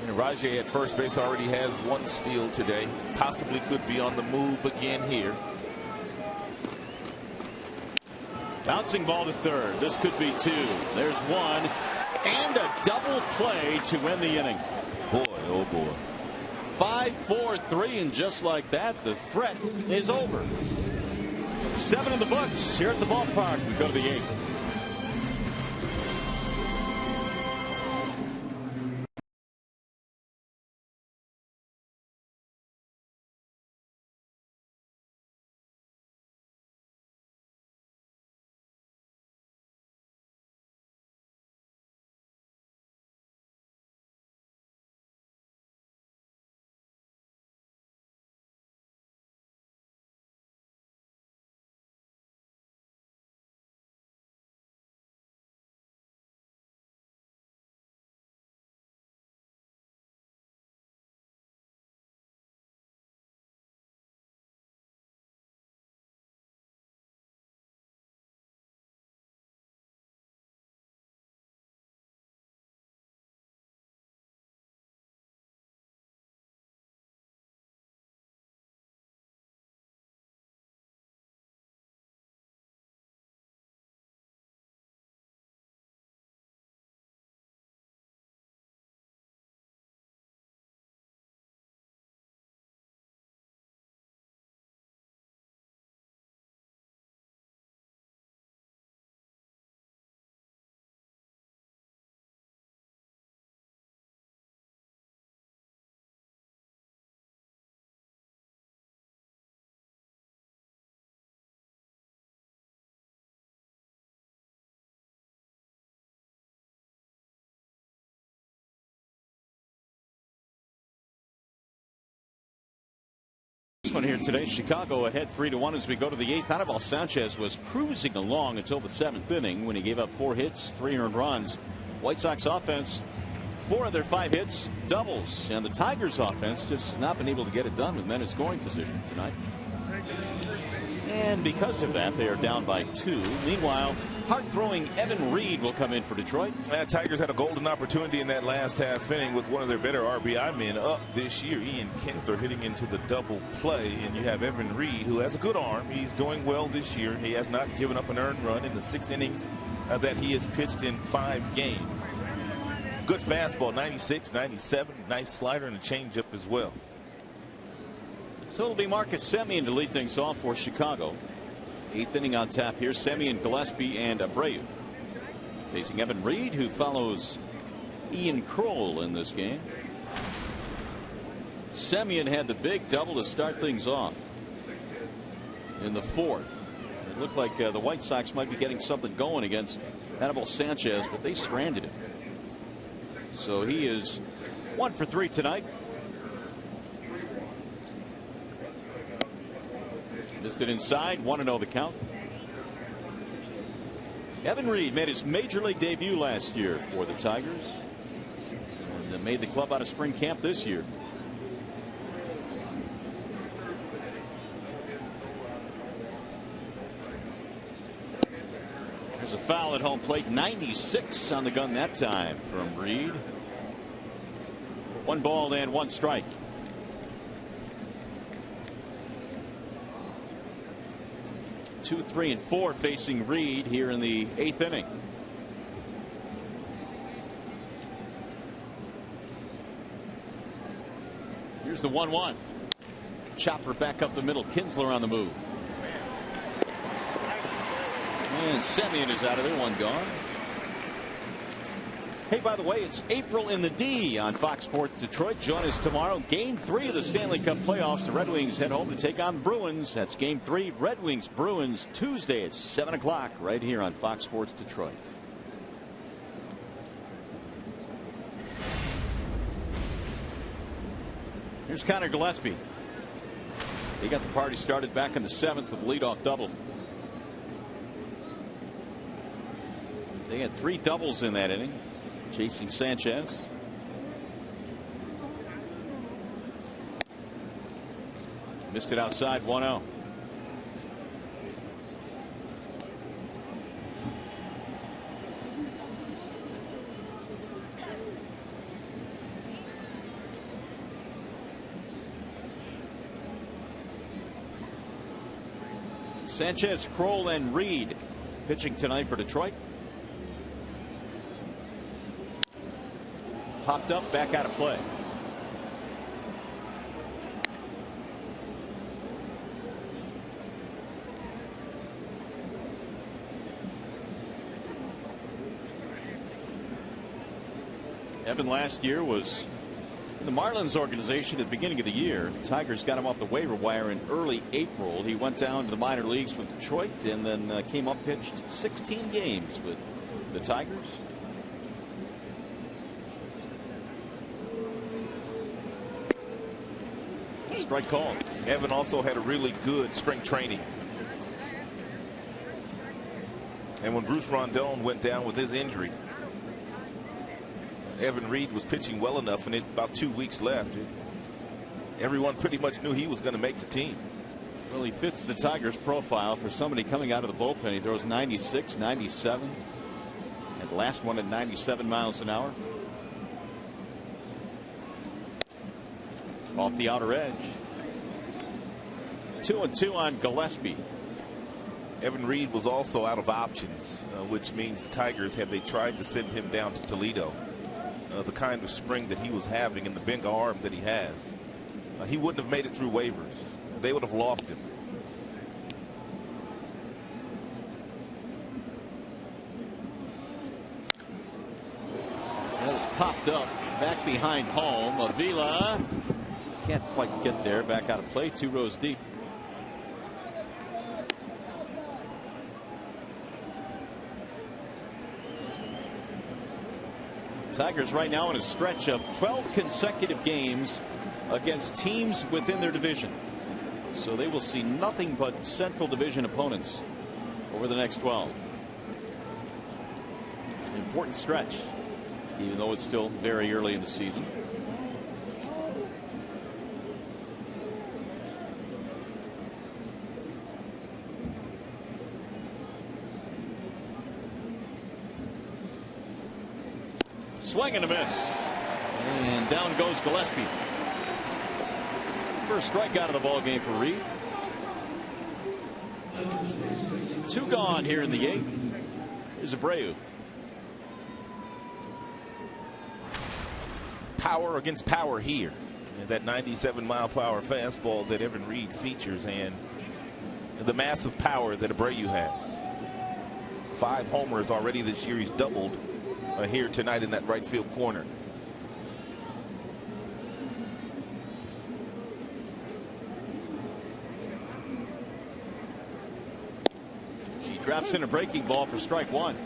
And Rajay at first base already has 1 steal today. Possibly could be on the move again here. Bouncing ball to third. This could be 2. There's 1. And a double play to win the inning. Boy, oh boy. 5-4-3, and just like that, the threat is over. 7 in the books here at the ballpark. We go to the 8th. One here today. Chicago ahead 3-1 as we go to the 8th. Anibal Sanchez was cruising along until the 7th inning when he gave up 4 hits, 3 earned runs. White Sox offense, 4 of their 5 hits, doubles, and the Tigers offense just has not been able to get it done with men in scoring position tonight. And because of that, they are down by 2. Meanwhile, hard-throwing Evan Reed will come in for Detroit. Tigers had a golden opportunity in that last half inning with one of their better RBI men up this year. Ian Kinsler hitting into the double play, and you have Evan Reed, who has a good arm. He's doing well this year. He has not given up an earned run in the 6 innings that he has pitched in 5 games. Good fastball, 96, 97, nice slider, and a changeup as well. So it'll be Marcus Semien to lead things off for Chicago. 8th inning on tap here. Semien, Gillespie, and Abreu. Facing Evan Reed, who follows Ian Kroll in this game. Semien had the big double to start things off in the 4th. It looked like the White Sox might be getting something going against Anibal Sanchez, but they stranded him. So he is 1 for 3 tonight. Missed it inside. 1-0 the count. Evan Reed made his major league debut last year for the Tigers and made the club out of spring camp this year. There's a foul at home plate. 96 on the gun that time from Reed. 1 ball and 1 strike. Two, 3, and 4 facing Reed here in the 8th inning. Here's the 1-1. Chopper back up the middle. Kinsler on the move. And SEMIEN is out of there. 1 gone. Hey, by the way, it's April in the D on Fox Sports Detroit. Join us tomorrow. Game 3 of the Stanley Cup playoffs. The Red Wings head home to take on the Bruins. That's Game 3. Red Wings Bruins Tuesday at 7 o'clock right here on Fox Sports Detroit. Here's Connor Gillespie. He got the party started back in the 7th with a leadoff double. They had 3 doubles in that inning, chasing Sanchez. Missed it outside. 1-0. Sanchez, Kroll, and Reed pitching tonight for Detroit. Popped up, back out of play. Evan last year was in the Marlins organization at the beginning of the year. The Tigers got him off the waiver wire in early April. He went down to the minor leagues with Detroit and then came up, pitched 16 games with the Tigers. Strike call. Evan also had a really good spring training. And when Bruce Rondon went down with his injury, Evan Reed was pitching well enough, and about 2 weeks left. Everyone pretty much knew he was going to make the team. Well, he fits the Tigers profile for somebody coming out of the bullpen. He throws 96, 97, and the last one at 97 miles an hour. Off the outer edge. 2-2 on Gillespie. Evan Reed was also out of options, which means the Tigers, had they tried to send him down to Toledo, the kind of spring that he was having and the big arm that he has, he wouldn't have made it through waivers. They would have lost him. Well, it's popped up back behind home. Avila can't quite get there. Back out of play. 2 rows deep. Tigers right now in a stretch of 12 consecutive games against teams within their division. So they will see nothing but Central Division opponents over the next 12. Important stretch, even though it's still very early in the season. Swing and a miss. And down goes Gillespie. First strikeout of the ball game for Reed. 2 gone here in the 8th. Here's Abreu. Power against power here. And that 97-mile-per-hour fastball that Evan Reed features, and the massive power that Abreu has. 5 homers already this year. He's doubled here tonight in that right field corner. Drops in a breaking ball for strike one.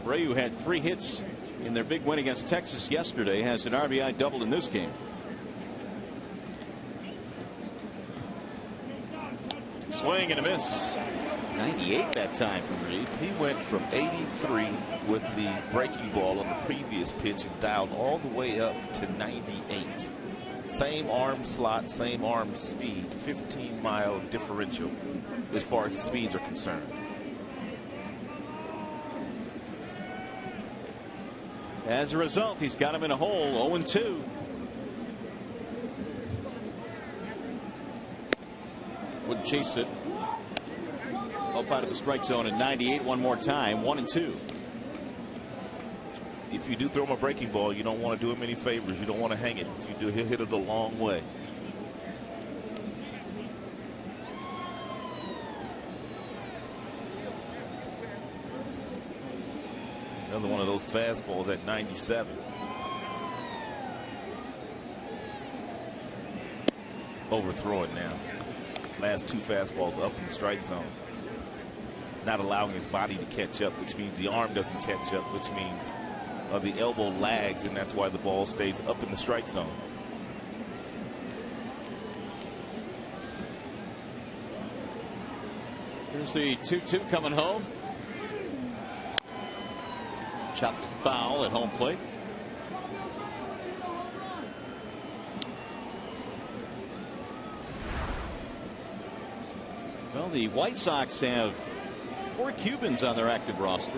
Abreu had 3 hits in their big win against Texas yesterday. Has an RBI double in this game. Swing and a miss. 98 that time from Reed. He went from 83 with the breaking ball on the previous pitch and dialed all the way up to 98. Same arm slot, same arm speed, 15-mile differential as far as the speeds are concerned. As a result, he's got him in a hole. 0-2. Wouldn't chase it. Up out of the strike zone at 98 one more time. 1-2. If you do throw him a breaking ball, you don't want to do him any favors. You don't want to hang it. If you do, he'll hit it a long way. Another one of those fastballs at 97. Overthrow it now. Last 2 fastballs up in the strike zone. Not allowing his body to catch up, which means the arm doesn't catch up, which means the elbow lags, and that's why the ball stays up in the strike zone. Here's the 2-2 coming home. Chopped it foul at home plate. Well, the White Sox have 4 Cubans on their active roster.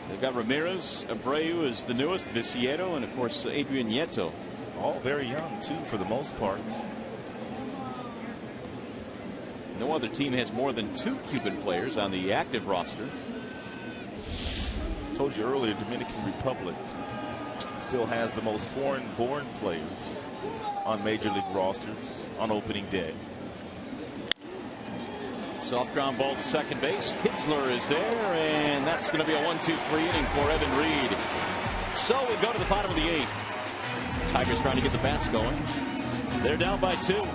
They've got Ramirez, Abreu is the newest, Viciedo, and of course Adrian Nieto. All very young too, for the most part. No other team has more than 2 Cuban players on the active roster. Told you earlier, Dominican Republic still has the most foreign-born players on major league rosters on opening day. Soft ground ball to second base. Kinsler is there, and that's going to be a 1-2-3 inning for Evan Reed. So we go to the bottom of the 8th. Tigers trying to get the bats going. They're down by 2.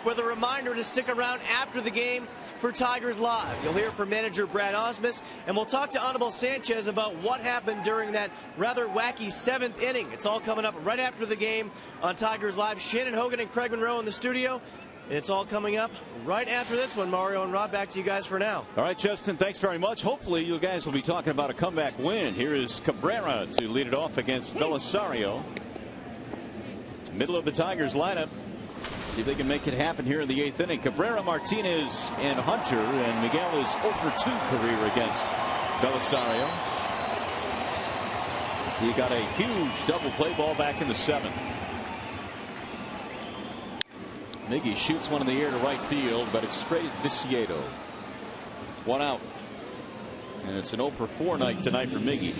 With a reminder to stick around after the game for Tigers Live. You'll hear from manager Brad Osmus, and we'll talk to Anibal Sanchez about what happened during that rather wacky 7th inning. It's all coming up right after the game on Tigers Live. Shannon Hogan and Craig Monroe in the studio. And it's all coming up right after this one. Mario and Rob, back to you guys for now. All right, Justin, thanks very much. Hopefully you guys will be talking about a comeback win. Here is Cabrera to lead it off against Belisario. Middle of the Tigers lineup. See if they can make it happen here in the 8th inning. Cabrera, Martinez, and Hunter. And Miguel is 0 for 2 career against Belisario. He got a huge double play ball back in the 7th. Miggy shoots one in the air to right field, but it's straight at Viciedo. 1 out. And it's an 0 for 4 night tonight for Miggy.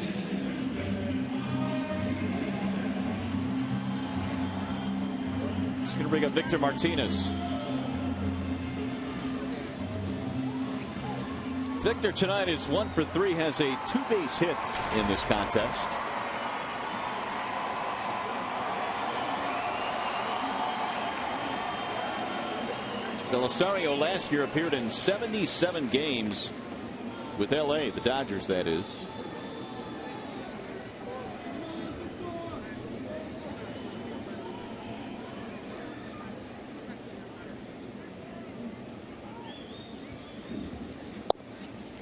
He's going to bring up Victor Martinez. Victor tonight is 1 for 3, has a 2 base hit in this contest. Belisario last year appeared in 77 games with LA, the Dodgers, that is.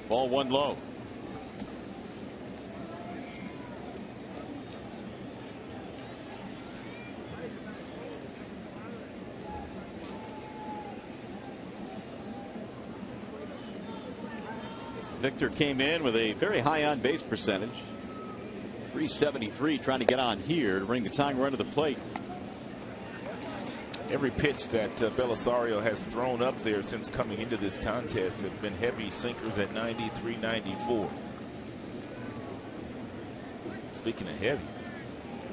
Ball 1 low. Victor came in with a very high on base percentage. 373, trying to get on here to bring the tying run to the plate. Every pitch that Belisario has thrown up there since coming into this contest have been heavy sinkers at 93, 94. Speaking of heavy,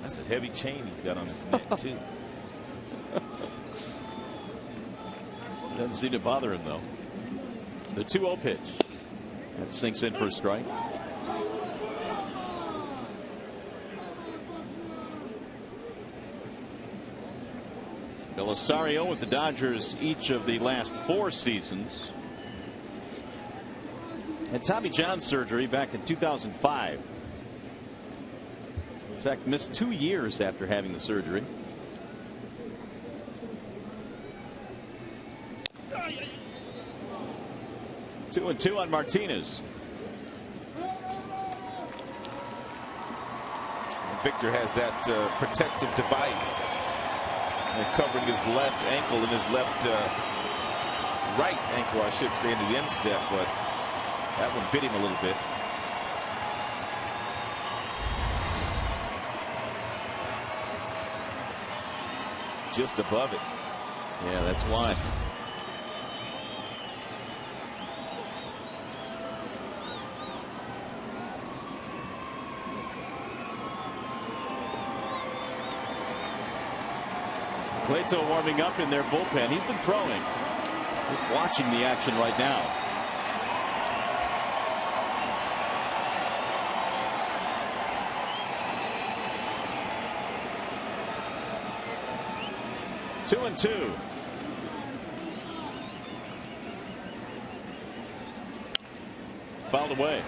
that's a heavy chain he's got on his neck too. Doesn't seem to bother him though. The 2-0 pitch. That sinks in for a strike. Belisario with the Dodgers each of the last 4 seasons. Had Tommy John surgery back in 2005. In fact, missed 2 years after having the surgery. Two and 2 on Martinez. And Victor has that protective device and covering his left ankle and his left right ankle, I should say, into the instep, but that one bit him a little bit. Just above it. Yeah, that's why. Plato warming up in their bullpen. He's been throwing. Just watching the action right now. Two and 2. Fouled away.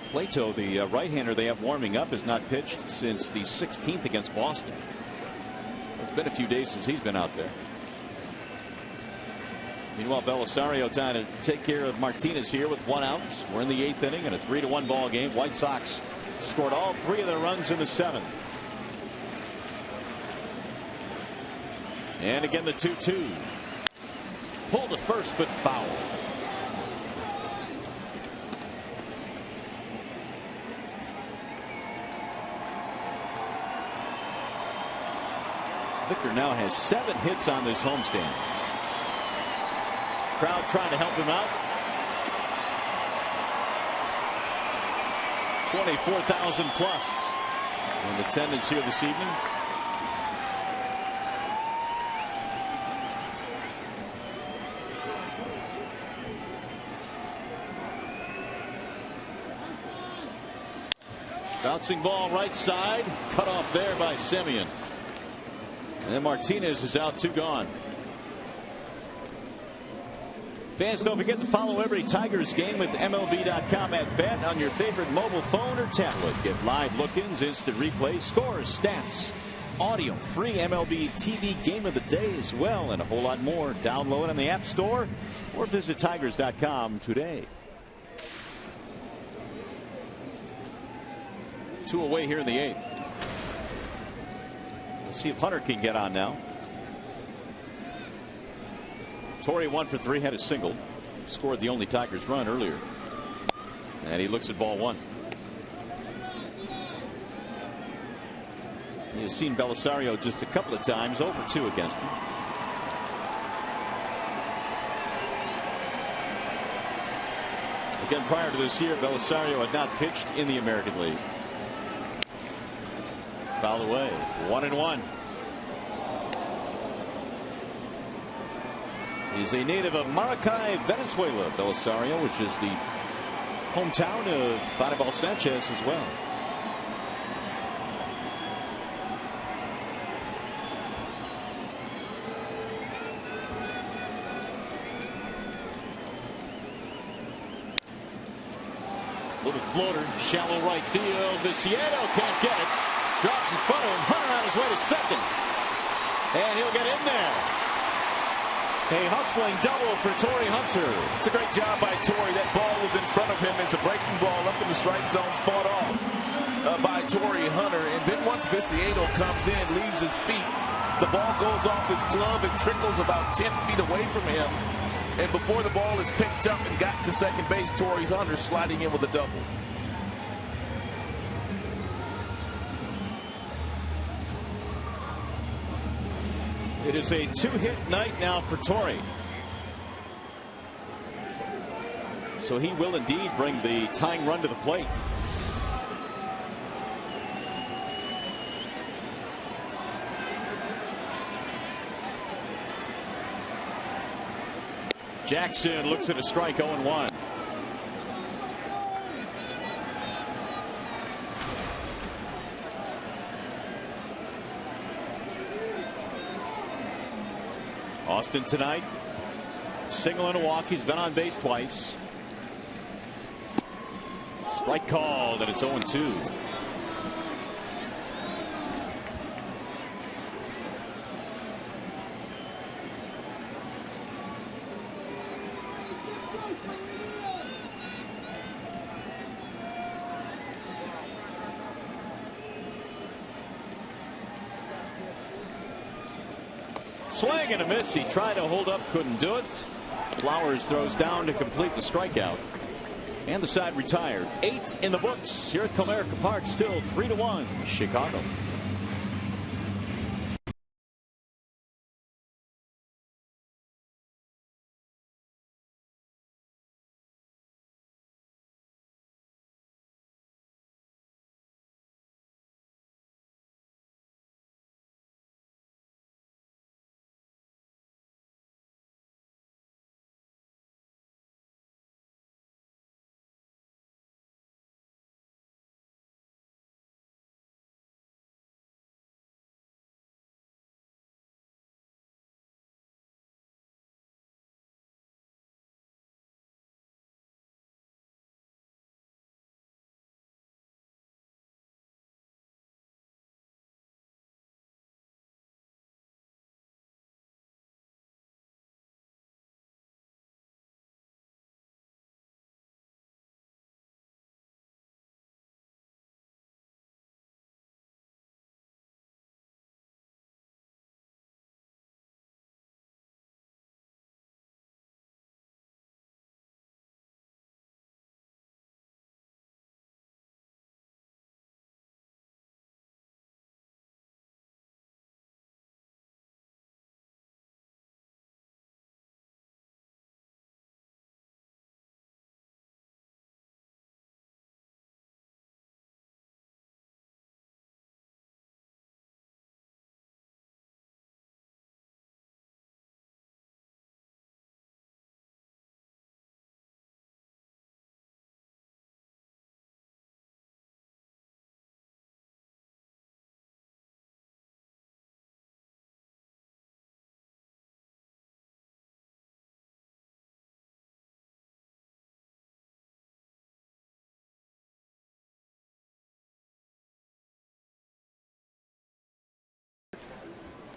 Plato, the right-hander they have warming up, has not pitched since the 16th against Boston. It's been a few days since he's been out there. Meanwhile, Belisario trying to take care of Martinez here with 1 out. We're in the 8th inning and a 3-1 ball game. White Sox scored all 3 of their runs in the 7th. And again the 2-2. Pulled to first but foul. Victor now has 7 hits on this homestand. Crowd trying to help him out. 24,000 plus in attendance here this evening. Bouncing ball right side, cut off there by SEMIEN. And then Martinez is out, 2 gone. Fans, don't forget to follow every Tigers game with MLB.com at Bet on your favorite mobile phone or tablet. Get live look-ins, instant replays, scores, stats, audio, free MLB TV game of the day as well, and a whole lot more. Download on the App Store or visit Tigers.com today. 2 away here in the 8th. Let's see if Hunter can get on now. Torrey 1 for 3, had a single, scored the only Tigers run earlier, and he looks at ball 1. He has seen Belisario just a couple of times, 0 for 2 against him. Again, prior to this year, Belisario had not pitched in the American League. Fouled away, 1-1. He's a native of Maracay, Venezuela, Belisario, which is the hometown of Anibal Sanchez as well. Little floater, shallow right field. Viciedo can't get it. Drops in front of him. Hunter on his way to second. And he'll get in there. A hustling double for Torrey Hunter. It's a great job by Torrey. That ball was in front of him as a breaking ball up in the strike zone, fought off by Torrey Hunter. And then once Viciedo comes in, leaves his feet, the ball goes off his glove and trickles about 10 feet away from him. And before the ball is picked up and got to second base, Torrey Hunter sliding in with a double. It is a 2-hit night now for Torrey. So he will indeed bring the tying run to the plate. Jackson looks at a strike, 0-1. Austin tonight, single in a walk. He's been on base twice. Strike called, and it's 0-2. Swing and a miss. He tried to hold up, couldn't do it. Flowers throws down to complete the strikeout. And the side retired. 8 in the books here at Comerica Park. Still 3-1 Chicago.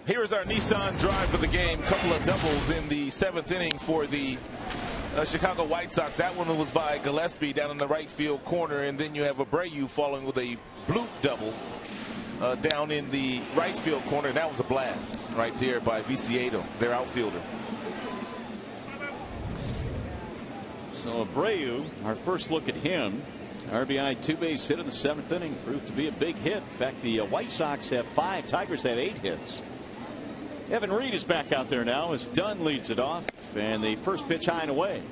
Here is our Nissan drive for the game. Couple of doubles in the 7th inning for the Chicago White Sox. That one was by Gillespie down in the right field corner, and then you have Abreu following with a bloop double down in the right field corner. That was a blast right there by Viciedo, their outfielder. So Abreu, our first look at him, RBI 2-base hit in the 7th inning, proved to be a big hit. In fact, the White Sox have 5, Tigers have 8 hits. Evan Reed is back out there now as Dunn leads it off, and the first pitch high and away.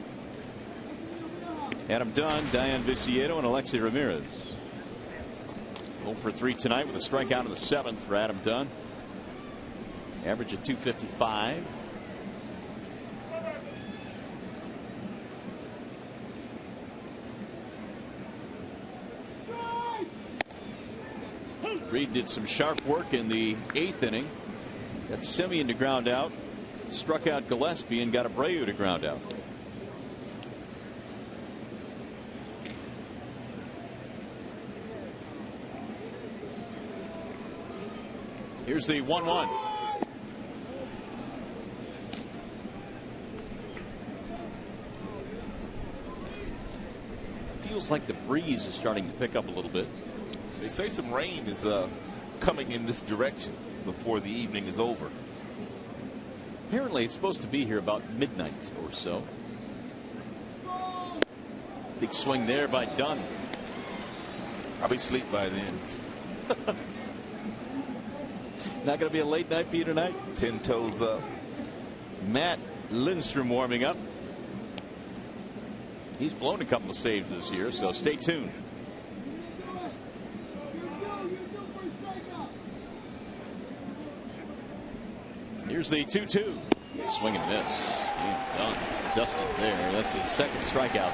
Adam Dunn, Diane Viciedo, and Alexi Ramirez. 0 for 3 tonight with a strikeout in the 7th for Adam Dunn. Average of 255. Reed did some sharp work in the 8th inning. Got Semien to ground out, struck out Gillespie, and got Abreu to ground out. Here's the 1-1. Feels like the breeze is starting to pick up a little bit. They say some rain is coming in this direction before the evening is over. Apparently it's supposed to be here about midnight or so. Big swing there by Dunn. I'll be asleep by then. Not going to be a late night for you tonight? 10 toes up. Matt Lindstrom warming up. He's blown a couple of saves this year, so stay tuned. Here's the 2-2. Swing and miss. Done. Dusted there. That's the second strikeout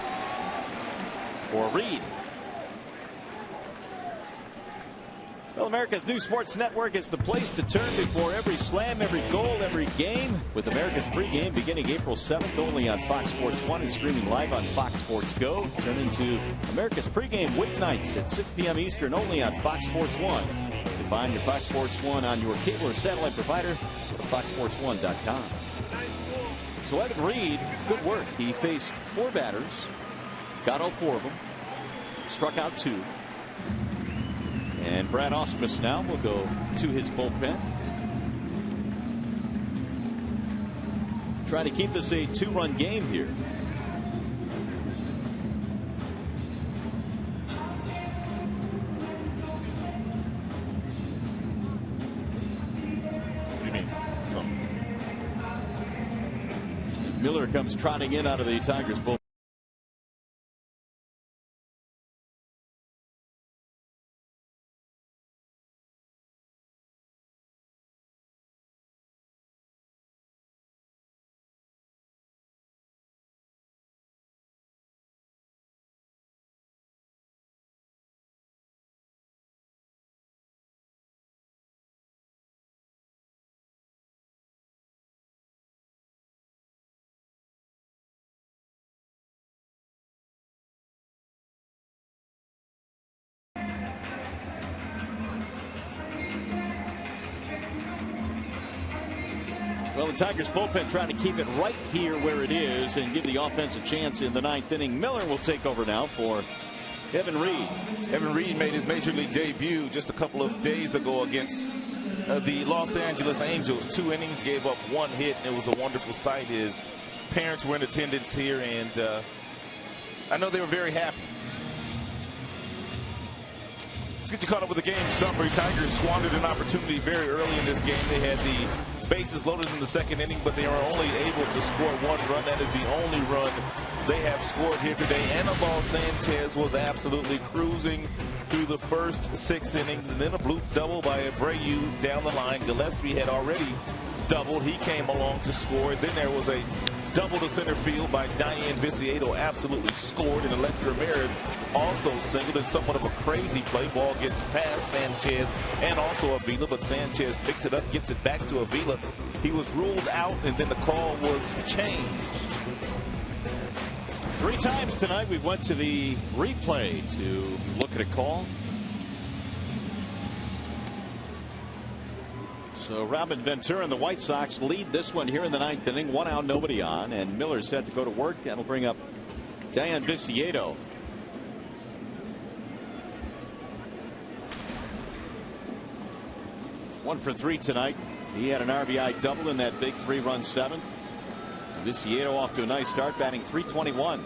for Reed. Well, America's new sports network is the place to turn before every slam, every goal, every game. With America's pregame beginning April 7th only on Fox Sports 1 and streaming live on Fox Sports Go. Turn into America's pregame weeknights at 6 p.m. Eastern only on Fox Sports 1. To find your Fox Sports 1 on your cable or satellite provider, go to foxsports1.com. So Evan Reed, good work. He faced 4 batters, got all 4 of them, struck out 2. And Brad Ausmus now will go to his bullpen. Trying to keep this a 2-run game here. What do you mean? Miller comes trotting in out of the Tigers bullpen. Well, the Tigers bullpen trying to keep it right here where it is and give the offense a chance in the 9th inning. Miller will take over now for Evan Reed. Evan Reed made his major league debut just a couple of days ago against the Los Angeles Angels. 2 innings, gave up 1 hit, and it was a wonderful sight. His parents were in attendance here, and I know they were very happy. Let's get you caught up with the game summary. Tigers squandered an opportunity very early in this game. They had the bases loaded in the 2nd inning, but they were only able to score 1 run. That is the only run they have scored here today. Anibal Sanchez was absolutely cruising through the first 6 innings, and then a bloop double by Abreu down the line. Gillespie had already doubled. He came along to score. Then there was a double to center field by Diane Viciedo, absolutely scored, and Alexi Ramirez also singled in somewhat of a crazy play. Ball gets past Sanchez and also Avila, but Sanchez picks it up, gets it back to Avila. He was ruled out, and then the call was changed. 3 times tonight we went to the replay to look at a call. So Robin Ventura and the White Sox lead this one here in the 9th inning. 1 out, nobody on, and Miller set to go to work. That'll bring up Dayan Viciedo. One for 3 tonight. He had an RBI double in that big 3-run 7th. Viciedo off to a nice start, batting .321.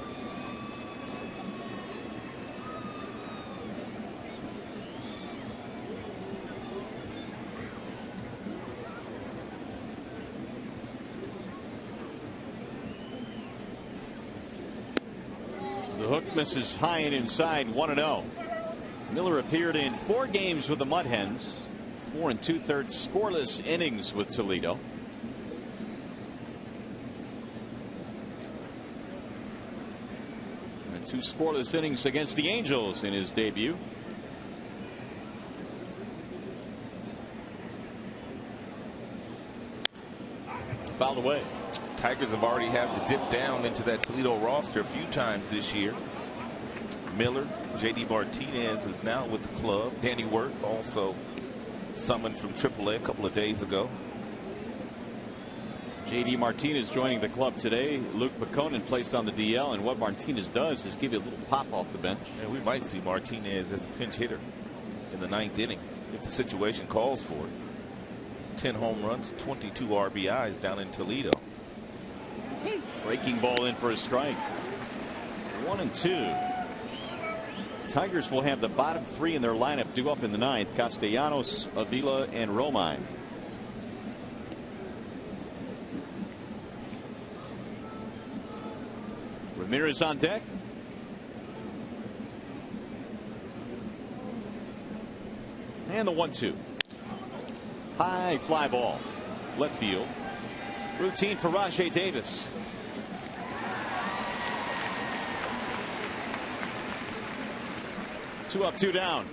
The hook misses high and inside. 1-0. Miller appeared in 4 games with the Mud Hens. 4 2/3 scoreless innings with Toledo. And 2 scoreless innings against the Angels in his debut. Fouled away. Tigers have already had to dip down into that Toledo roster a few times this year. Miller, J.D. Martinez is now with the club. Danny Worth also summoned from AAA a couple of days ago. J.D. Martinez joining the club today. Luke McConan placed on the DL, and what Martinez does is give you a little pop off the bench. And we might see Martinez as a pinch hitter in the 9th inning if the situation calls for it. 10 home runs, 22 RBIs down in Toledo. Breaking ball in for a strike. 1-2. Tigers will have the bottom 3 in their lineup due up in the 9th. Castellanos, Avila, and Romine. Ramirez on deck. And the 1-2. High fly ball. Left field. Routine for Rajay Davis. Two up, 2 down.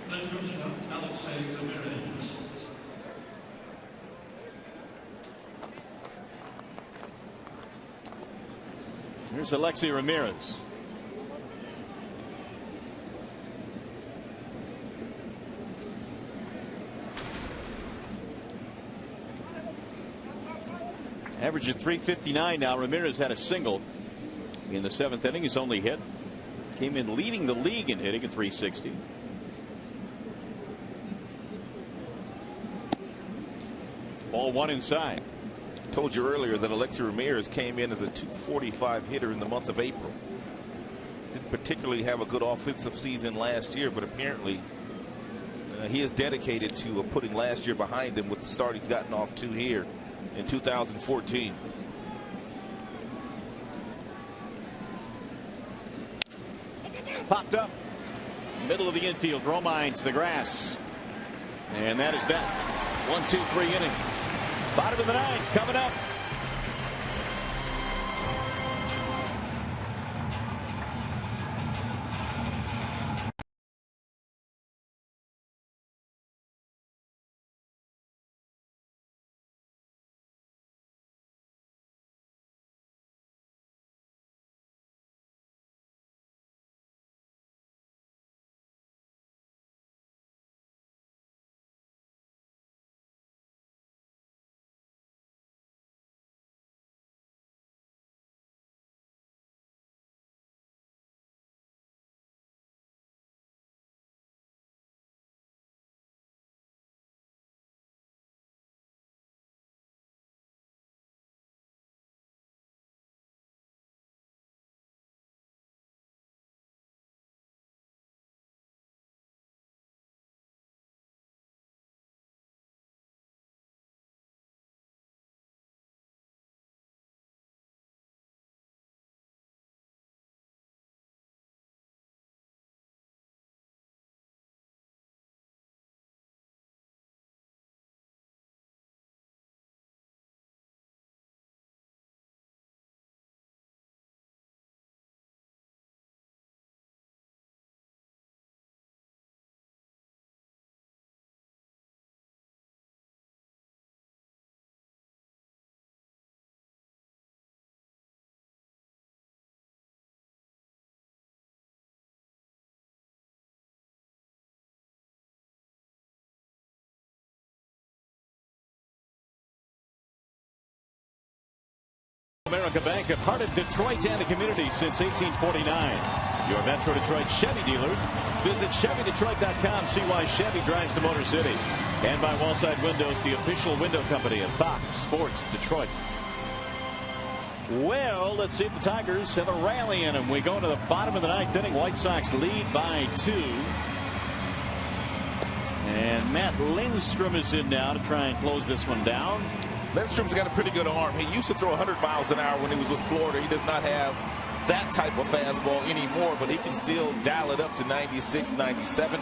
Here's Alexi Ramirez. Average at .359 now. Ramirez had a single in the 7th inning. His only hit. Came in leading the league in hitting at .360. Ball 1 inside. Told you earlier that Alexi Ramirez came in as a .245 hitter in the month of April. Didn't particularly have a good offensive season last year, but apparently he is dedicated to putting last year behind him with the start he's gotten off to here in 2014. Popped up. Middle of the infield. Romine to the grass. And that is that. 1-2-3 inning. Bottom of the 9th coming up. America Bank, a part of Detroit and the community since 1849. Your Metro Detroit Chevy dealers. Visit ChevyDetroit.com. See why Chevy drives the Motor City. And by Wallside Windows, the official window company of Fox Sports Detroit. Well, let's see if the Tigers have a rally in them. We go to the bottom of the ninth inning. White Sox lead by 2. And Matt Lindstrom is in now to try and close this one down. Lindstrom's got a pretty good arm. He used to throw 100 miles an hour when he was with Florida. He does not have that type of fastball anymore, but he can still dial it up to 96, 97.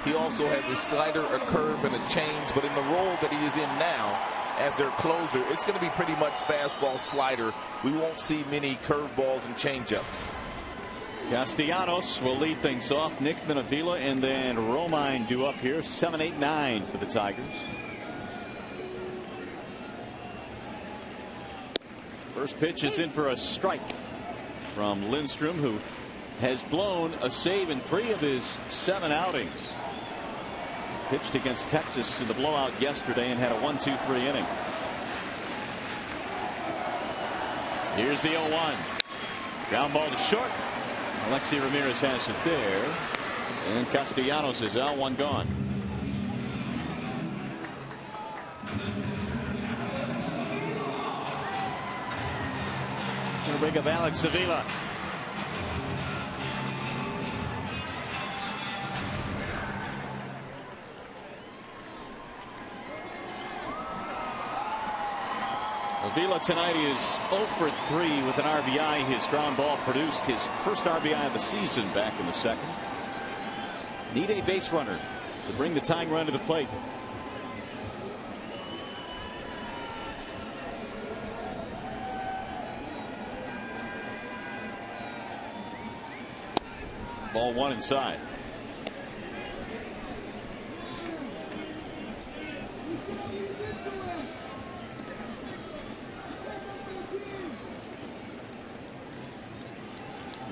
He also has a slider, a curve, and a change. But in the role that he is in now as their closer, it's going to be pretty much fastball, slider. We won't see many curveballs and changeups. Castellanos will lead things off. Nick Minavila and then Romine due up here. 7, 8, 9 for the Tigers. First pitch is in for a strike from Lindstrom, who has blown a save in 3 of his 7 outings. Pitched against Texas in the blowout yesterday and had a 1-2-3 inning. Here's the 0-1. Ground ball to short. Alexi Ramirez has it there. And Castellanos is out, 1 gone. Gonna bring up Alex Avila. Avila tonight is 0 for 3 with an RBI. His ground ball produced his first RBI of the season back in the second. Need a base runner to bring the tying run to the plate. Ball 1 inside.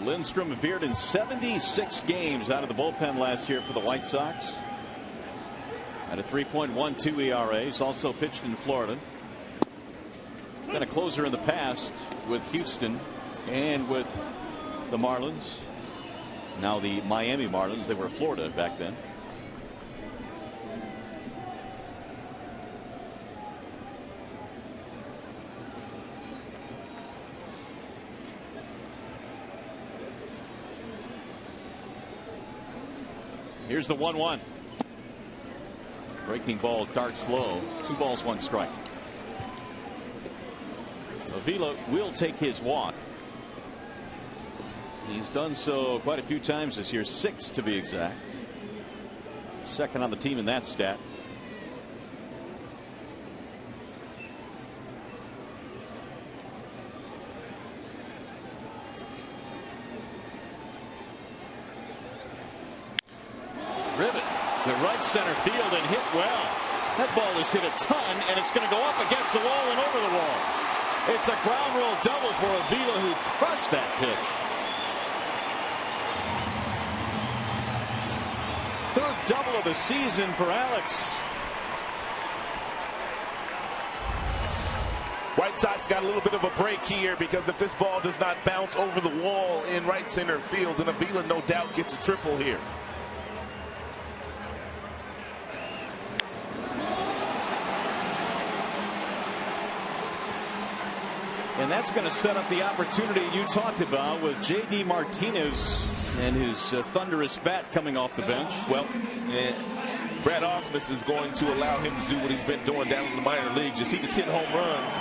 Lindstrom appeared in 76 games out of the bullpen last year for the White Sox. At a 3.12 ERA. He's also pitched in Florida. He's been a closer in the past with Houston and with the Marlins. Now the Miami Marlins. They were Florida back then. Here's the 1-1. Breaking ball darts low. 2 balls, 1 strike. Avila will take his walk. He's done so quite a few times this year, 6 to be exact. Second on the team in that stat. Driven to right center field and hit well. That ball is hit a ton, and it's going to go up against the wall and over the wall. It's a ground roll double for Avila, who crushed that pitch. Third double of the season for Alex. White Sox got a little bit of a break here, because if this ball does not bounce over the wall in right center field, then Avila no doubt gets a triple here. And that's going to set up the opportunity you talked about with J.D. Martinez and his thunderous bat coming off the bench. Well, Brad Ausmus is going to allow him to do what he's been doing down in the minor leagues. You see the 10 home runs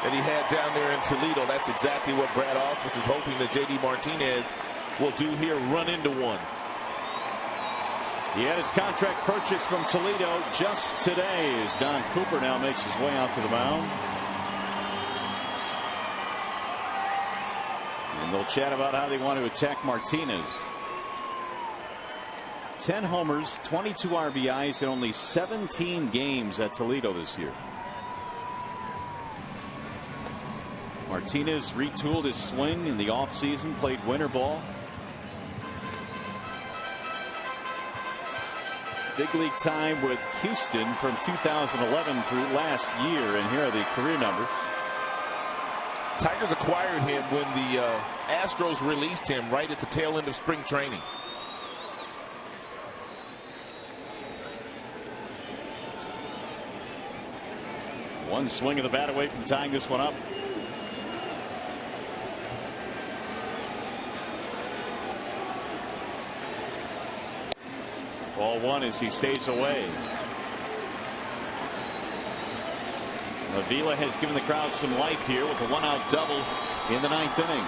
that he had down there in Toledo. That's exactly what Brad Ausmus is hoping that J.D. Martinez will do here, run into one. He had his contract purchased from Toledo just today as Don Cooper now makes his way out to the mound. And they'll chat about how they want to attack Martinez. 10 homers, 22 RBIs in only 17 games at Toledo this year. Martinez retooled his swing in the offseason, played winter ball. Big league time with Houston from 2011 through last year, and here are the career numbers. Tigers acquired him when the Astros released him right at the tail end of spring training. One swing of the bat away from tying this one up. Ball one as he stays away. Avila has given the crowd some life here with a 1-out double in the 9th inning.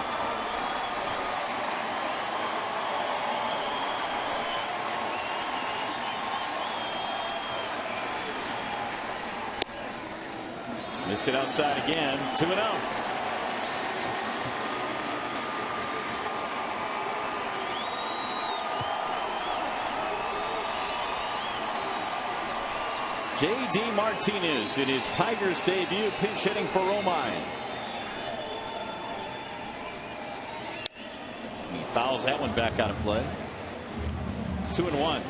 Missed it outside again. 2-0. J.D. Martinez in his Tigers debut, pinch hitting for Romine. He fouls that one back out of play. 2-1.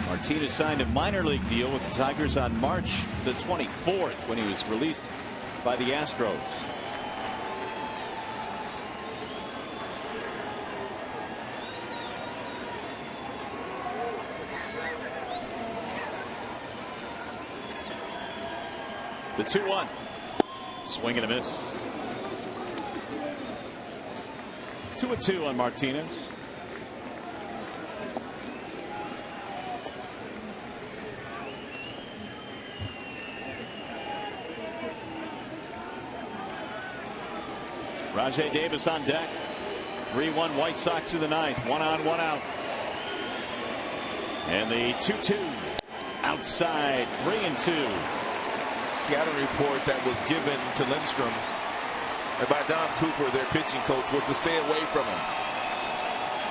Martinez signed a minor league deal with the Tigers on March the 24th when he was released by the Astros. The 2-1. Swing and a miss. 2-2 on Martinez. Rajai Davis on deck. 3-1 White Sox to the 9th. 1 on, 1 out. And the 2-2 outside. 3-2. Scouting report that was given to Lindstrom by Don Cooper, their pitching coach, was to stay away from him.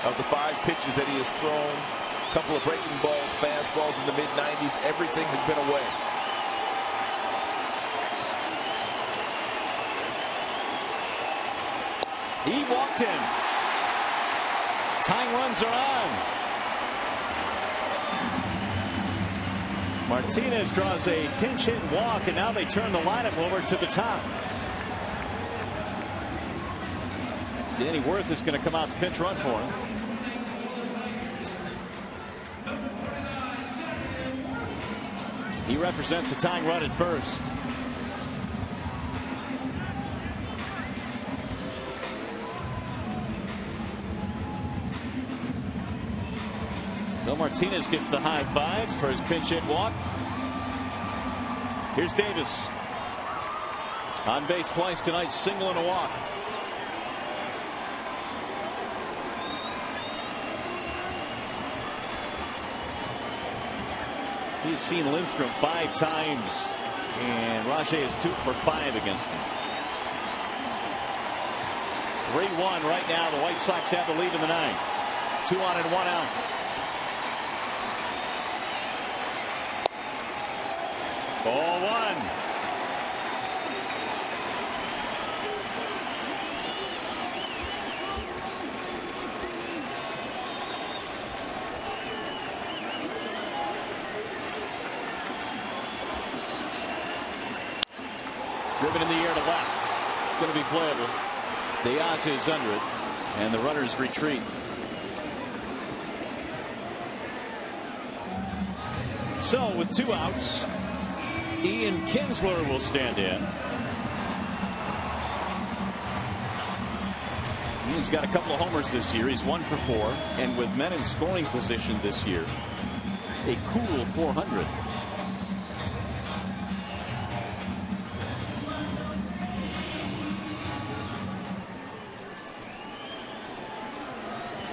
Of the 5 pitches that he has thrown, a couple of breaking balls, fastballs in the mid-90s, everything has been away. He walked him. Tying runs are on. Martinez draws a pinch hit walk, and now they turn the lineup over to the top. Danny Worth is going to come out to pinch run for him. He represents a tying run at first. So Martinez gets the high fives for his pinch hit walk. Here's Davis. On base twice tonight, single and a walk. He's seen Lindstrom 5 times, and Rajai is 2 for 5 against him. 3-1 right now. The White Sox have the lead in the 9th. 2 on and 1 out. Ball 1. Driven in the air to left. It's going to be playable. Diaz is under it, and the runners retreat. So with 2 outs, Ian Kinsler will stand in. Ian's got a couple of homers this year. He's 1 for 4, and with men in scoring position this year, a cool 400.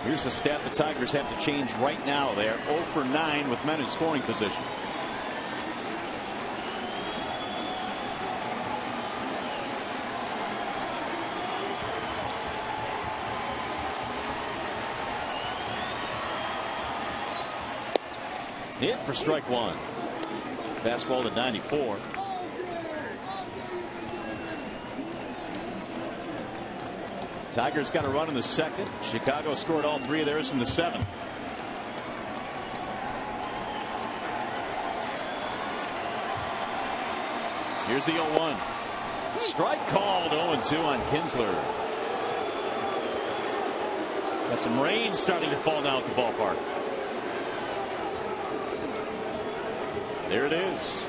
Here's a stat the Tigers have to change right now. They are 0 for 9 with men in scoring position. Hit for strike 1. Fastball to 94. Tigers got a run in the 2nd. Chicago scored all 3 of theirs in the 7th. Here's the 0-1. Strike called. 0-2 on Kinsler. Got some rain starting to fall down at the ballpark. There it is.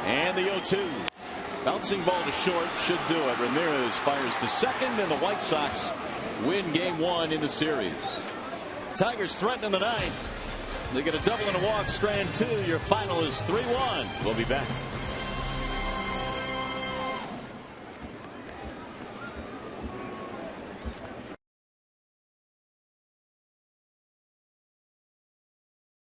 And the 0-2. Bouncing ball to short should do it. Ramirez fires to second, and the White Sox win game 1 in the series. Tigers threaten in the 9th. They get a double and a walk, strand 2. Your final is 3-1. We'll be back.